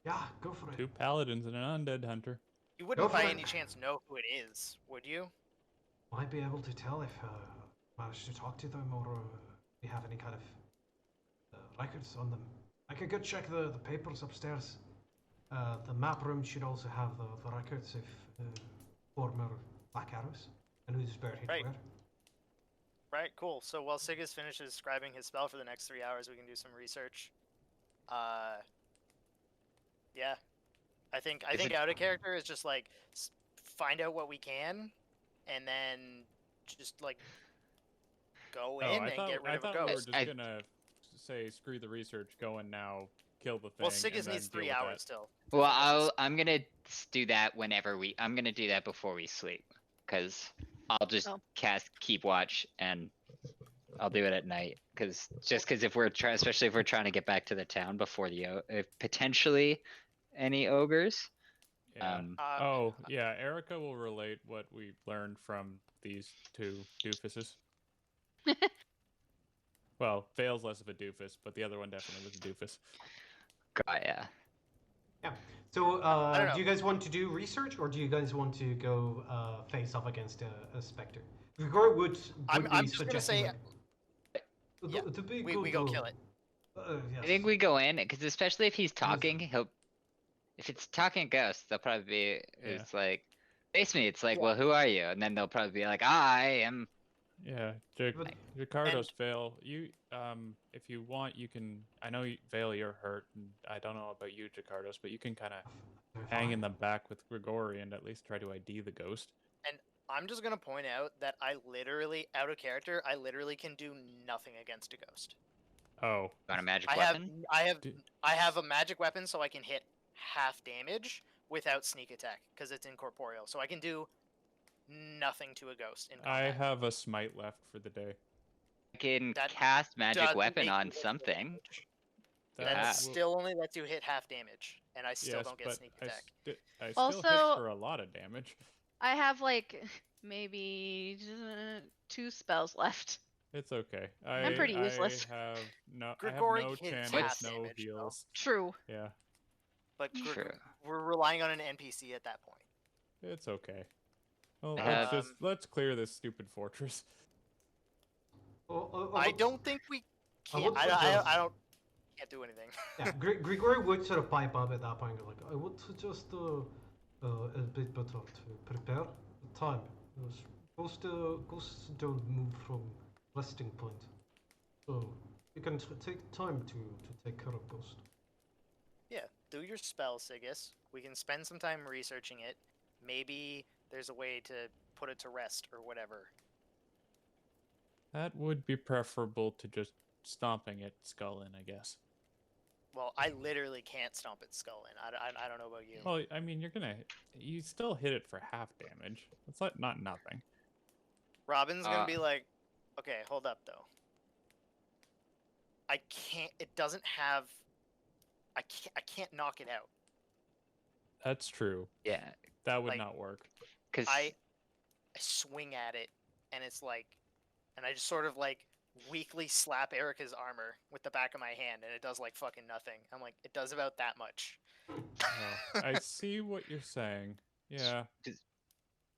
yeah, go for it. 2 paladins and an undead hunter. you wouldn't for by it. any chance know who it is, would you? Might be able to tell if managed to talk to them or we have any kind of records on them. I could go check the papers upstairs. The map room should also have the records of former Black Arrows and who's buried Right. where. Right, cool. So while Sigus finishes scribing his spell for the next 3 hours, we can do some research. Yeah, I think Is it- out of character is just like find out what we can, and then just like go in and get rid of a we were ghost. just I- gonna say screw the research, go in now, kill the thing. Well, and Sigus then needs deal 3 with hours that. still. Well, I'm gonna do that I'm gonna do that before we sleep, because I'll just Oh. keep watch, and I'll do it at night. Because if we're especially if we're trying to get back to the town before if potentially any ogres. Yeah. Oh, yeah, Erica will relate what we learned from these 2 doofuses. Well, Vale's less of a doofus, but the other one definitely was a doofus. God, yeah. Yeah. So, don't know. do you guys want to do research, or do you guys want to go face off against a specter? Grigori would I'm be just gonna suggesting, say- like, yeah, the big we go kill it. Yes. I think we go in, because especially if he's talking, if it's talking ghosts, they'll probably be, it's like, face me, it's like, Yeah. well, who are you? And then they'll probably be like, I am. Yeah, But- Ricardo's Vale. You, if you want, you can. I know Vale, you're hurt, and I don't know about you, Jacardos, but you can kind of hang in the back with Grigori and at least try to ID the ghost. I'm just gonna point out that I literally, out of character, I literally can do nothing against a ghost. Oh, Got a magic I weapon? have a magic weapon, so I can hit half damage without sneak attack because it's incorporeal. So I can do nothing to a ghost in I combat. have a smite left for the day. I can That cast magic doesn't weapon make on you something. That have. still only lets you hit half damage, and I still Yes, don't get but sneak attack. I still hit Also- for a lot of damage. I have like maybe 2 spells left. It's okay. I'm pretty useless. I have no Grigori channels, hits half no damage, though. heals. True. Yeah, But True. we're relying on an NPC at that point. it's okay. Well, I let's clear this stupid fortress. I don't think we I can't. would I don't can't do anything. Yeah, Grigori would sort of pipe up at that point, like, I would suggest a bit better to prepare the time. Ghosts don't move from resting point, so you can take time to take care of Ghost. Yeah, do your spell, Sigus. We can spend some time researching it. Maybe there's a way to put it to rest or whatever. That would be preferable to just stomping it skull in, I guess. Well, I literally can't stomp its skull in. I don't know about you. Well, I mean, you still hit it for half damage. That's like not nothing. Robin's gonna be like, okay, hold up though. I can't. It doesn't have. I can't knock it out. That's true. Yeah, That would Like, not work. because I swing at it, and it's like, and I just sort of like weakly slap Erica's armor with the back of my hand, and it does like fucking nothing. I'm like, it does about that much. Oh, I see what you're saying. Yeah. do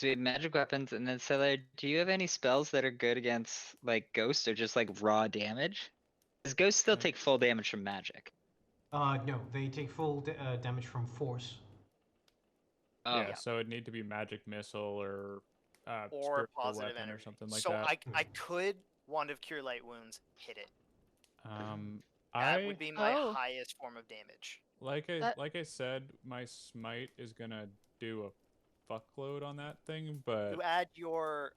we have magic weapons? And then Seller, do you have any spells that are good against like ghosts or just like raw damage? Does ghosts still take full damage from magic? No, they take full damage from force. Oh, Yeah, so it'd need to be magic missile or Or spiritual positive weapon energy. or something like so that. I could Wand of Cure Light Wounds hit it. I That would be my Oh. highest form of damage. like That- I said, my smite is gonna do a fuckload on that thing, but You add your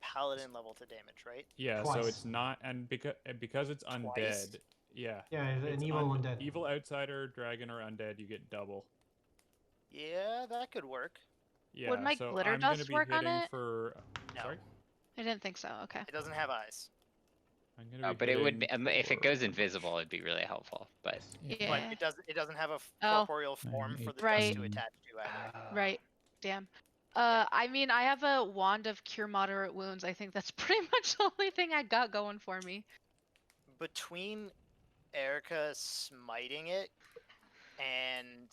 paladin level to damage, right? yeah, Twice. so it's not, and because it's undead, Twice? yeah, Yeah, an it's evil undead. evil outsider, dragon, or undead, you get double. Yeah, that could work. Yeah, my so glitter I'm gonna dust be work on hitting it? for. No. Sorry, I didn't think so. Okay. It doesn't have eyes. I'm gonna Oh, be but it would be hitting if it for- goes invisible, it'd be really helpful. But Yeah. But it doesn't have a Oh. corporeal form for the dust Right. to attach to either. Right. Damn. I mean, I have a wand of cure moderate wounds. I think that's pretty much the only thing I got going for me. Between Erica smiting it and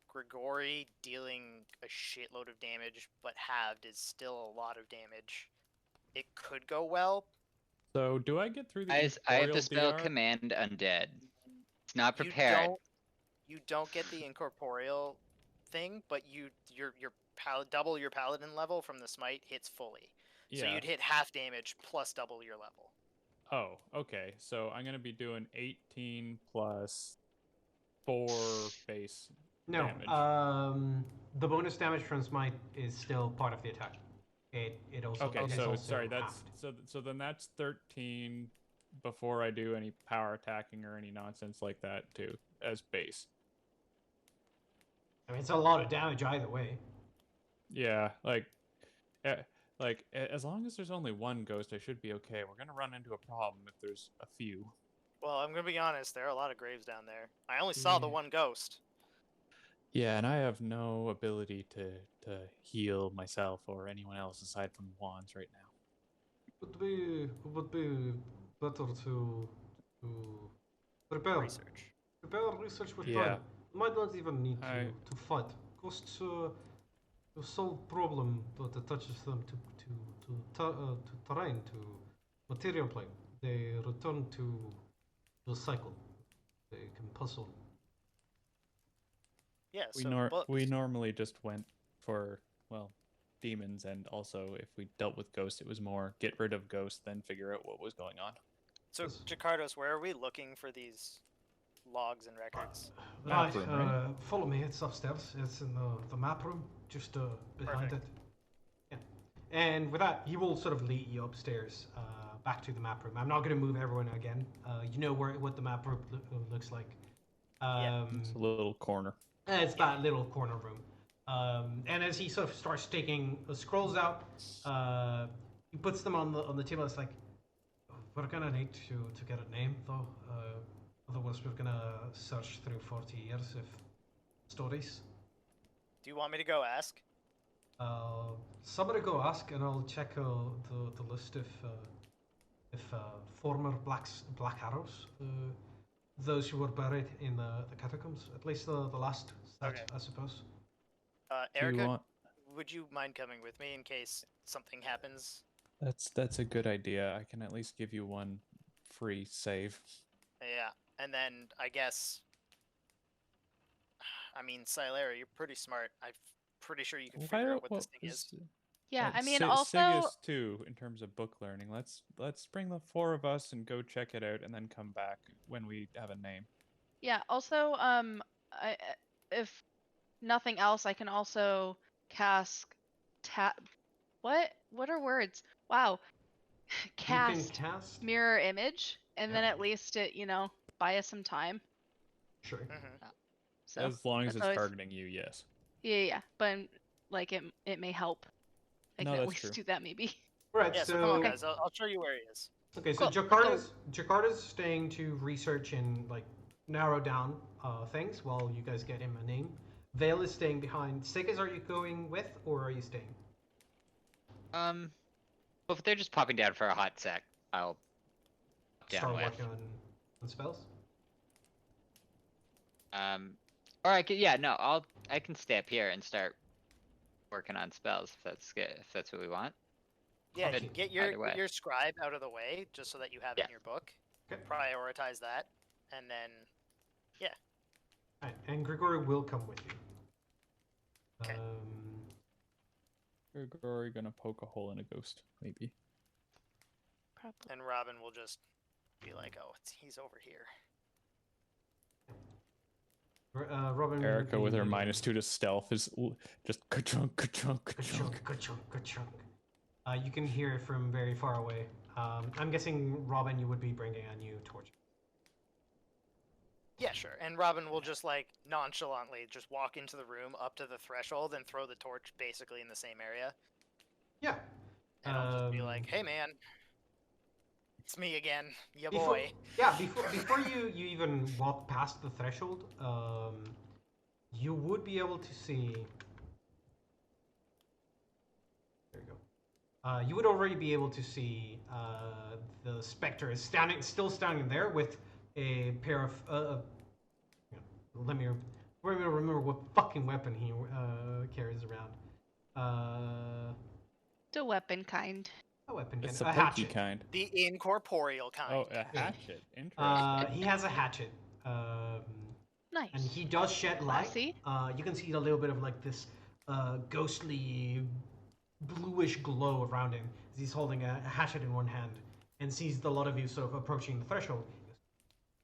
Grigori dealing a shitload of damage, but halved is still a lot of damage. It could go well. So do I get through the? I have Incorporeal the spell DR? Command Undead. It's not prepared. You don't get the incorporeal thing, but double your paladin level from the smite hits fully. Yeah. So you'd hit half damage plus double your level. Oh, okay. So I'm gonna be doing 18 plus 4 base No, damage. the bonus damage from smite is still part of the attack. It also Okay, it is so also sorry, that's halved. so then that's 13 before I do any power attacking or any nonsense like that too as base. I mean, it's a lot of damage either way. Yeah, as long as there's only one ghost, I should be okay. We're gonna run into a problem if there's a few. Well, I'm gonna be honest. There are a lot of graves down there. I only saw the Yeah. one ghost. Yeah, and I have no ability to heal myself or anyone else aside from wands right now. Would be better to prepare research with Yeah. time. Might not even need I- to fight. Ghosts the sole problem that attaches them to terrain, to material plane. They return to the cycle. They can puzzle. Yeah. We So books. we normally just went for demons, and also if we dealt with ghosts, it was more get rid of ghosts, then figure out what was going on. So Yes. Jakardos, where are we looking for these logs and records? Map Right, room, right? follow me. It's upstairs. It's in the map room, just behind Perfect. it. Yeah. And with that, he will sort of lead you upstairs, back to the map room. I'm not going to move everyone again. You know what the map room looks like. Yeah. It's a little corner. It's that little corner room. And as he sort of starts taking the scrolls out, he puts them on the table. It's like, we're gonna need to get a name though. Otherwise, we're gonna search through 40 years of stories. Do you want me to go ask? Somebody go ask, and I'll check the list if former Black Arrows, those who were buried in the catacombs, at least the last set, Okay. I suppose. Do you Erica, want? would you mind coming with me in case something happens? That's a good idea. I can at least give you one free save. Yeah, and then I guess. I mean, Silera, you're pretty smart. I'm pretty sure you can figure out what this thing is. Yeah, I mean, Sig also, is too in terms of book learning. Let's bring the four of us and go check it out, and then come back when we have a name. yeah, also, if nothing else, I can also cast what are words? Wow. You can Cast cast. mirror image, and then Yeah. at least it, buy us some time. Sure. Mm-hmm. So As long as that's it's always- targeting you, yes. yeah, but like it may help. I No, can at that's least true. do that maybe. Right. Yeah, so come on, guys. I'll show you where he is. Okay, so Cool. Jakarta's staying to research and like narrow down things while you guys get him a name. Vale is staying behind. Sigas, are you going with or are you staying? Well, if they're just popping down for a hot sec, I'll pop down Start with. working on spells. Or I could, yeah, no, I can stay up here and start working on spells if that's good, if that's what we want. Yeah, Okay. get Either way. your scribe out of the way just so that you have it Yeah. in your book. Okay. Prioritize that, and then Right, and Grigori will come with you. Okay. Grigori gonna poke a hole in a ghost, maybe. Probably. and Robin will just be like, "Oh, he's over here." Robin. will Erica with her be- -2 to stealth is just ka-chunk, ka-chunk, ka-chunk. Ka-chunk, ka-chunk. You can hear it from very far away. I'm guessing Robin, you would be bringing a new torch. Yeah, sure. And Robin will just like nonchalantly just walk into the room up to the threshold and throw the torch basically in the same area. Yeah. And I'll just be Um, like, "Hey, man, it's me again, ya Before- boy." Yeah, before you even walk past the threshold, you would be able to see. There you go. You would already be able to see the specter is still standing there with a pair of. Let me remember what fucking weapon he carries around. The weapon kind. A weapon, It's a the pokey hatchet. kind. The incorporeal kind. Oh, a hatchet. Interesting. He has a hatchet. Nice. And he does shed light. Classy. You can see a little bit of like this ghostly bluish glow around him as he's holding a hatchet in one hand and sees a lot of you sort of approaching the threshold.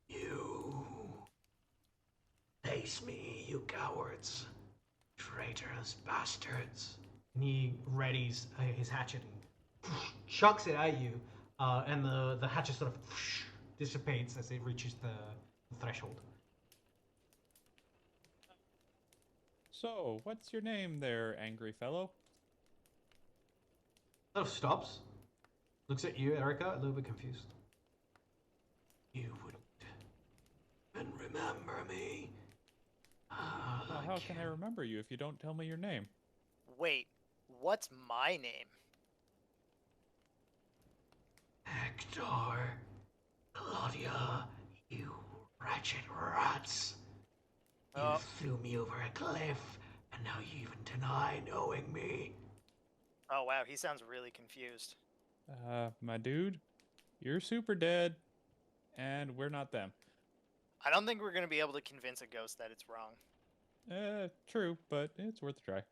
He goes, "You face me, you cowards, traitorous bastards." And he readies his hatchet and chucks it at you, and the hatchet sort of dissipates as it reaches the threshold. So, what's your name there, angry fellow? Sort of stops, looks at you, Erica, a little bit confused. "You wouldn't even remember me." Well, how can I remember you if you don't tell me your name? Wait, what's my name? Hector, Claudia, you wretched rats. You Oh. threw me over a cliff, and now you even deny knowing me. Oh wow, he sounds really confused. My dude, you're super dead, and we're not them. I don't think we're gonna be able to convince a ghost that it's wrong. True, but it's worth a try.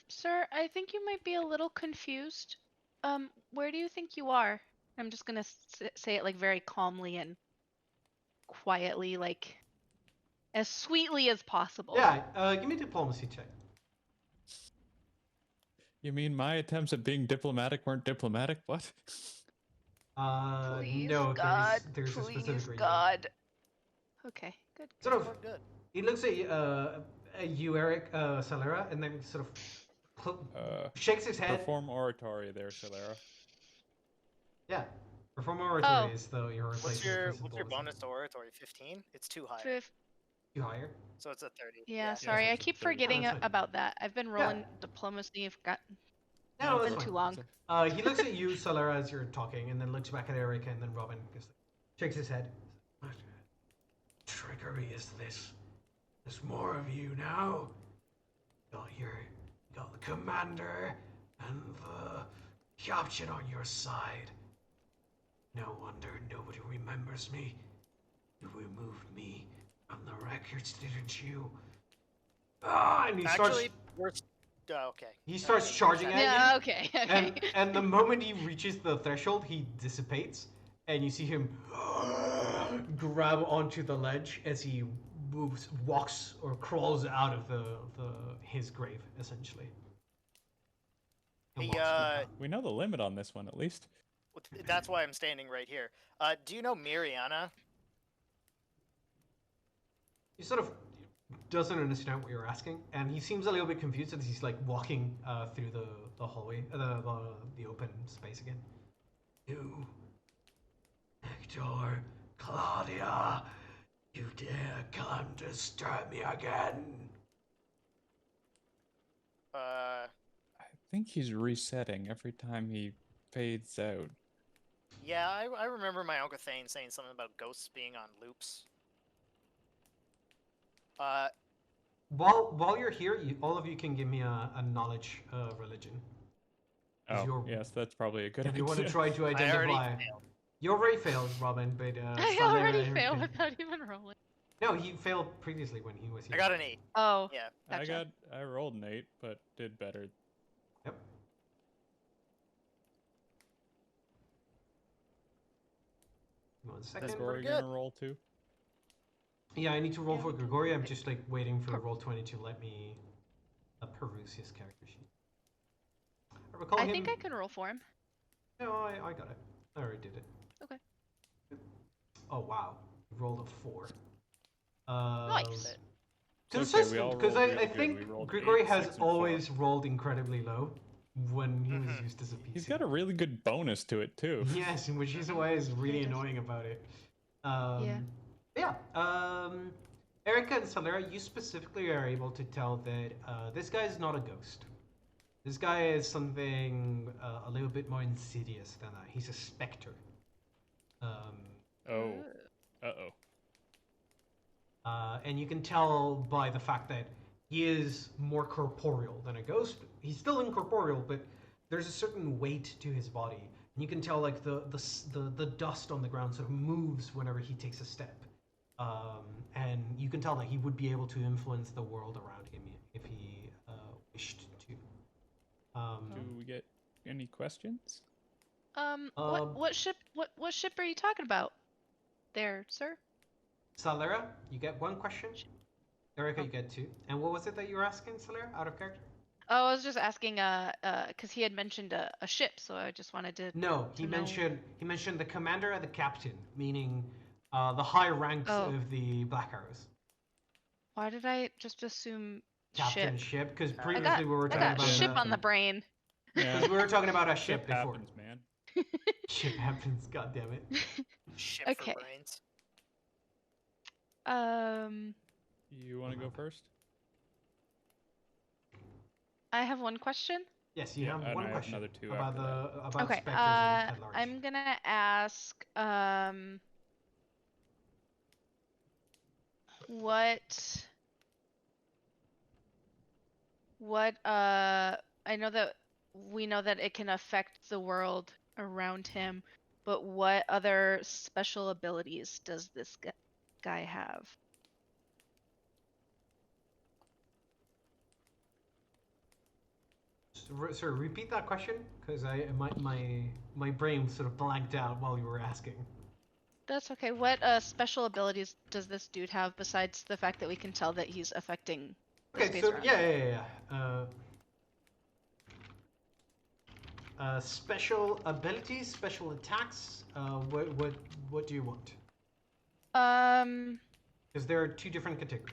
Sir, I think you might be a little confused. Where do you think you are? I'm just gonna say it like very calmly and quietly, like as sweetly as possible. Yeah, give me a diplomacy check. You mean my attempts at being diplomatic weren't diplomatic? What? Please, No, God, there's a please, specific reason. God. Okay, good. Sort of, We're good. he looks at you, Eric, Salera, and then sort of shakes his head. Perform oratory there, Solera. Yeah, From oratories, though, your What's replacement your for what's your symbolism. bonus to oratory? 15? It's too high. You higher? So it's a 30. Yeah, so sorry, I it's a keep 30. forgetting that's fine. about that. I've been rolling diplomacy. I've got No, it's that's been fine. too long. He looks at you, Solera, as you're talking, and then looks back at Erica, and then Robin just shakes his head. What trickery is this? There's more of you now. You got the commander and the captain on your side. No wonder nobody remembers me. You removed me from the records, didn't you? And he Actually, we're okay. He starts Okay, charging at Yeah, you. okay, okay. And the moment he reaches the threshold, he dissipates, and you see him grab onto the ledge as he walks or crawls out of his grave, essentially. And Hey, walks goodbye. We know the limit on this one, at least. that's why I'm standing right here. Do you know Miriana? He sort of doesn't understand what you're asking, and he seems a little bit confused as he's like walking through the hallway, the open space again. You, Hector, Claudia, you dare come disturb me again? I think he's resetting every time he fades out. Yeah, I remember my Uncle Thane saying something about ghosts being on loops. While you're here, all of you can give me a knowledge religion. Oh, yes, that's probably a good If idea. you want to try to I already identify, failed. you already failed, Robin, but I Salera already can- failed without even rolling. No, he failed previously when he was here. I got an 8. Oh, Yeah. gotcha. I rolled an 8, but did better. Yep. One second. That's Gregory pretty good. gonna roll too? Yeah, I need to roll Yeah, for we can- Gregory. I'm just like waiting for Roll20 to let me peruse his character sheet. I recall I him. think I can roll for him. No, I got it. I already did it. Okay. Oh wow, you rolled a 4. Nice. It's okay, we all Consistent, because rolled I really good. think We rolled Gregory 8, has 6, and 4. always rolled incredibly low when he was Mhm. used as a PC. He's got a really good bonus to it too. Yes, which is why is really He does. annoying about it. Yeah. Yeah. Erica and Solera, you specifically are able to tell that this guy is not a ghost. This guy is something a little bit more insidious than that. He's a specter. Oh. Uh-oh. And you can tell by the fact that he is more corporeal than a ghost. He's still incorporeal, but there's a certain weight to his body. And you can tell like the dust on the ground sort of moves whenever he takes a step. And you can tell that he would be able to influence the world around him if he wished to. Do we get any questions? What ship are you talking about there, sir? Salera, you get 1 question. Erica, you get 2. And what was it that you were asking, Salera, out of character? Oh, I was just asking, because he had mentioned a ship, so I just wanted to. No, he to know. mentioned the commander and the captain, meaning the high ranks Oh. of the Black Arrows. Why did I just assume Captain ship? ship, because I previously we were I talking got about ship the, on the brain. Yeah, we were talking about a ship shit before. happens, man. Ship happens, god damn it. Ship Okay. for brains. You want to go first? I have 1 question. Yes, you Yeah, have and 1 I have question another 2 about after that. about Okay. specters at large. I'm gonna ask, what I know that we know that it can affect the world around him, but what other special abilities does this guy have? Sorry, repeat that question, because my brain sort of blanked out while you were asking. That's okay. What special abilities does this dude have besides the fact that we can tell that he's affecting the Okay, space so around yeah, him? special abilities, special attacks. What do you want? Because there are 2 different categories.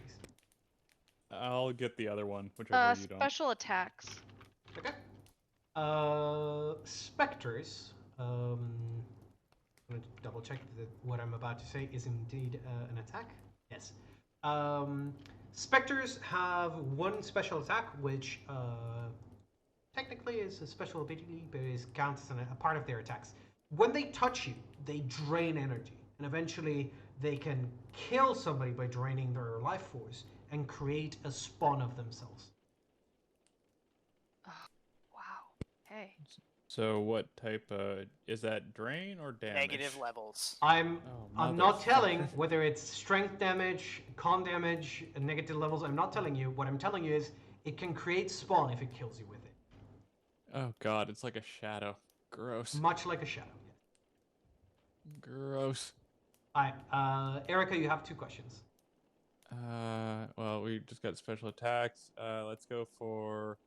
I'll get the other one, whichever you don't. Special attacks. Okay. Specters. I'm going to double check that what I'm about to say is indeed an attack. Yes. Spectres have one special attack, which technically is a special ability, but is counts as a part of their attacks. When they touch you, they drain energy, and eventually they can kill somebody by draining their life force and create a spawn of themselves. Oh, wow. Hey. So what type is that drain or damage? Negative levels. I'm Oh, not telling motherfucker. whether it's strength damage, con damage, negative levels. I'm not telling you. What I'm telling you is it can create spawn if it kills you with it. Oh god, it's like a shadow. Gross. Much like a shadow. Gross. Alright, Erica, you have 2 questions. Well, we just got special attacks. Let's go for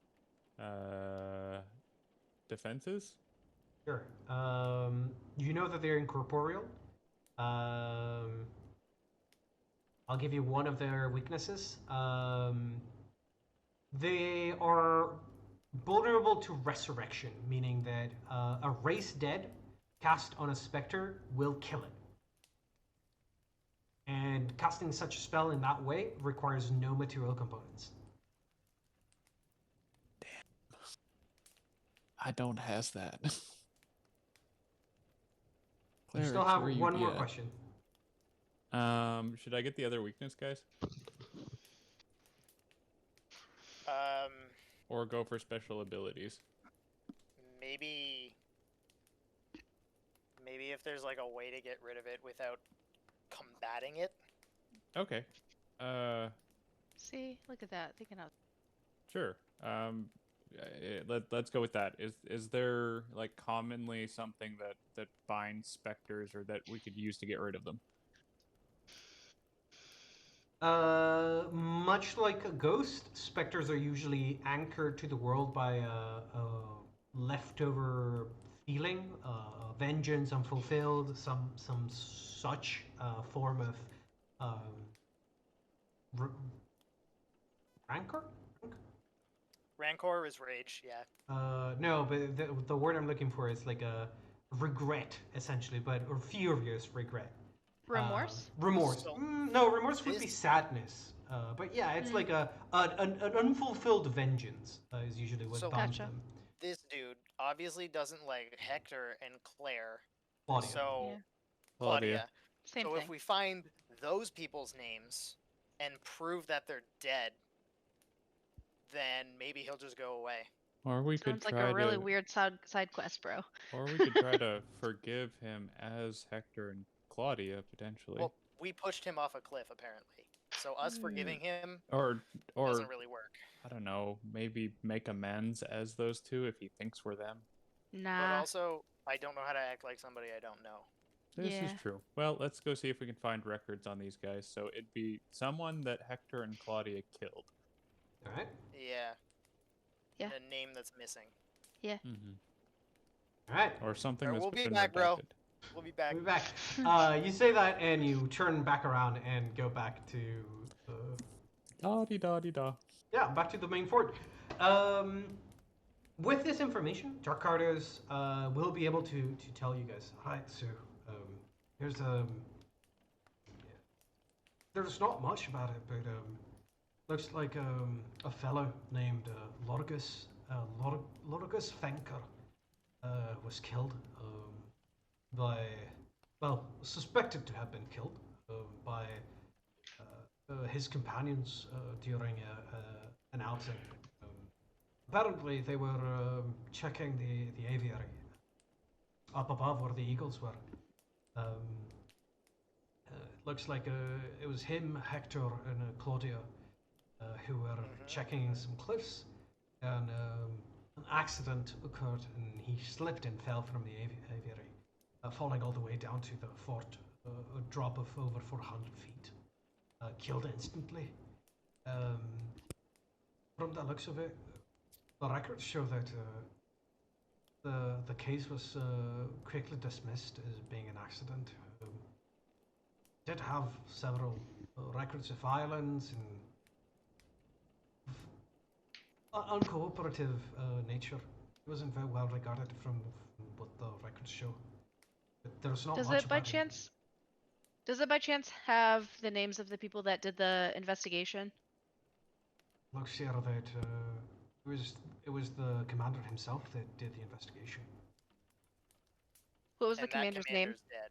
defenses. Sure. You know that they're incorporeal. I'll give you one of their weaknesses. They are vulnerable to resurrection, meaning that a race dead cast on a specter will kill it. And casting such a spell in that way requires no material components. I don't has that. You still have one more question. Should I get the other weakness, guys? Or go for special abilities? Maybe if there's like a way to get rid of it without combating it. Okay. See, look at that. Thinking out. Sure. Let's go with that. Is there like commonly something that binds specters or that we could use to get rid of them? Much like a ghost, specters are usually anchored to the world by a leftover feeling, vengeance unfulfilled, some such form of rancor. Rancor is rage, yeah. No, but the word I'm looking for is like a regret, essentially, or furious regret. Remorse? Remorse. So- No, remorse would be This- sadness. But yeah, it's like an unfulfilled vengeance is usually what So- binds Gotcha. them. This dude obviously doesn't like Hector and Claire. Claudia. So Yeah. Claudia. Same So thing. if we find those people's names and prove that they're dead, then maybe he'll just go away. Or we could Sounds like try a really to, weird side quest, bro. or we could try to forgive him as Hector and Claudia potentially. Well, we pushed him off a cliff apparently. So us forgiving him or doesn't really work. I don't know, maybe make amends as those two if he thinks we're them. But Nah. also, I don't know how to act like somebody I don't know. This is Yeah. true. Well, let's go see if we can find records on these guys. So it'd be someone that Hector and Claudia killed. All right. Yeah. Yeah. A name that's missing. Mm-hmm. All right. Or something Alright, that's we'll be been back, bro. redacted. We'll be back. We'll be back. You say that and you turn back around and go back to Da-dee-da-dee-da. back to the main fort. With this information, Dark Cardos will be able to tell you guys. Alright, so there's not much about it, but looks like a fellow named Lorgus Fenker was killed suspected to have been killed by his companions during an outing. Apparently, they were checking the aviary up above where the eagles were. Looks like it was him, Hector, and Claudia who were checking some cliffs, and an accident occurred, and he slipped and fell from the aviary, falling all the way down to the fort, a drop of over 400 feet. Killed instantly. From the looks of it, the records show that the case was quickly dismissed as being an accident. Did have several records of violence and uncooperative nature. It wasn't very well regarded from what the records show. But there's not Does much it by about him. chance? Does it by chance have the names of the people that did the investigation? Looks here that it was the commander himself that did the investigation. What was the And that commander's name? commander's dead.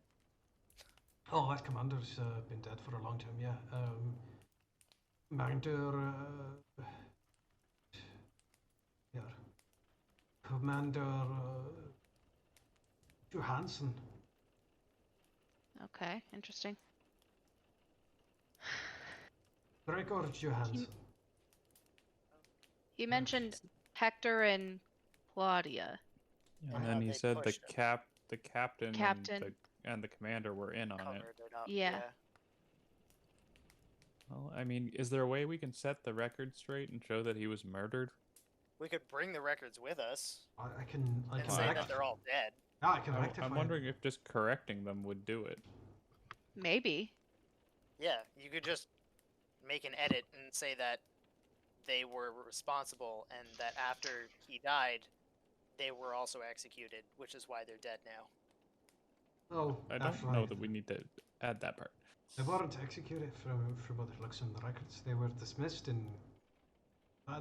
Oh, that commander's been dead for a long time. Yeah. Commander. Yeah. Commander Johansson. Okay, interesting. Gregor Johansson. He mentioned Hector and Claudia. And then he They said the pushed him. captain, Captain. and the commander were in on it. Covered it up. Yeah. Well, I mean, is there a way we can set the record straight and show that he was murdered? We could bring the records with us I can and say that they're all dead. Yeah, I can rectify. I'm wondering if just correcting them would do it. Maybe. Yeah, you could just make an edit and say that they were responsible and that after he died, they were also executed, which is why they're dead now. Oh, I that's don't know right. that we need to add that part. They weren't executed from what it looks in the records. They were dismissed and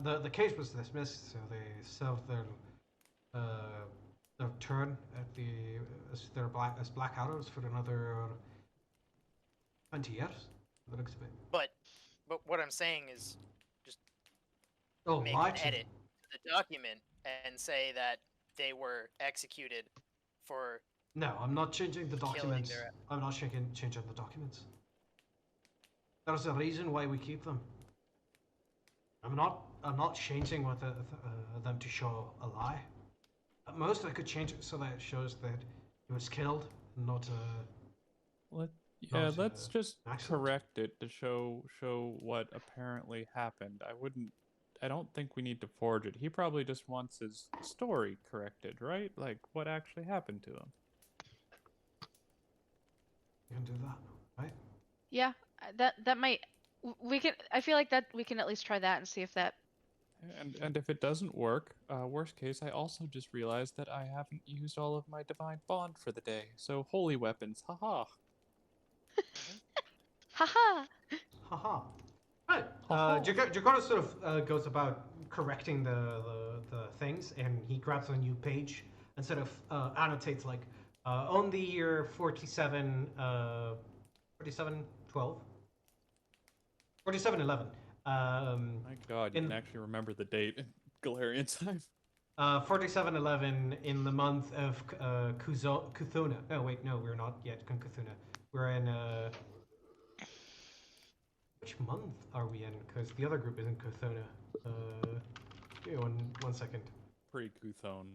the case was dismissed, so they served their turn at the as Black Arrows for another 20 years. The looks of it. But what I'm saying is Oh, make lie an to edit to the document and say that they were executed for No, I'm not changing the Killing documents. their- I'm not changing the documents. There's a reason why we keep them. I'm not changing what them to show a lie. At most, I could change it so that it shows that he was killed, not Not, Let's just accident. correct it to show what apparently happened. I don't think we need to forge it. He probably just wants his story corrected, right? Like what actually happened to him. You can do that, right? Yeah, that might. We can. I feel like that we can at least try that and see if that. And if it doesn't work, worst case, I also just realized that I haven't used all of my divine bond for the day. So holy weapons, haha. Haha. Haha. Right. Ha-ha. Jakarta sort of goes about correcting the things, and he grabs a new page and sort of annotates like on the year 47, 4712, 4711. My god, you in- can actually remember the date in Galarian time. 4711 in the month of Kuthona. Oh wait, no, we're not yet in Kuthona. We're in which month are we in? Because the other group is in Kuthona. Give me one second. Pre-Kuthon.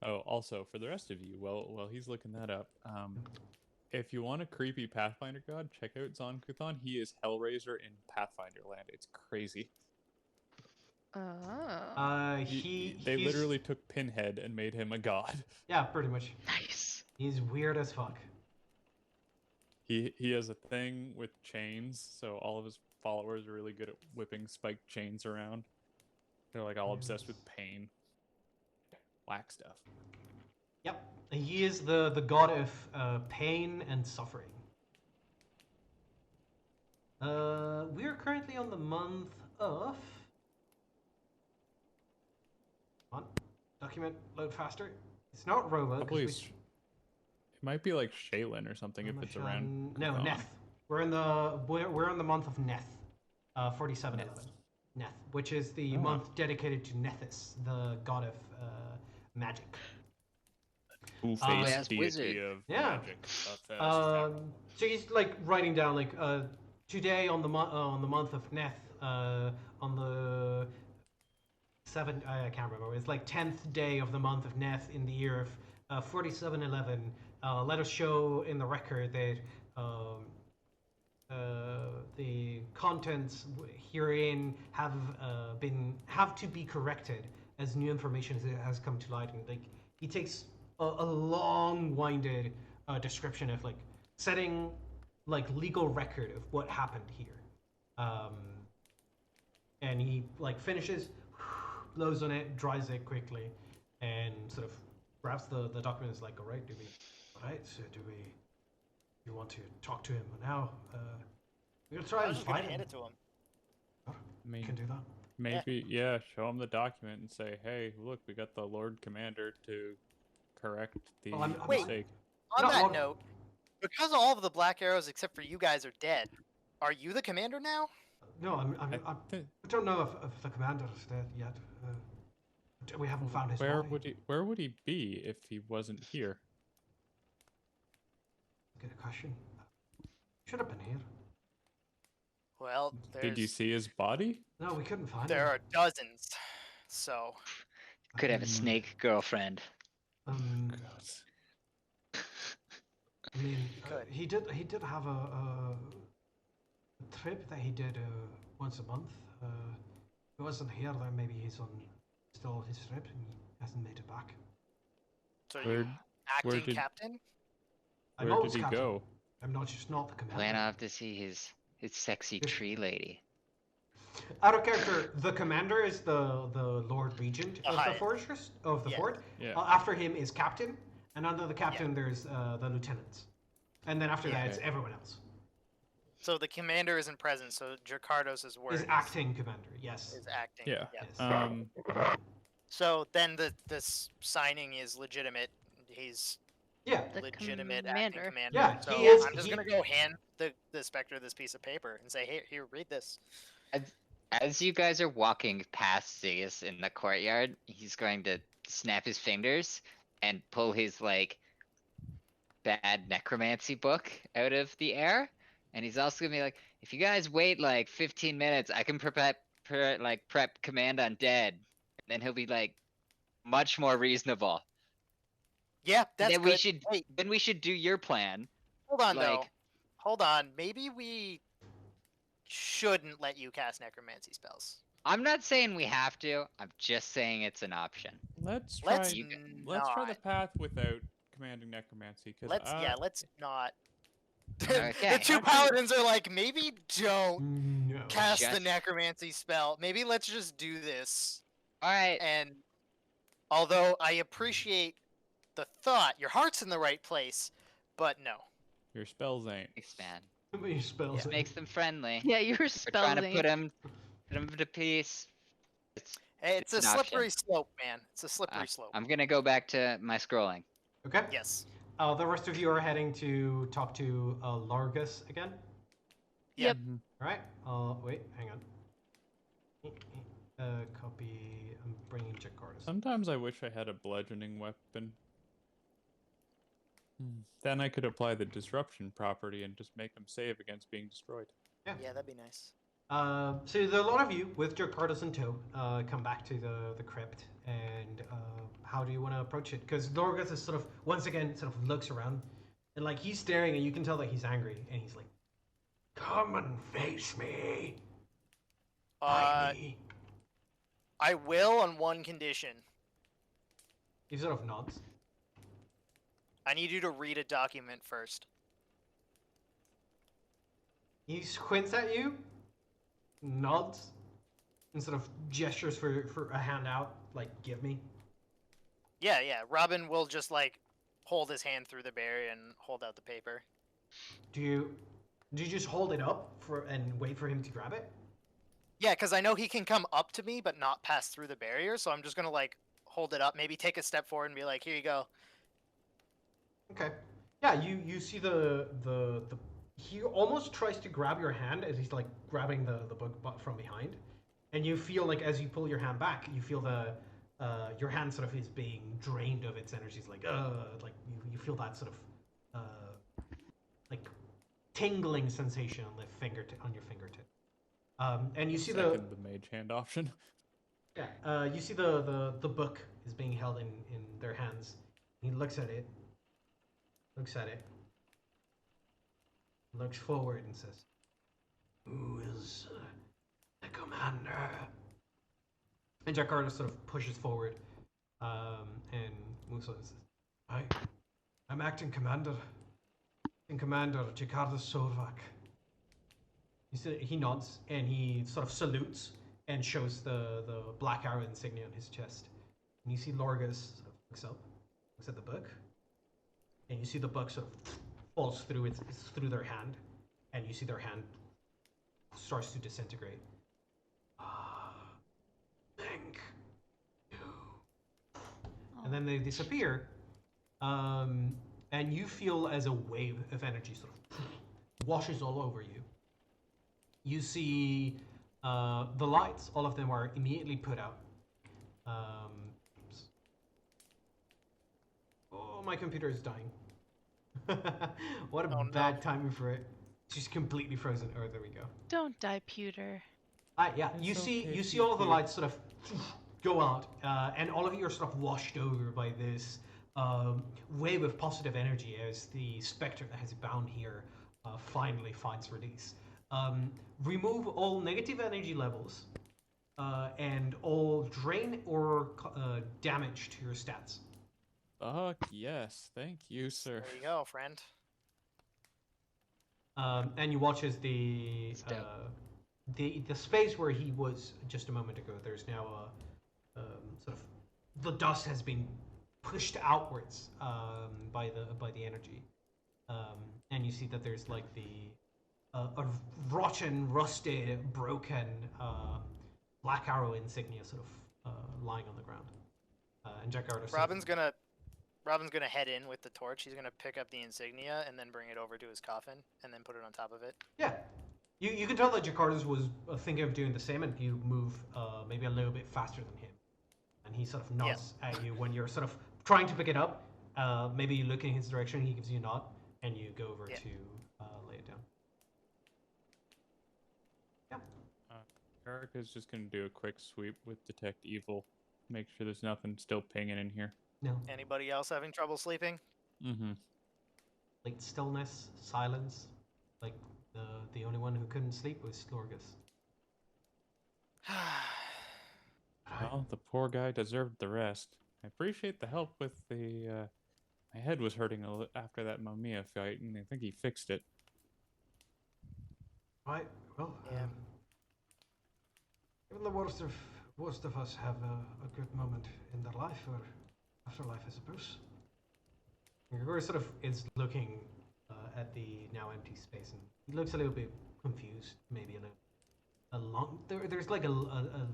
Oh, also, for the rest of you, while he's looking that up, if you want a creepy Pathfinder god, check out Zon Kuthon. He is Hellraiser in Pathfinder land. It's crazy. Oh. They literally took Pinhead and made him a god. Yeah, pretty much. Nice. He's weird as fuck. He has a thing with chains, so all of his followers are really good at whipping spiked chains around. They're like all obsessed with pain. Whack stuff. Yep, he is the god of pain and suffering. We are currently on the month of. Come on, document load faster. It's not Roma. Probably it might be like Shaylin or something if it's around. No, Kuthon. Neth. We're in the month of Neth, 4711. Neth, which is the Oh. month dedicated to Nethys, the god of magic. Two-faced Yes, deity wizard. of Yeah. magic. So he's like writing down like today on the month of Neth, on the I can't remember. It's like 10th day of the month of Neth in the year of 4711. Let us show in the record that the contents herein have to be corrected as new information has come to light, and like he takes a long-winded description of like setting like legal record of what happened here, and he like finishes, blows on it, dries it quickly, and sort of grabs the document and is like, all right, so you want to talk to him now? We're gonna try I was and just gonna find him. hand it to him. I You mean, can do that. maybe, show him the document and say, hey, look, we got the Lord Commander to correct the Well, I'm Wait. mistake. On Not that long- note, because all of the Black Arrows except for you guys are dead, are you the commander now? No, I thi- I don't know if the commander is dead yet. We haven't found his body. Where would he be if he wasn't here? Good question. Should have been here. Well, Did you see his body? No, we couldn't find there him. are dozens. So Could have a Um, snake girlfriend. Um, I mean, Good. he did have a trip that he did once a month. If he wasn't here, then maybe he's still his trip and he hasn't made it back. so Where- you acting did- captain? I'm Where always did he captain. go? I'm not just not the commander. Went off to see his sexy Yes. tree lady. Out of character, the commander is the Lord Regent of the Hi. fortress of the Yeah. fort. Yeah. After him is captain, and under the captain there's the lieutenants, and then after that it's Okay. everyone else. So the commander isn't present. So Jakardos' word Is acting commander? Yes. is acting. Yeah. Yes. So then this signing is legitimate. He's Yeah. The legitimate commander. acting commander. Yeah, so he is- I'm just gonna go hand the Spectre this piece of paper and say, hey, here, read this. As you guys are walking past Zeus in the courtyard, he's going to snap his fingers and pull his like bad necromancy book out of the air. And he's also gonna be like, if you guys wait like 15 minutes, I can prep command on dead. And then he'll be like much more reasonable. Yeah, that's then good. Wait, we should do your plan. hold on though. like- Hold on. Maybe we shouldn't let you cast necromancy spells. I'm not saying we have to. I'm just saying it's an option. Let's try. Let's Let's try the not. path without commanding necromancy. Cause Let's not. Okay. The two paladins are like, maybe don't No. cast the Just- necromancy spell. Maybe let's just do this. All right. And although I appreciate the thought, your heart's in the right place, but no. your spells ain't. Expand. How many spells? Just makes them friendly. Yeah, you were We're trying to spelling. put them to peace. Hey, it's a It's an option. slippery slope, man. It's a slippery slope. I'm gonna go back to my scrolling. Okay. Yes. The rest of you are heading to talk to Largus again. Yep. Mhm. All right. Wait, hang on. Copy. I'm bringing Jakarta. Sometimes I wish I had a bludgeoning weapon. Then I could apply the disruption property and just make them save against being destroyed. Yeah, that'd be nice. So the lot of you with Jakartas in tow come back to the crypt, and how do you want to approach it? Because Largus is sort of once again sort of looks around, and like he's staring, and you can tell that he's angry, and he's like, "Come and face me, fight me." I will on one condition. He sort of nods. I need you to read a document first. He squints at you, nods, and sort of gestures for a handout, like "Give me." Yeah, yeah. Robin will just like hold his hand through the barrier and hold out the paper. Do you just hold it up and wait for him to grab it? Yeah, because I know he can come up to me but not pass through the barrier, so I'm just gonna like hold it up, maybe take a step forward and be like, "Here you go." Okay. Yeah, you see the he almost tries to grab your hand as he's like grabbing the book from behind, and you feel like as you pull your hand back, you feel your hand sort of is being drained of its energies, like you feel that sort of like tingling sensation on the on your fingertip, and you see the mage hand option. yeah you see the book is being held in their hands. He looks at it. Looks forward and says, "Who is the commander?" And Jakarta sort of pushes forward and moves on and says, I'm acting commander. Acting commander Jakarta Sorvak. He nods and he sort of salutes and shows the black arrow insignia on his chest. And you see Lorgus sort of looks up looks at the book, and you see the book sort of falls through through their hand, and you see their hand starts to disintegrate. Thank you. And then they disappear, and you feel as a wave of energy sort of washes all over you. You see the lights; all of them are immediately put out. Oh, my computer is dying. What a Oh, no. bad timing for it. She's completely frozen. Oh, there we go. Don't die, pewter. Yeah, It's you see, okay, you see all of the Pew. lights sort of go out, and all of you are sort of washed over by this wave of positive energy as the specter that has bound here finally finds release. Remove all negative energy levels and all drain or damage to your stats. Fuck yes, thank you, sir. There you go, friend. And you watch as the It's dope. the space where he was just a moment ago. There's now a sort of the dust has been pushed outwards by the energy, and you see that there's like a rotten, rusted, broken Black Arrow insignia sort of lying on the ground. And Jack Arter says, Robin's gonna head in with the torch. He's gonna pick up the insignia and then bring it over to his coffin and then put it on top of it. yeah. You can tell that Jakarta's was thinking of doing the same, and you move maybe a little bit faster than him. And he sort of nods at you when you're sort of trying to pick it up. Maybe you look in his direction, he gives you a nod, and you go over to lay it down. Yeah. Karaka's just gonna do a quick sweep with Detect Evil. Make sure there's nothing still pinging in here. No. Anybody else having trouble sleeping? Mm-hmm. Like stillness, silence. Like the only one who couldn't sleep was Slorgus. Well, the poor guy deserved the rest. I appreciate the help with the, my head was hurting after that Mamiya fight, and I think he fixed it. Right. Well, Yeah. even the worst of us have a good moment in their life or afterlife, I suppose. Gregor sort of is looking at the now empty space, and he looks a little bit confused, maybe a long. There's like a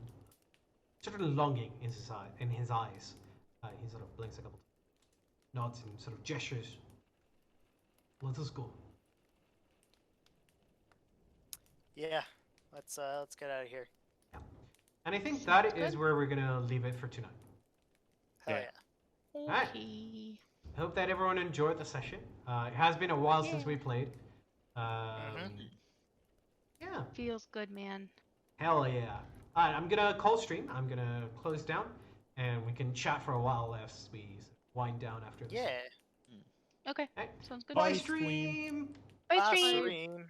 sort of longing in his eyes. He sort of blinks a couple, nods and sort of gestures. Let us go. Yeah. Let's get out of here. And I think Sounds that is good. where we're gonna leave it for tonight. Hell Yeah. yeah. Alright. Okay. Hope that everyone enjoyed the session. It has been a while since we played. Yeah, Feels good, man. hell yeah. Alright, I'm gonna call stream. I'm gonna close down, and we can chat for a while as we wind down after this. Yeah. Okay. Alright. Sounds good. Bye, Bye, stream. Bye, Bye, stream. stream.